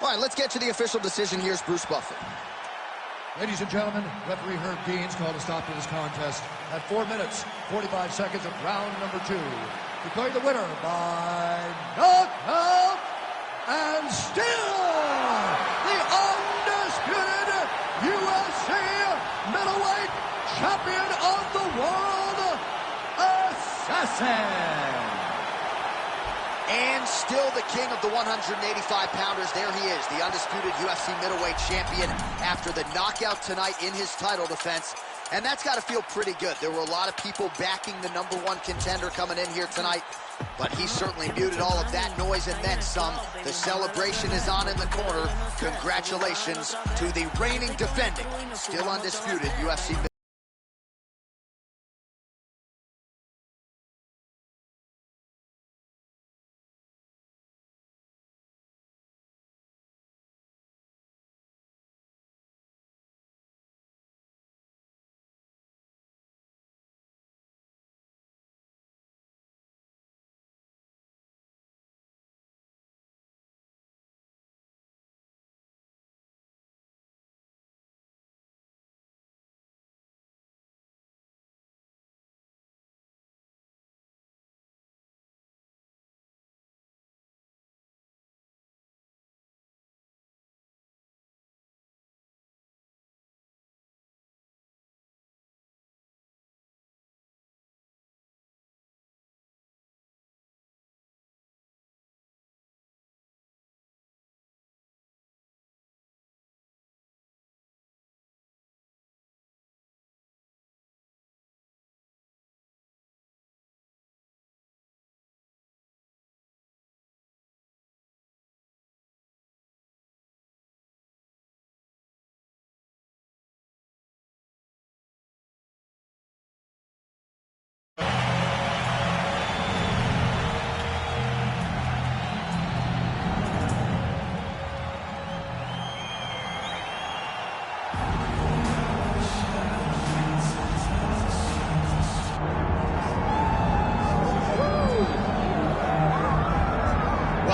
All right, let's get to the official decision. Here's Bruce Buffer. Ladies and gentlemen, referee Herb Dean's called a stop to this contest at 4 minutes, 45 seconds of round number 2. Declaring the winner by knockout and still the undisputed UFC middleweight champion of the world, Assassin. And still the king of the 185-pounders. There he is, the undisputed UFC middleweight champion after the knockout tonight in his title defense. And that's got to feel pretty good. There were a lot of people backing the #1 contender coming in here tonight, but he certainly muted all of that noise and then some. The celebration is on in the corner. Congratulations to the reigning, defending, still undisputed UFC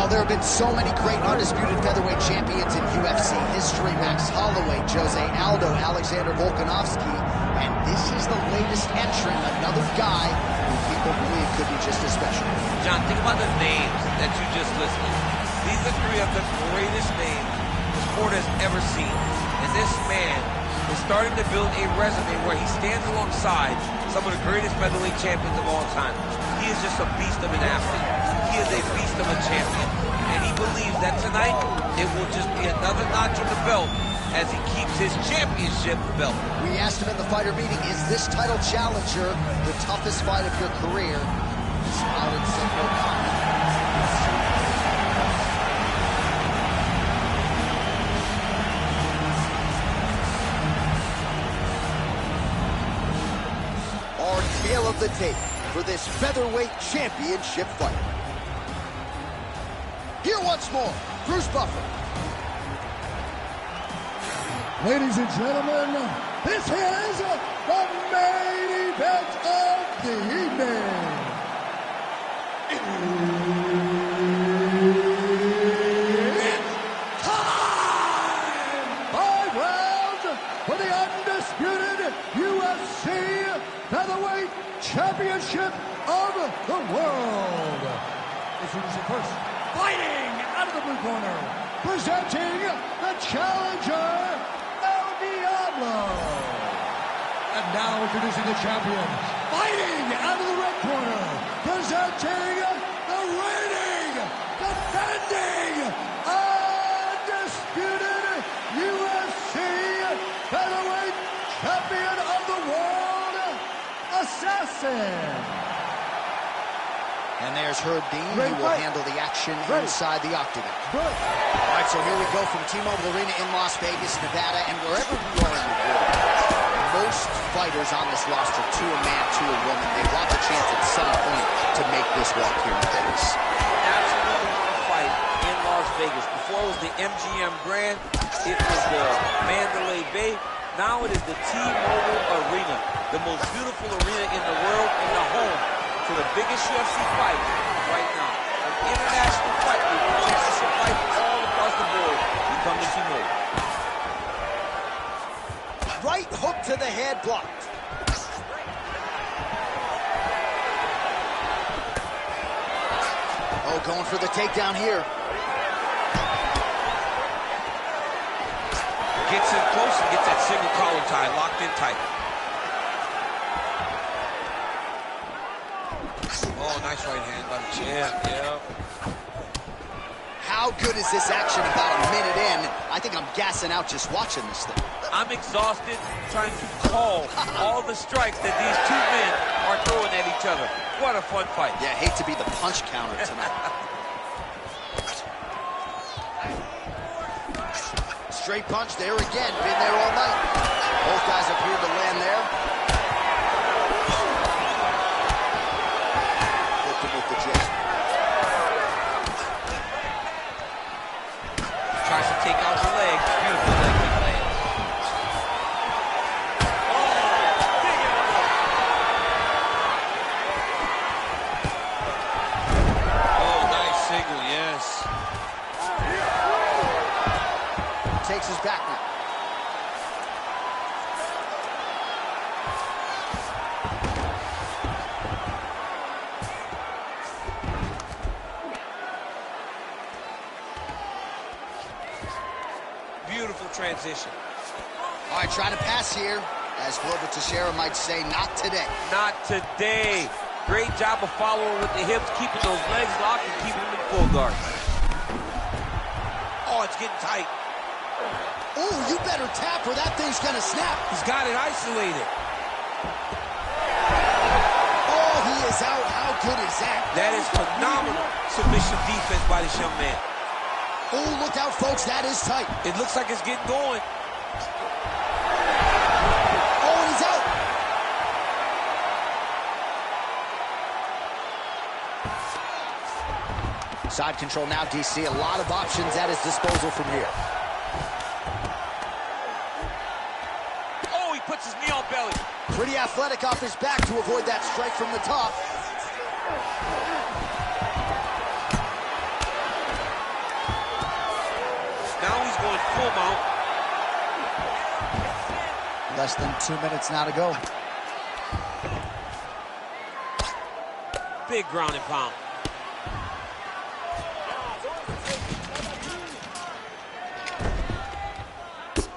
Well, there have been so many great undisputed featherweight champions in UFC history. Max Holloway, Jose Aldo, Alexander Volkanovski, and this is the latest entrant, another guy who people believe could be just as special. John, think about the names that you just listed. These are three of the greatest names the sport has ever seen. And this man is starting to build a resume where he stands alongside some of the greatest featherweight champions of all time. He is just a beast of an athlete. He is a beast of a champion. And he believes that tonight it will just be another notch on the belt as he keeps his championship belt. We asked him in the fighter meeting, is this title challenger the toughest fight of your career? He smiled and said no comment. Our tale of the tape for this featherweight championship fight. Here once more, Bruce Buffer. Ladies and gentlemen, this is the main event of the evening. It's time! 5 rounds for the undisputed UFC Featherweight Championship of the world. Introducing first, fighting out of the blue corner, presenting the challenger, El Diablo. And now introducing the champion, fighting out of the red corner, presenting the reigning, defending, undisputed UFC Featherweight Champion of the world, Assassin. And there's Herb Dean, who will handle the action inside the octagon. All right, so here we go from T-Mobile Arena in Las Vegas, Nevada, and wherever we are in the world, most fighters on this roster, to a man, to a woman, they want the chance at some point to make this walk here in Vegas. Absolutely want to fight in Las Vegas. Before it was the MGM Grand, it was the Mandalay Bay. Now it is the T-Mobile Arena, the most beautiful arena in the world and the home to the biggest UFC fight right now. An international fight, the championship fight all across the board. We come to T-Mobile. Right hook to the head, blocked. Oh, going for the takedown here. Gets in close and gets that single collar tie locked in tight. Oh, nice right hand by the champ, yeah. How good is this action about a minute in? I think I'm gassing out just watching this thing. I'm exhausted trying to call all the strikes that these two men are throwing at each other. What a fun fight. Yeah, hate to be the punch counter tonight. Straight punch there again. Been there all night. Both guys appear to land there. Flipped him with the jab. Tries to take out the leg. Beautiful leg kick land. Oh, nice single, yes. Takes his back now. Beautiful transition. All right, trying to pass here. As Glover Teixeira might say, not today. Not today. Great job of following with the hips, keeping those legs locked and keeping them in full guard. Oh, it's getting tight. Oh, you better tap or that thing's gonna snap. He's got it isolated. Oh, he is out. How good is that? That is phenomenal submission defense by this young man. Oh, look out, folks. That is tight. It looks like it's getting going. Oh, and he's out. Side control now, DC. A lot of options at his disposal from here. Oh, he puts his knee on belly. Pretty athletic off his back to avoid that strike from the top. full mount. Less than 2 minutes now to go. Big ground and pound.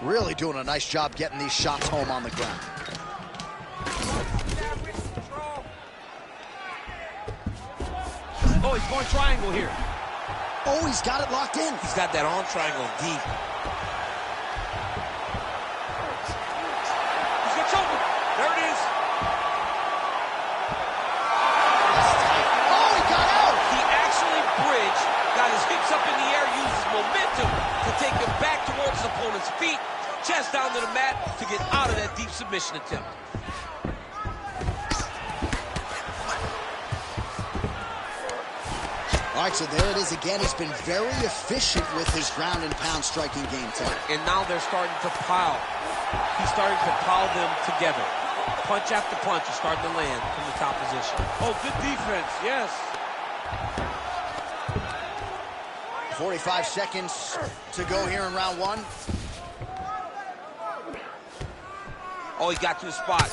Really doing a nice job getting these shots home on the ground. Oh, he's going triangle here. Oh, he's got it locked in. He's got that arm triangle deep. He's going to choke him. There it is. Oh, he got out. He actually bridged, got his hips up in the air, used his momentum to take him back towards his opponent's feet, chest down to the mat to get out of that deep submission attempt. All right, so there it is again. He's been very efficient with his ground and pound striking game tonight. And now they're starting to pile. He's starting to pile them together. Punch after punch is starting to land from the top position. Oh, good defense, yes. 45 seconds to go here in round one. Oh, he got to the spot.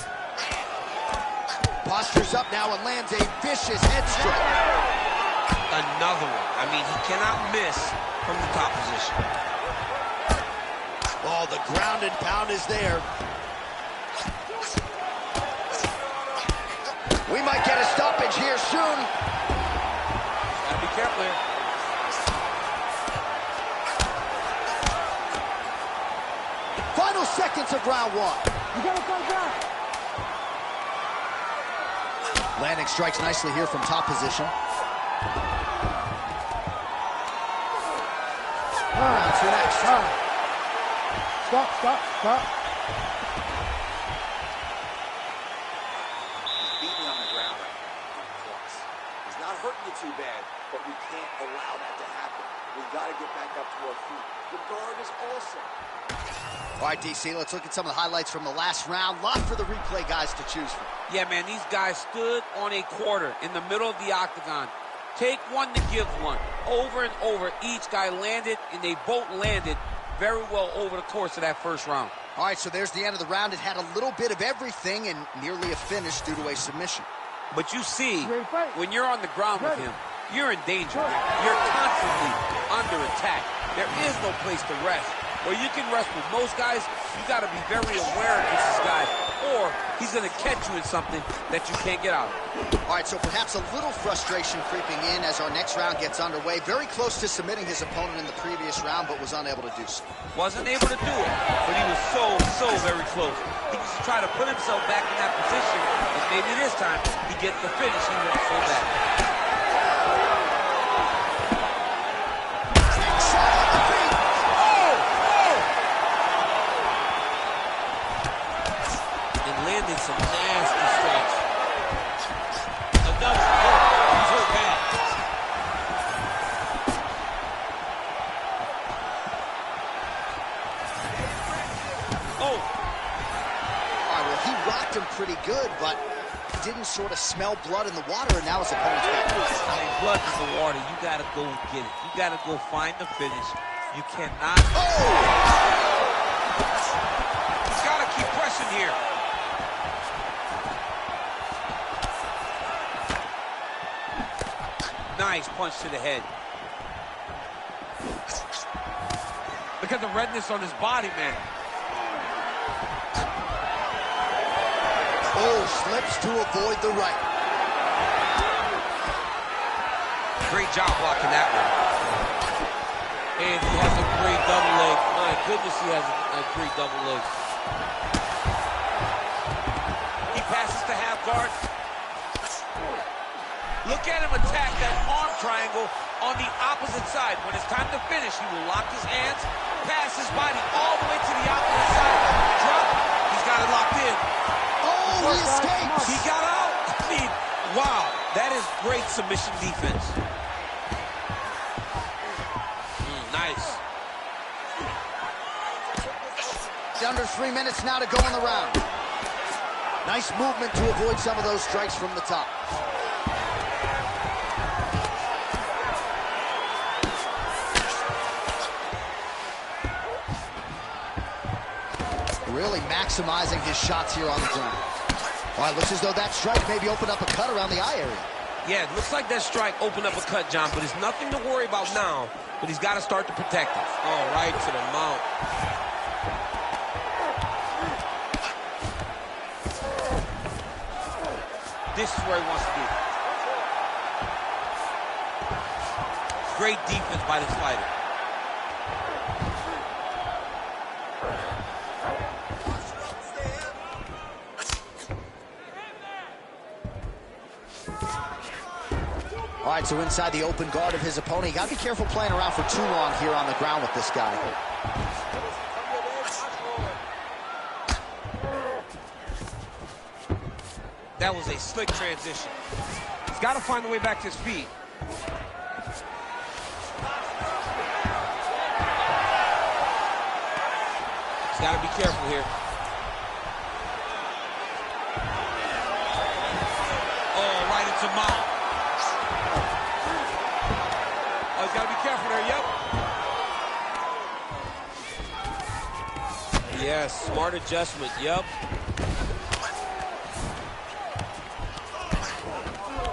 Postures up now and lands a vicious head strike. Another one. I mean, he cannot miss from the top position. Oh, the ground and pound is there. We might get a stoppage here soon. Gotta be careful here. Final seconds of round one. You gotta fight back. Landing strikes nicely here from top position. Round two next. Stop. He's beating you on the ground right now. Plus, he's not hurting you too bad, but we can't allow that to happen. We've got to get back up to our feet. The guard is awesome. All right, DC, let's look at some of the highlights from the last round. Lot for the replay guys to choose from. Yeah, man, these guys stood on a quarter in the middle of the octagon. Take one to give one. Over and over, each guy landed, and they both landed very well over the course of that first round. All right, so there's the end of the round. It had a little bit of everything and nearly a finish due to a submission. But you see, Ready to fight? when you're on the ground with him, you're in danger. You're constantly under attack. There is no place to rest. Where you can rest with most guys, you got to be very aware of this guy, or he's going to catch you in something that you can't get out of. All right, so perhaps a little frustration creeping in as our next round gets underway. Very close to submitting his opponent in the previous round, but was unable to do so. Wasn't able to do it, but he was so very close. He was trying to put himself back in that position, and maybe this time he gets the finish he wants so bad. Landed some nasty strikes. Another. Oh, he's hurt bad. Oh. All right, well, he rocked him pretty good, but didn't sort of smell blood in the water, and now his opponent's back. I mean, blood in the water. You got to go get it. You got to go find the finish. You cannot. Oh! He's got to keep pressing here. Nice punch to the head. Look at the redness on his body, man. Oh, slips to avoid the right. Great job blocking that one. And he has a great double leg. My goodness, he has a great double leg. He passes to half guard. Look at him attack that arm triangle on the opposite side. When it's time to finish, he will lock his hands, pass his body all the way to the opposite side, drop. He's got it locked in. Oh, he escapes. He got out. I mean, wow, that is great submission defense. Nice. Under 3 minutes now to go in the round. Nice movement to avoid some of those strikes from the top. Really maximizing his shots here on the ground. All right, looks as though that strike maybe opened up a cut around the eye area. Yeah, it looks like that strike opened up a cut, John, but it's nothing to worry about now, but he's got to start to protect it. Oh, right to the mount. This is where he wants to be. Great defense by this fighter. All right, so inside the open guard of his opponent. You got to be careful playing around for too long here on the ground with this guy. That was a slick transition. He's got to find a way back to his feet. He's got to be careful here. Oh, right into mount. Oh, he's got to be careful there, yep. Yes, smart adjustment, yep.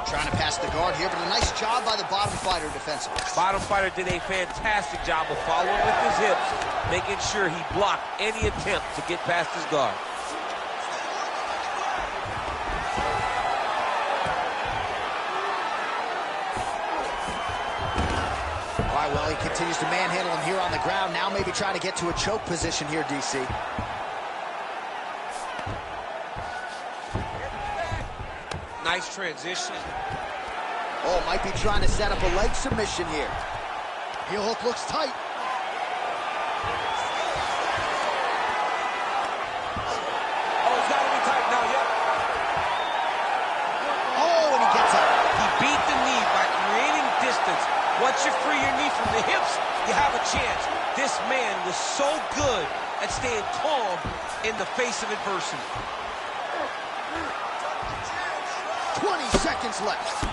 Trying to pass the guard here, but a nice job by the bottom fighter defensively. Bottom fighter did a fantastic job of following with his hips, making sure he blocked any attempt to get past his guard. All right, well, he continues to manhandle him here on the ground. Now maybe trying to get to a choke position here, DC. Nice transition. Oh, might be trying to set up a leg submission here. Heel hook looks tight. Oh, it's got to be tight now, yep. Oh, and he gets up. He beat the knee by creating distance. Once you free your knee from the hips, you have a chance. This man was so good at staying calm in the face of adversity. 20 seconds left.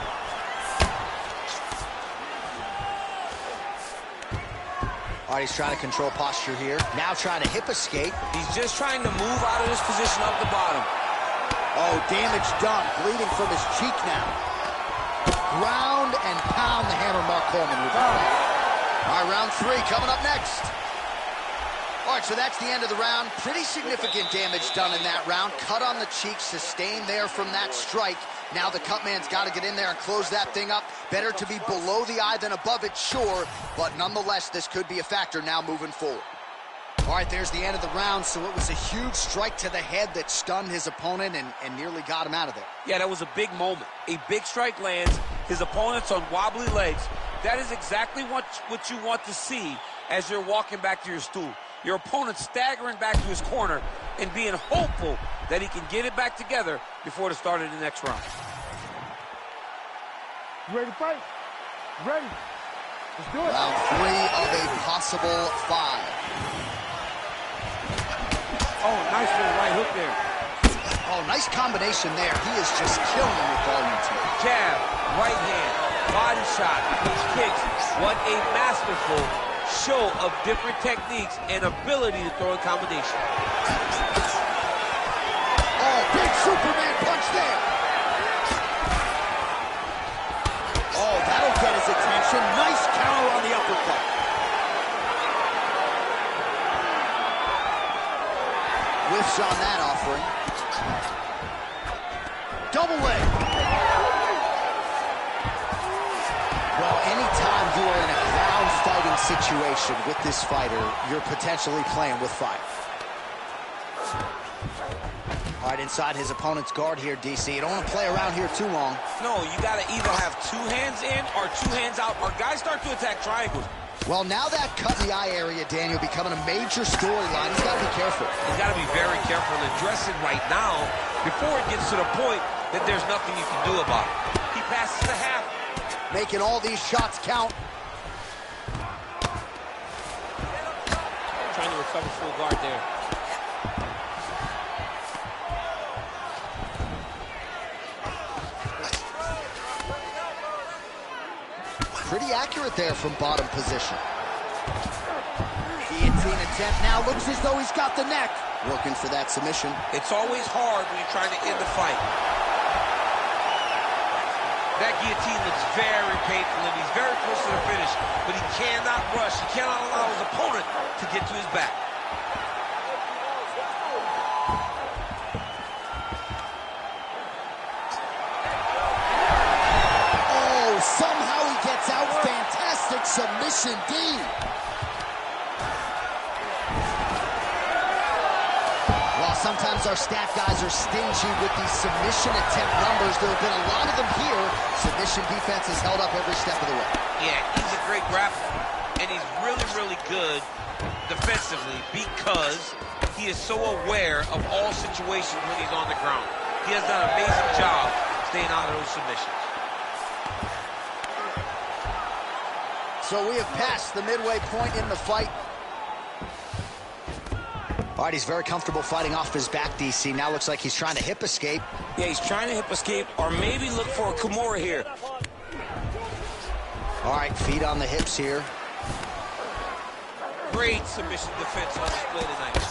All right, he's trying to control posture here. Now trying to hip escape. He's just trying to move out of this position off the bottom. Oh, damage done. Bleeding from his cheek now. Ground and pound the hammer Mark Coleman with that. All right, round 3 coming up next. All right, so that's the end of the round. Pretty significant damage done in that round. Cut on the cheek, sustained there from that strike. Now the cut man's got to get in there and close that thing up. Better to be below the eye than above it, sure. But nonetheless, this could be a factor now moving forward. All right, there's the end of the round. So it was a huge strike to the head that stunned his opponent and nearly got him out of there. Yeah, that was a big moment. A big strike lands. His opponent's on wobbly legs. That is exactly what you want to see as you're walking back to your stool. Your opponent staggering back to his corner and being hopeful that he can get it back together before the start of the next round. You ready to fight? Ready. Let's do it. Round 3 of a possible 5. Oh, nice little right hook there. Oh, nice combination there. He is just killing him with volume too. Jab, right hand, body shot, kicks. What a masterful show of different techniques and ability to throw in combination. Oh, big Superman punch there. Oh, that'll get his attention. Nice counter on the uppercut. Whiffs on that offering. Double leg. Well, anytime you are in a ground fighting situation with this fighter, you're potentially playing with fire. All right, inside his opponent's guard here, DC. You don't want to play around here too long. No, you got to either have 2 hands in or 2 hands out, or guys start to attack triangles. Well, now that cut in the eye area, Daniel, becoming a major storyline. He's got to be careful. He's got to be very careful and address it right now before it gets to the point that there's nothing you can do about it. He passes the half. Making all these shots count. Trying to recover full guard there. Pretty accurate there from bottom position. The guillotine attempt. Now looks as though he's got the neck. Working for that submission. It's always hard when you're trying to end the fight. That guillotine looks very painful, and he's very close to the finish, but he cannot rush. He cannot allow his opponent to get to his back. Somehow he gets out. Fantastic submission D. While sometimes our stat guys are stingy with these submission attempt numbers, there have been a lot of them here. Submission defense has held up every step of the way. Yeah, he's a great grappler, and he's really, really good defensively because he is so aware of all situations when he's on the ground. He has done an amazing job staying out of those submissions. So we have passed the midway point in the fight. All right, he's very comfortable fighting off his back, DC. Now looks like he's trying to hip escape. Yeah, he's trying to hip escape or maybe look for a Kimura here. All right, feet on the hips here. Great submission defense on display tonight.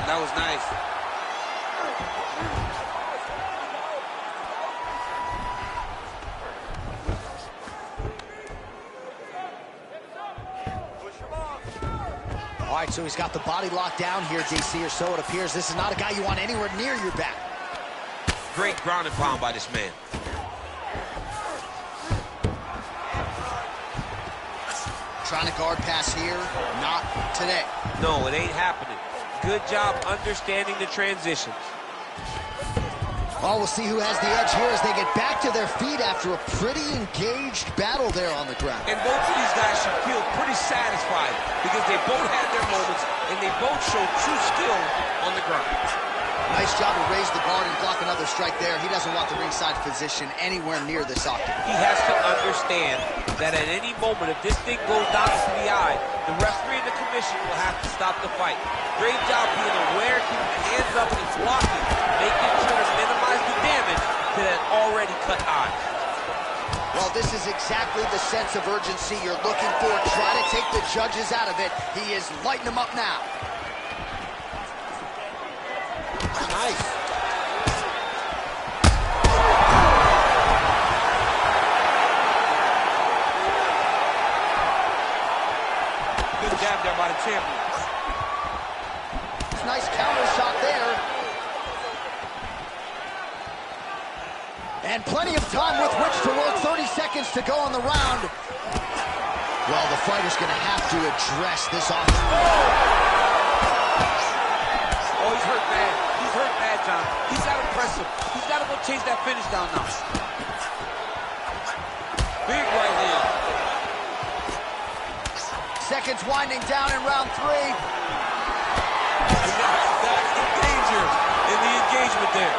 That was nice. All right, so he's got the body locked down here, DC, or so it appears. This is not a guy you want anywhere near your back. Great ground and pound by this man. Trying to guard pass here, not today. No, it ain't happening. Good job understanding the transitions. Oh, we'll see who has the edge here as they get back to their feet after a pretty engaged battle there on the ground. And both of these guys should feel pretty satisfied because they both had their moments and they both showed true skill on the ground. Nice job to raise the guard and block another strike there. He doesn't want the ringside position anywhere near this octagon. He has to understand that at any moment, if this thing goes down to the eye, the referee and the commission will have to stop the fight. Great job being aware, keeping the hands up and blocking, making sure to minimize the damage to that already cut eye. Well, this is exactly the sense of urgency you're looking for. Try to take the judges out of it. He is lighting them up now. Nice. Good jab there by the champion. Nice counter shot there. And plenty of time with which to work. 30 seconds to go on the round. Well, the fighter's going to have to address this offense. Oh, he's hurt bad. He's hurt bad, John. He's got to press him. He's got to go chase that finish down now. Big right hand. Seconds winding down in round 3. That's the danger in the engagement there.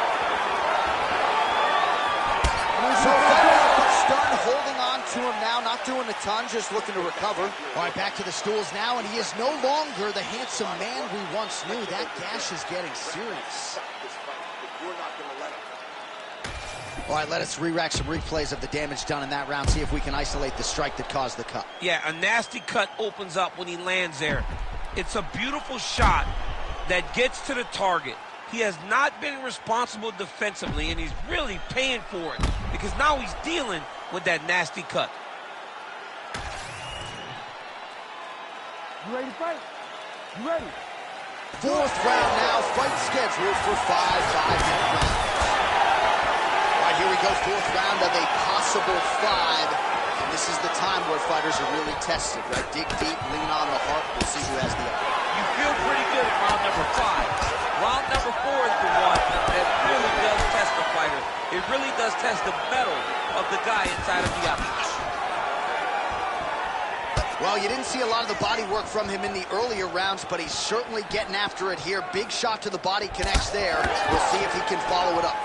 So fighter stunned, holding on to him now, not doing a ton, just looking to recover. All right, back to the stools now, and he is no longer the handsome man we once knew. That gash is getting serious. All right, let us re-rack some replays of the damage done in that round, see if we can isolate the strike that caused the cut. Yeah, a nasty cut opens up when he lands there. It's a beautiful shot that gets to the target. He has not been responsible defensively, and he's really paying for it because now he's dealing with that nasty cut. You ready to fight? You ready? 4th round now, fight scheduled for 5 5-minute rounds. All right, here we go, 4th round of a possible 5. And this is the time where fighters are really tested, right? Dig deep, lean on the heart. We'll see who has the upper. You feel pretty good at round number 5. Round number 4 is the one that really does test the fighter. It really does test the mettle of the guy inside of the octagon. Well, you didn't see a lot of the body work from him in the earlier rounds, but he's certainly getting after it here. Big shot to the body connects there. We'll see if he can follow it up.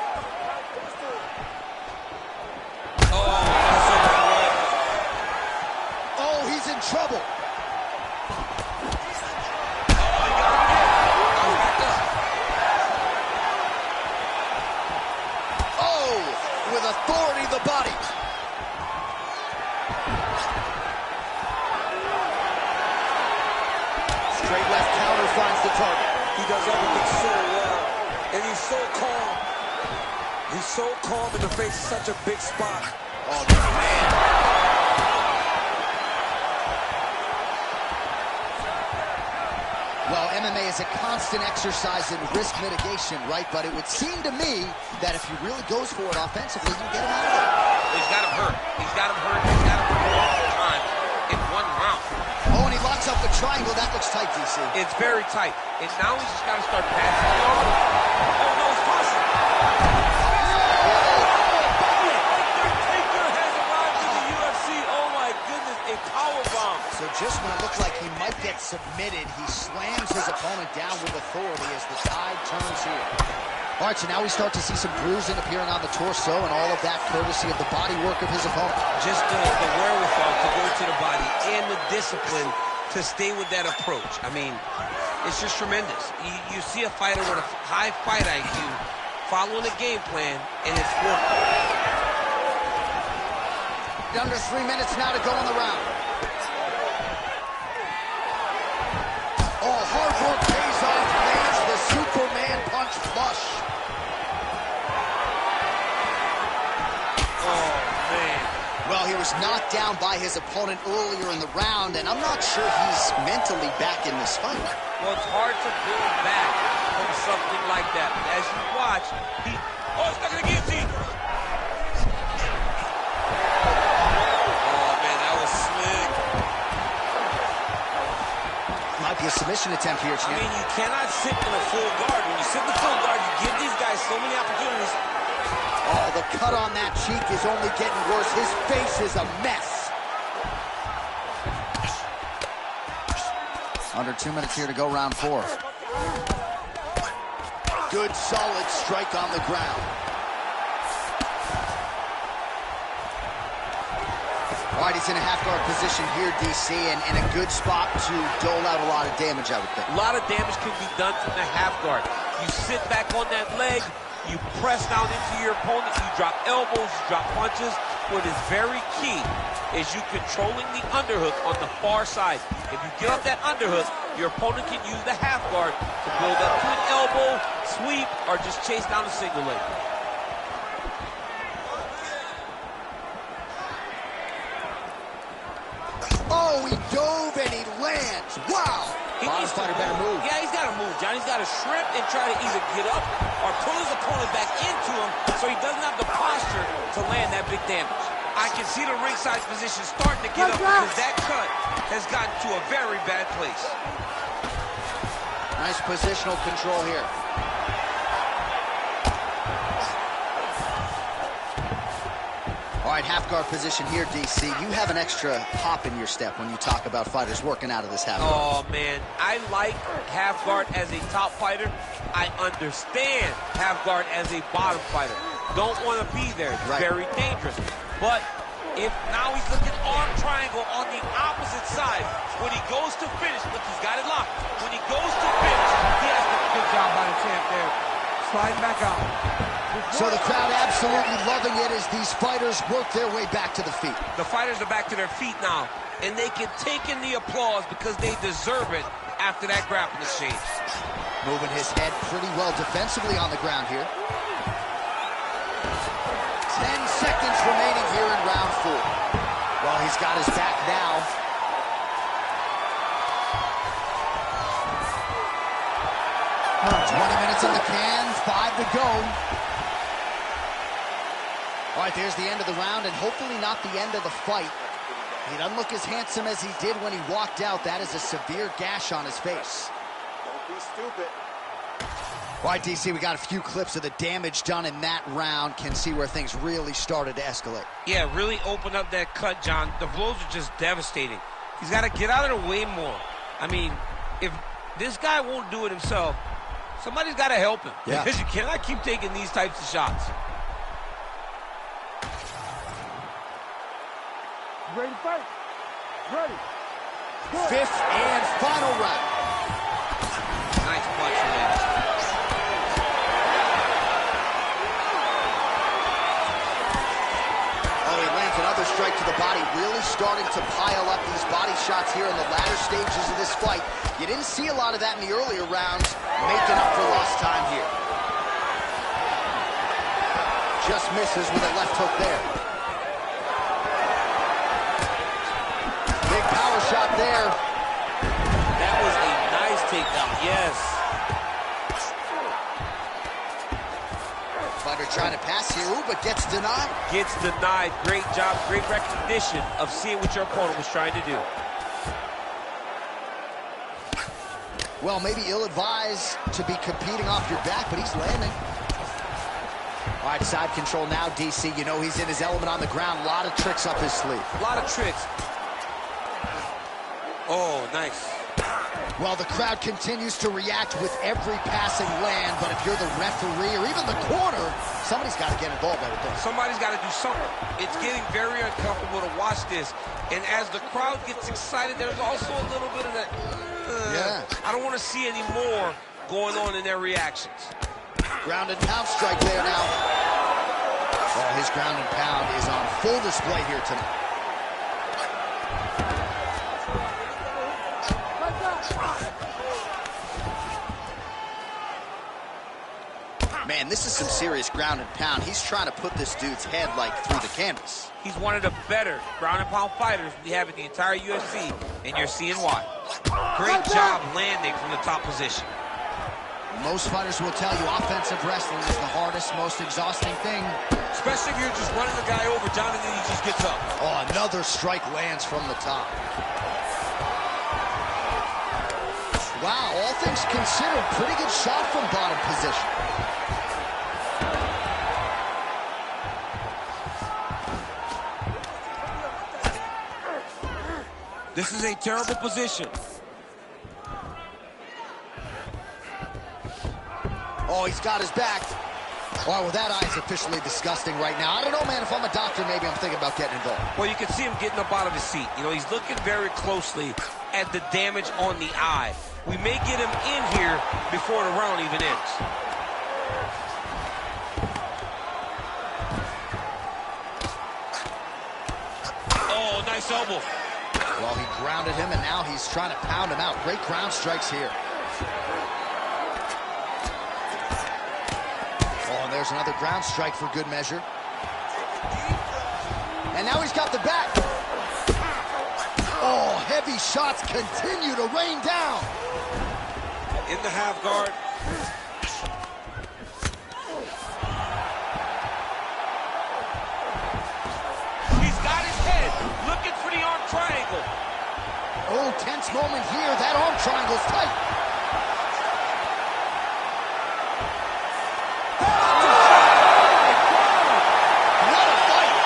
Oh, he's in trouble. With authority, the body. Straight left counter finds the target. He does everything so well. And he's so calm. He's so calm in the face of such a big spot. Oh, man. Well, MMA is a constant exercise in risk mitigation, right? But it would seem to me that if he really goes for it offensively, you can get him out of there. He's got him hurt. He's got him hurt. He's got him hurt all the time in one round. Oh, and he locks up the triangle. That looks tight, DC. It's very tight. And now he's just got to start passing it over. Oh, no, it's possible. So just when it looked like he might get submitted, he slams his opponent down with authority as the tide turns here. All right, so now we start to see some bruising appearing on the torso, and all of that courtesy of the body work of his opponent. Just the wherewithal to go to the body and the discipline to stay with that approach. I mean, it's just tremendous. You see a fighter with a high fight IQ following a game plan, and it's working. Under 3 minutes now to go in the round. Oh, hard work pays off, lands the Superman punch flush. Oh, man. Well, he was knocked down by his opponent earlier in the round, and I'm not sure he's mentally back in this fight. Well, it's hard to build back from something like that. As you watch, oh, it's not going to guillotine. Might be a submission attempt here, champ. I mean, you cannot sit in a full guard. When you sit in the full guard, you give these guys so many opportunities. Oh, the cut on that cheek is only getting worse. His face is a mess. Under 2 minutes here to go, round 4. Good, solid strike on the ground. All right, he's in a half-guard position here, DC, and in a good spot to dole out a lot of damage, I would think. A lot of damage can be done from the half-guard. You sit back on that leg, you press down into your opponent, you drop elbows, you drop punches. What is very key is you controlling the underhook on the far side. If you give up that underhook, your opponent can use the half-guard to build up to an elbow, sweep, or just chase down a single leg. Oh, he dove and he lands. Wow. Bottom fighter better move. Yeah, he's got to move, John. He's got to shrimp and try to either get up or pull his opponent back into him so he doesn't have the posture to land that big damage. I can see the ringside position starting to get up because that cut has gotten to a very bad place. Nice positional control here. All right, half-guard position here, DC. You have an extra hop in your step when you talk about fighters working out of this half-guard. Oh, man. I like half-guard as a top fighter. I understand half-guard as a bottom fighter. Don't want to be there. It's very dangerous. But if now he's looking arm triangle on the opposite side, when he goes to finish, look, he's got it locked. When he goes to finish, he has to... Good job by the champ there. Sliding back out. So the crowd absolutely loving it as these fighters work their way back to the feet. The fighters are back to their feet now, and they can take in the applause because they deserve it after that grappling exchange. Moving his head pretty well defensively on the ground here. 10 seconds remaining here in round 4. Well, he's got his back now. Oh, 20 minutes in the can, 5 to go. All right, there's the end of the round, and hopefully not the end of the fight. He doesn't look as handsome as he did when he walked out. That is a severe gash on his face. Don't be stupid. All right, DC, we got a few clips of the damage done in that round. Can see where things really started to escalate. Yeah, really opened up that cut, John. The blows are just devastating. He's got to get out of the way more. I mean, if this guy won't do it himself, somebody's got to help him. Yeah. Because you cannot keep taking these types of shots. Ready to fight? Ready. Good. 5th and final round. Nice punch from him. Oh, he lands another strike to the body. body, really starting to pile up these body shots here in the latter stages of this fight. You didn't see a lot of that in the earlier rounds, making up for lost time here. Just misses with a left hook there. Big power shot there. That was a nice takedown, yes. Fighter trying to pass here, but gets denied. Gets denied. Great job, great recognition of seeing what your opponent was trying to do. Well, maybe ill-advised to be competing off your back, but he's landing. All right, side control now, DC. You know he's in his element on the ground. A lot of tricks up his sleeve. A lot of tricks. Oh, nice. Well, the crowd continues to react with every passing land, but if you're the referee or even the corner, somebody's got to get involved, I would think. Somebody's got to do something. It's getting very uncomfortable to watch this, and as the crowd gets excited, there's also a little bit of that, I don't want to see any more going on in their reactions. Ground and pound strike there now. Oh, his ground and pound is on full display here tonight. Man, this is some serious ground and pound. He's trying to put this dude's head, like, through the canvas. He's one of the better ground and pound fighters we have in the entire UFC, and you're seeing why. Great job landing from the top position. Most fighters will tell you offensive wrestling is the hardest, most exhausting thing. Especially if you're just running the guy over, Jonathan, he just gets up. Oh, another strike lands from the top. Wow, all things considered, pretty good shot from bottom position. This is a terrible position. Oh, he's got his back. Oh, well, that eye's officially disgusting right now. I don't know, man. If I'm a doctor, maybe I'm thinking about getting involved. Well, you can see him getting up out of his seat. You know, he's looking very closely at the damage on the eye. We may get him in here before the round even ends. Oh, nice elbow. Well, he grounded him, and now he's trying to pound him out. Great ground strikes here. Oh, and there's another ground strike for good measure. And now he's got the back. Oh, heavy shots continue to rain down. In the half guard. He's got his head looking for the arm triangle. Oh, tense moment here. That arm triangle's tight. What a fight.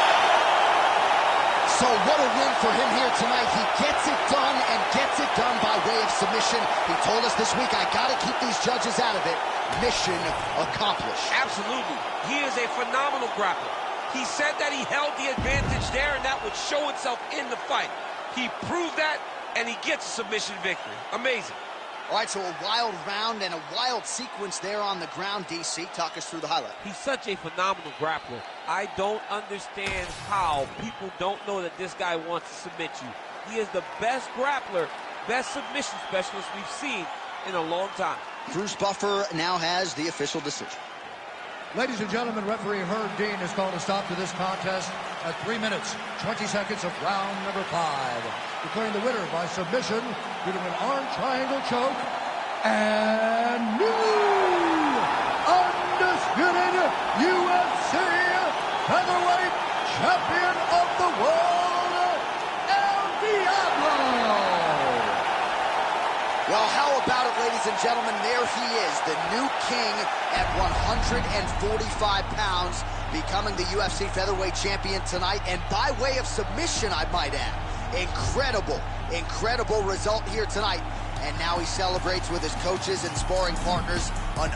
So what a win for him here tonight. He gets it done and gets it done by way of submission. He told us this week, I got to keep these judges out of it. Mission accomplished. Absolutely. He is a phenomenal grappler. He said that he held the advantage there, and that would show itself in the fight. He proved that, and he gets a submission victory. Amazing. All right, so a wild round and a wild sequence there on the ground, DC. Talk us through the highlight. He's such a phenomenal grappler. I don't understand how people don't know that this guy wants to submit you. He is the best grappler, best submission specialist we've seen in a long time. Bruce Buffer now has the official decision. Ladies and gentlemen, referee Herb Dean has called a stop to this contest at 3 minutes, 20 seconds of round number 5. Declaring the winner by submission due to an arm triangle choke, and new undisputed UFC featherweight champion of the world, El Diablo. Well, how about it, ladies and gentlemen? There he is, the new king at 145 pounds, becoming the UFC featherweight champion tonight, and by way of submission, I might add. Incredible, incredible result here tonight. And now he celebrates with his coaches and sparring partners an